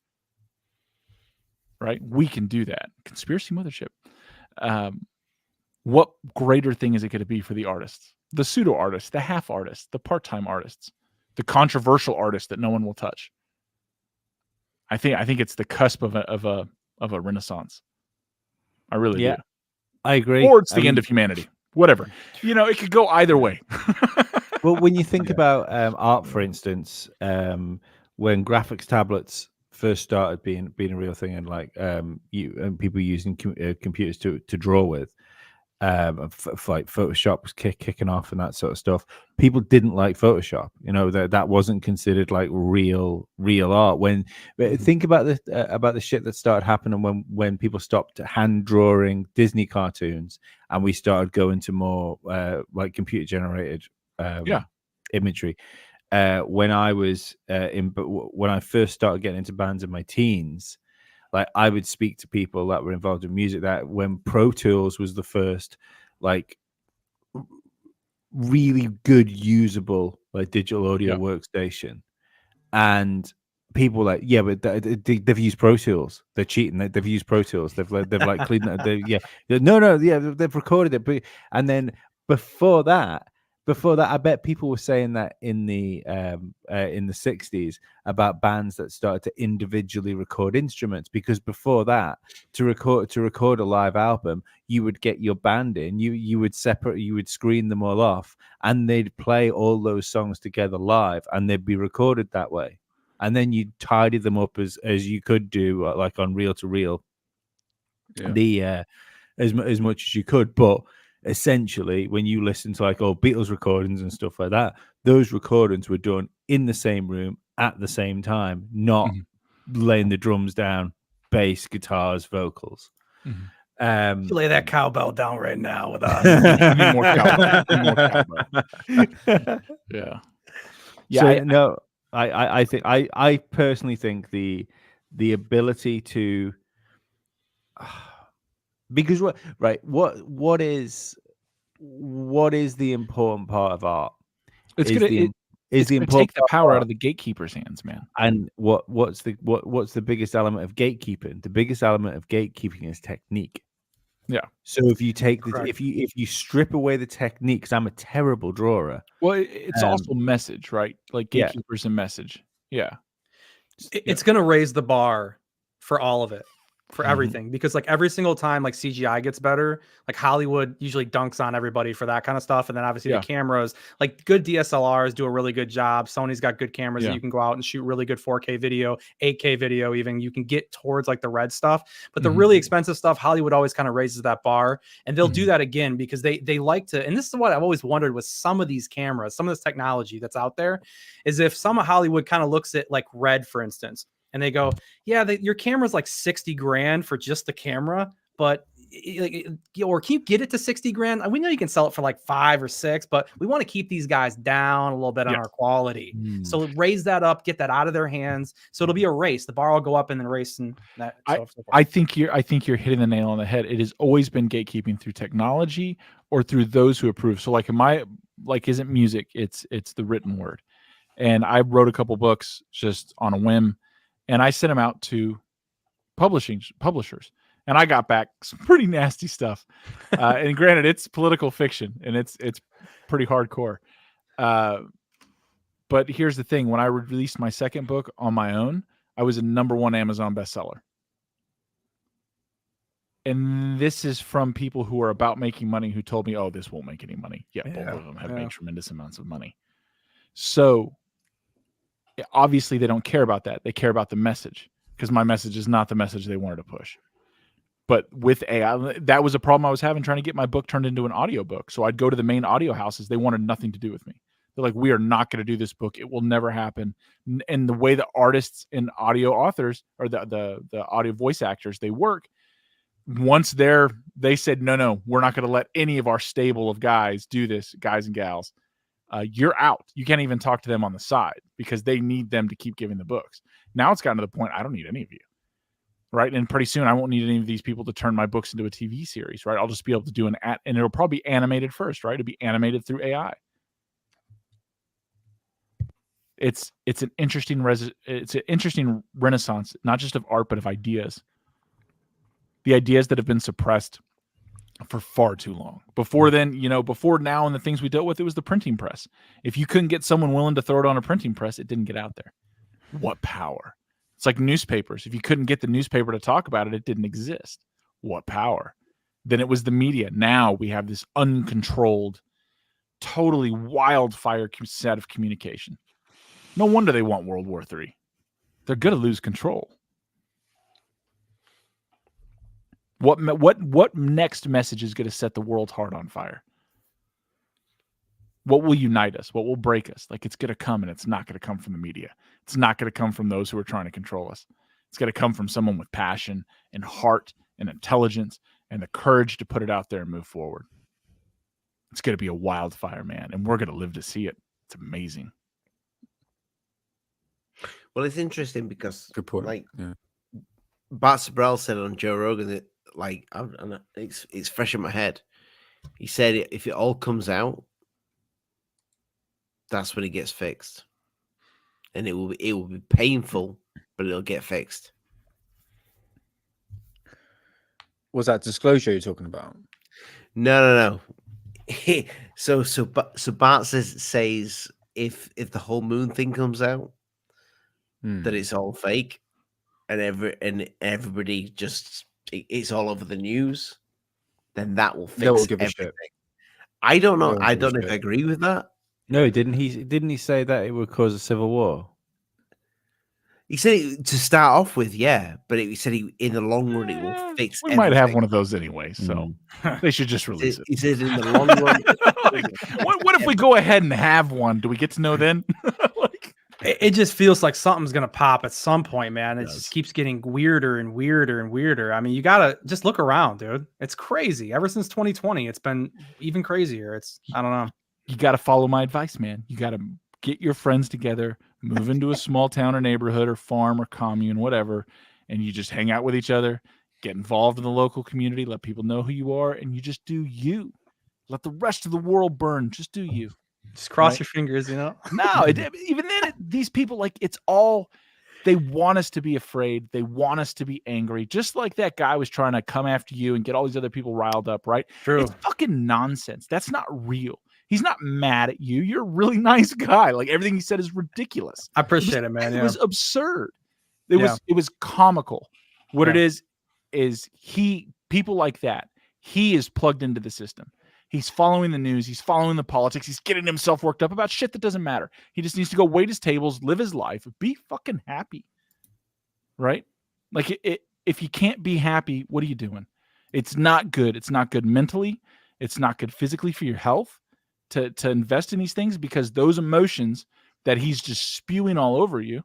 Right? We can do that. Conspiracy Mothership. What greater thing is it going to be for the artists? The pseudo artists, the half artists, the part-time artists, the controversial artists that no one will touch. I think it's the cusp of a renaissance. I really do. I agree. Or it's the end of humanity. Whatever. It could go either way. Well, when you think about art, for instance, when graphics tablets first started being a real thing, and people using computers to draw with, like Photoshop was kicking off and that sort of stuff. People didn't like Photoshop. That wasn't considered like real art. When think about the shit that started happening when people stopped hand drawing Disney cartoons and we started going to more like computer generated imagery. When I first started getting into bands in my teens, like I would speak to people that were involved in music that when Pro Tools was the first like really good usable like digital audio workstation, and people were like, but they've used Pro Tools, they're cheating, they've used Pro Tools, they've like cleaned it, they've recorded it, and then before that, I bet people were saying that in the 60s about bands that started to individually record instruments, because before that, to record a live album, you would get your band in, you would screen them all off, and they'd play all those songs together live, and they'd be recorded that way, and then you'd tidy them up as you could do like on reel to reel, as much as you could, but essentially, when you listen to like old Beatles recordings and stuff like that, those recordings were done in the same room at the same time, not laying the drums down, bass, guitars, vocals. You lay that cowbell down right now with us. I need more cowbell. Yeah. I think I personally think the ability to because what is the important part of art? It's going to take the power out of the gatekeeper's hands, man. And what's the biggest element of gatekeeping? The biggest element of gatekeeping is technique. Yeah. So if you take if you strip away the technique, because I'm a terrible drawer. Well, it's also message, right? Like gatekeepers and message. Yeah. It's going to raise the bar for all of it. For everything, because like every single time like CGI gets better, like Hollywood usually dunks on everybody for that kind of stuff, and then obviously the cameras, like good DSLRs do a really good job. Sony's got good cameras that you can go out and shoot really good 4K video, 8K video, even you can get towards like the red stuff, but the really expensive stuff, Hollywood always kind of raises that bar, and they'll do that again because they like to. And this is what I've always wondered with some of these cameras, some of this technology that's out there, is if some of Hollywood kind of looks at like Red, for instance, and they go, your camera's like 60 grand for just the camera, but or can you get it to 60 grand? We know you can sell it for like 5 or 6, but we want to keep these guys down a little bit on our quality. So raise that up, get that out of their hands. So it'll be a race. The bar will go up and then race. And that. I think you're hitting the nail on the head. It has always been gatekeeping through technology or through those who approve. So isn't music, it's the written word. And I wrote a couple books just on a whim. And I sent them out to publishers, and I got back some pretty nasty stuff. And granted, it's political fiction, and it's pretty hardcore. But here's the thing: when I released my second book on my own, I was a #1 Amazon bestseller. And this is from people who are about making money, who told me, "Oh, this won't make any money." Both of them have made tremendous amounts of money. So. Obviously, they don't care about that. They care about the message, because my message is not the message they wanted to push. But with AI, that was a problem I was having trying to get my book turned into an audiobook. So I'd go to the main audio houses. They wanted nothing to do with me. They're like, we are not going to do this book. It will never happen. And the way the artists and audio authors or the audio voice actors, they work, once they said, no, we're not going to let any of our stable of guys do this, guys and gals. You're out. You can't even talk to them on the side because they need them to keep giving the books. Now it's gotten to the point, I don't need any of you. Right. And pretty soon I won't need any of these people to turn my books into a TV series. Right. I'll just be able to do and it'll probably be animated first. Right. It'll be animated through AI. It's an interesting renaissance, not just of art, but of ideas. The ideas that have been suppressed for far too long. Before then, before now and the things we dealt with, it was the printing press. If you couldn't get someone willing to throw it on a printing press, it didn't get out there. What power. It's like newspapers. If you couldn't get the newspaper to talk about it, it didn't exist. What power. Then it was the media. Now we have this uncontrolled, totally wildfire set of communication. No wonder they want World War III. They're going to lose control. What next message is going to set the world's heart on fire? What will unite us? What will break us? Like, it's going to come, and it's not going to come from the media. It's not going to come from those who are trying to control us. It's going to come from someone with passion and heart and intelligence and the courage to put it out there and move forward. It's going to be a wildfire, man, and we're going to live to see it. It's amazing. Well, it's interesting because, Bart Sabrell said on Joe Rogan that, it's fresh in my head. He said if it all comes out, that's when it gets fixed, and it will be painful, but it'll get fixed. Was that disclosure you're talking about? No. So Bart says if the whole moon thing comes out, that it's all fake, and everybody just it's all over the news, then that will fix everything. I don't know. I don't know if I agree with that. No, didn't he say that it would cause a civil war? He said to start off with, yeah, but he said in the long run it will fix. We might have one of those anyway, so they should just release it. He said in the long run. What if we go ahead and have one? Do we get to know then? It just feels like something's gonna pop at some point, man. It just keeps getting weirder and weirder and weirder. I mean, you gotta just look around, dude. It's crazy. Ever since 2020, it's been even crazier. I don't know. You got to follow my advice, man. You got to get your friends together, move into a small town or neighborhood or farm or commune, whatever, and you just hang out with each other, get involved in the local community, let people know who you are, and you just do you. Let the rest of the world burn. Just do you. Just cross your fingers, No, even then, these people, it's all, they want us to be afraid. They want us to be angry. Just like that guy was trying to come after you and get all these other people riled up, right? True. It's fucking nonsense. That's not real. He's not mad at you. You're a really nice guy. Everything he said is ridiculous. I appreciate it, man. It was absurd. It was comical. What it is people like that. He is plugged into the system. He's following the news. He's following the politics. He's getting himself worked up about shit that doesn't matter. He just needs to go wait his tables, live his life, be fucking happy. Right? If you can't be happy, what are you doing? It's not good. It's not good mentally. It's not good physically for your health. To invest in these things, because those emotions that he's just spewing all over you,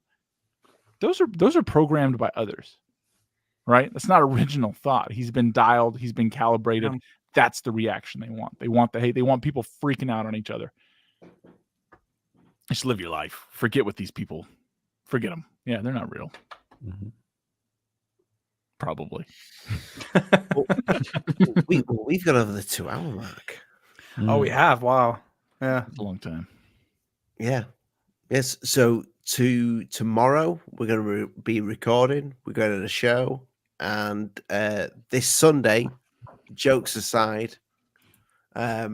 those are programmed by others, right? That's not original thought. He's been dialed. He's been calibrated. That's the reaction they want. They want the hate. They want people freaking out on each other. Just live your life. Forget what these people. Forget them. Yeah, they're not real. Mm-hmm. Probably. We've got over the 2-hour mark. Oh, we have. Wow. Yeah. It's a long time. Yeah. Yes. So tomorrow we're going to be recording. We're going to the show, and this Sunday, jokes aside, we're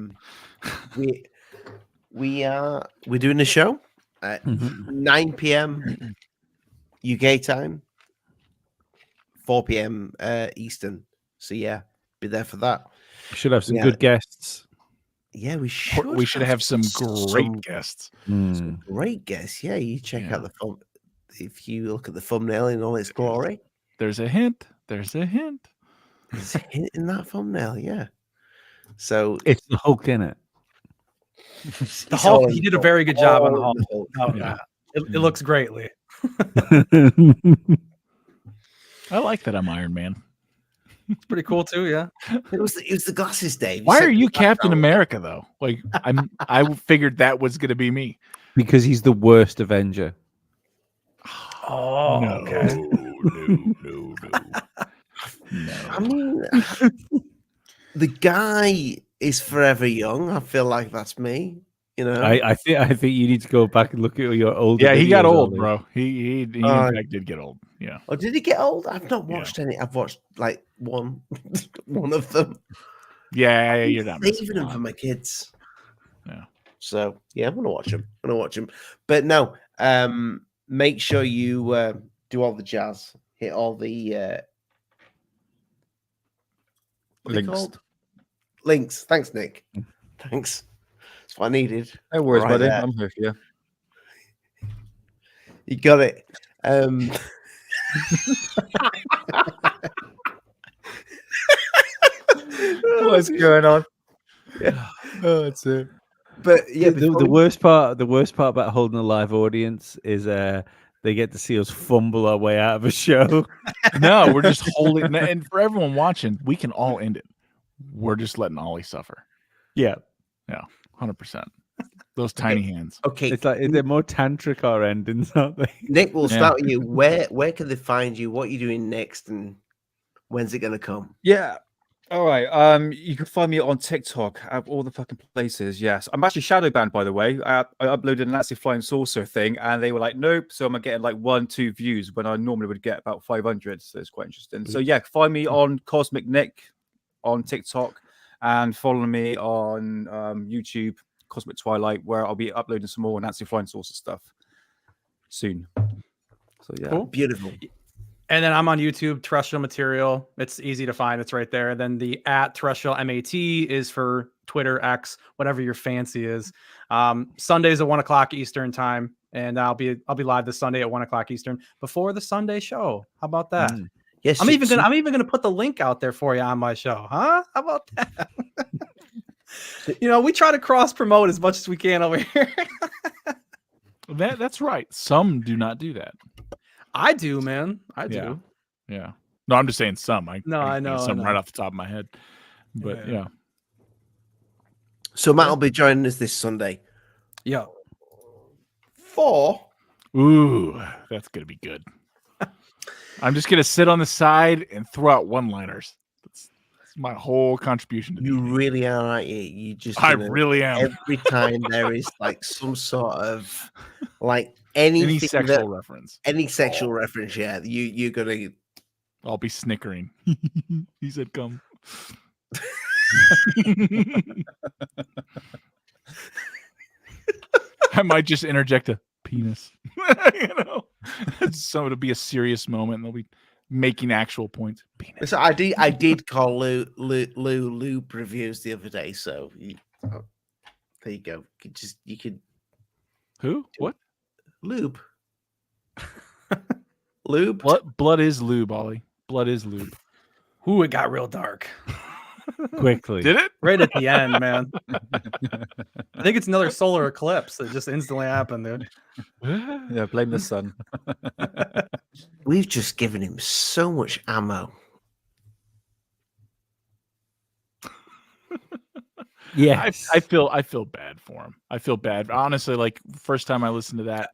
doing the show at 9 p.m. UK time, 4 p.m. Eastern. So yeah, be there for that. We should have some good guests. Yeah, we should. We should have some great guests. Some great guests. Yeah, you check out the film. If you look at the thumbnail in all its glory. There's a hint. There's a hint. It's in that thumbnail, yeah. So it's the Hulk in it. The Hulk, he did a very good job on the Hulk. Yeah. It looks greatly. I like that I'm Iron Man. It's pretty cool too, yeah. It was the glasses, Dave. Why are you Captain America though? Like I figured that was gonna be me. Because he's the worst Avenger. Oh, no, okay. No. I mean, the guy is forever young. I feel like that's me. You know, I think you need to go back and look at your old. Yeah, he got old, bro. He in fact did get old. Yeah. Oh, did he get old? I've not watched any. I've watched like one of them. Yeah, you're not saving them for my kids. Yeah. So yeah, I'm gonna watch them. But no, make sure you do all the jazz. Hit all the links. Thanks, Nick. Thanks. That's what I needed. No worries, buddy. I'm here for you. You got it. What's going on? Yeah. Oh, that's it. But yeah, the worst part about holding a live audience is they get to see us fumble our way out of a show. No, we're just holding. And for everyone watching, we can all end it. We're just letting Olie suffer. Yeah. 100%. Those tiny hands. Okay, it's like they're more tantric our endings, aren't they? Nick, we'll start with you. Where can they find you? What are you doing next, and when's it gonna come? Yeah. All right. You can find me on TikTok at all the fucking places. Yes, I'm actually shadow banned, by the way. I uploaded an Nazi flying saucer thing, and they were like, "Nope." So I'm getting like 1-2 views when I normally would get about 500. So it's quite interesting. So yeah, find me on Cosmic Nick on TikTok, and follow me on YouTube, Cosmic Twilight, where I'll be uploading some more Nazi flying saucer stuff soon. So yeah, Cool. Beautiful. And then I'm on YouTube, Terrestrial Material. It's easy to find. It's right there. Then the @Terrestrial MAT is for Twitter, X, whatever your fancy is. Sundays at 1:00 Eastern time, and I'll be live this Sunday at 1:00 Eastern before the Sunday show. How about that? Yes, I'm even gonna put the link out there for you on my show, huh? How about that? We try to cross promote as much as we can over here. That's right. Some do not do that. I do, man. I do. Yeah. No, I'm just saying some. I know some right off the top of my head. But yeah. So Matt will be joining us this Sunday. Yeah. 4. Ooh, that's gonna be good. I'm just gonna sit on the side and throw out one-liners. That's my whole contribution to you really are, aren't you? You just I really am. Every time there is like some sort of like any sexual reference. Any sexual reference, yeah. You're gonna I'll be snickering. He said come. I might just interject a penis. So it'll be a serious moment and they'll be making actual points. Penis. So I did call Lube reviews the other day, so there you go. You could who? What? Lube. Lube. Blood is lube, Olie. Blood is lube. Ooh, it got real dark. Quickly. Did it? Right at the end, man. I think it's another solar eclipse that just instantly happened, dude. Yeah, blame the sun. We've just given him so much ammo. Yeah, I feel bad for him. I feel bad. Honestly, like first time I listened to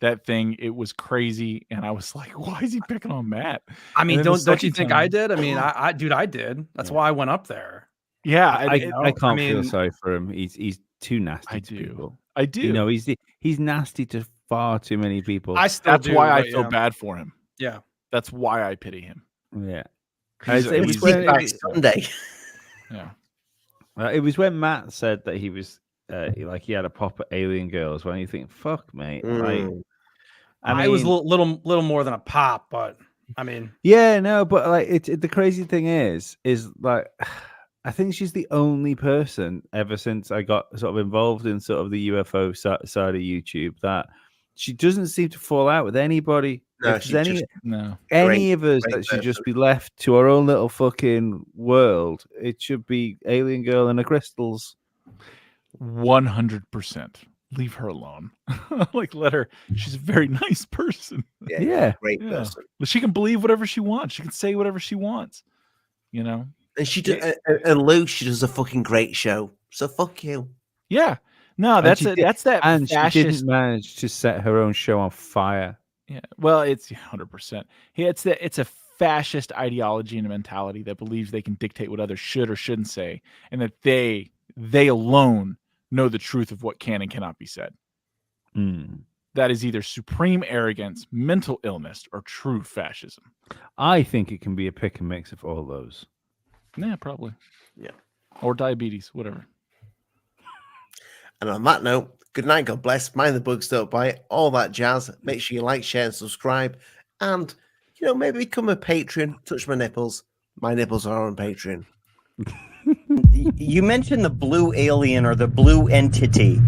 that thing, it was crazy, and I was like, "Why is he picking on Matt?" I mean, don't you think I did? I mean, I did. That's why I went up there. Yeah, I can't feel sorry for him. He's too nasty. I do. You know, he's nasty to far too many people. That's why I feel bad for him. Yeah, that's why I pity him. Yeah, it was Sunday. Yeah. It was when Matt said that he was like he had a pop at alien girls. When you think, "Fuck, mate," like, I mean, it was a little more than a pop, but I mean, yeah, no, but like the crazy thing is like I think she's the only person ever since I got sort of involved in sort of the UFO side of YouTube that she doesn't seem to fall out with anybody No, if there's she's any great- of us great that should just person. be left to our own little fucking world, it should be Alien Girl and the Crystals. 100%. Leave her alone. Like, let her. She's a very nice person. Yeah. Great person. But she can believe whatever she wants. She can say whatever she wants. You know. And she did, and Lou, she does a fucking great show. So fuck you. Yeah. No, And that's she it. did- That's that. And she fascist. didn't manage to set her own show on fire. Yeah. Well, it's 100%. Yeah, it's a fascist ideology and a mentality that believes they can dictate what others should or shouldn't say, and that they alone know the truth of what can and cannot be said. That is either supreme arrogance, mental illness, or true fascism. I think it can be a pick and mix of all those. Yeah, probably. Yeah. Or diabetes, whatever. And on that note, good night, God bless, mind the bugs don't bite, all that jazz. Make sure you like, share, and subscribe. And, maybe become a patron. Touch my nipples. My nipples are on Patreon. You mentioned the blue alien or the blue entity,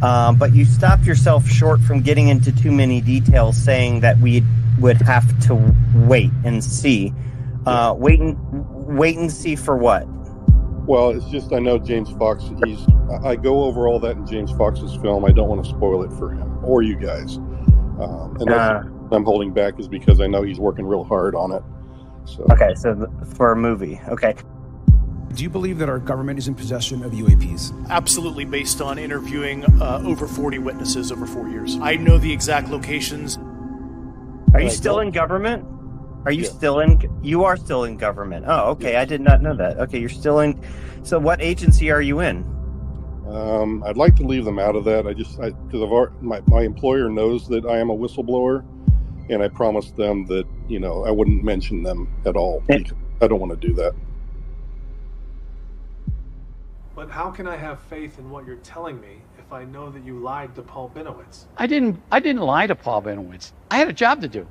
but you stopped yourself short from getting into too many details, saying that we would have to wait and see. Wait and see for what? Well, it's just I know James Fox. I go over all that in James Fox's film. I don't want to spoil it for him or you guys. And that's what I'm holding back is because I know he's working real hard on it. So okay, so for a movie, okay. Do you believe that our government is in possession of UAPs? Absolutely, based on interviewing over 40 witnesses over 4 years. I know the exact locations. Are you still in government? Are you still in? You are still in government. Oh, okay. I did not know that. Okay, you're still in. So, what agency are you in? I'd like to leave them out of that. Because my employer knows that I am a whistleblower, and I promised them that I wouldn't mention them at all. Because I don't want to do that. But how can I have faith in what you're telling me if I know that you lied to Paul Binowitz? I didn't lie to Paul Binowitz. I had a job to do.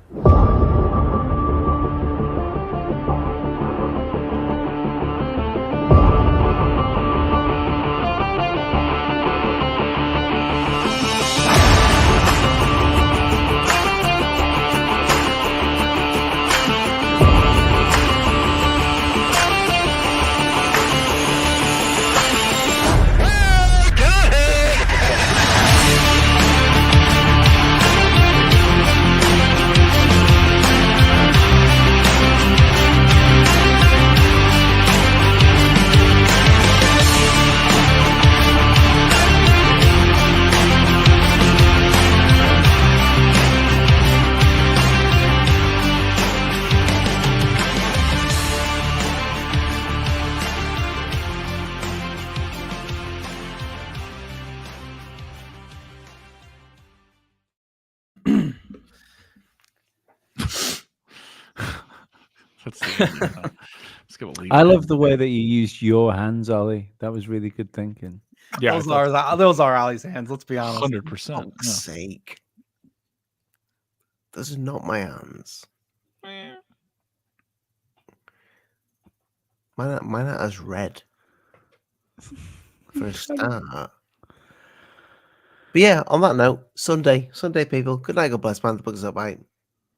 I love the way that you used your hands, Ollie. That was really good thinking. Yeah, those are Ollie's hands. Let's be honest. 100%. For fuck's sake. Those are not my hands. Mine are as red. For a start. But yeah, on that note, Sunday, people. Good night, God bless, man. The bugs don't bite.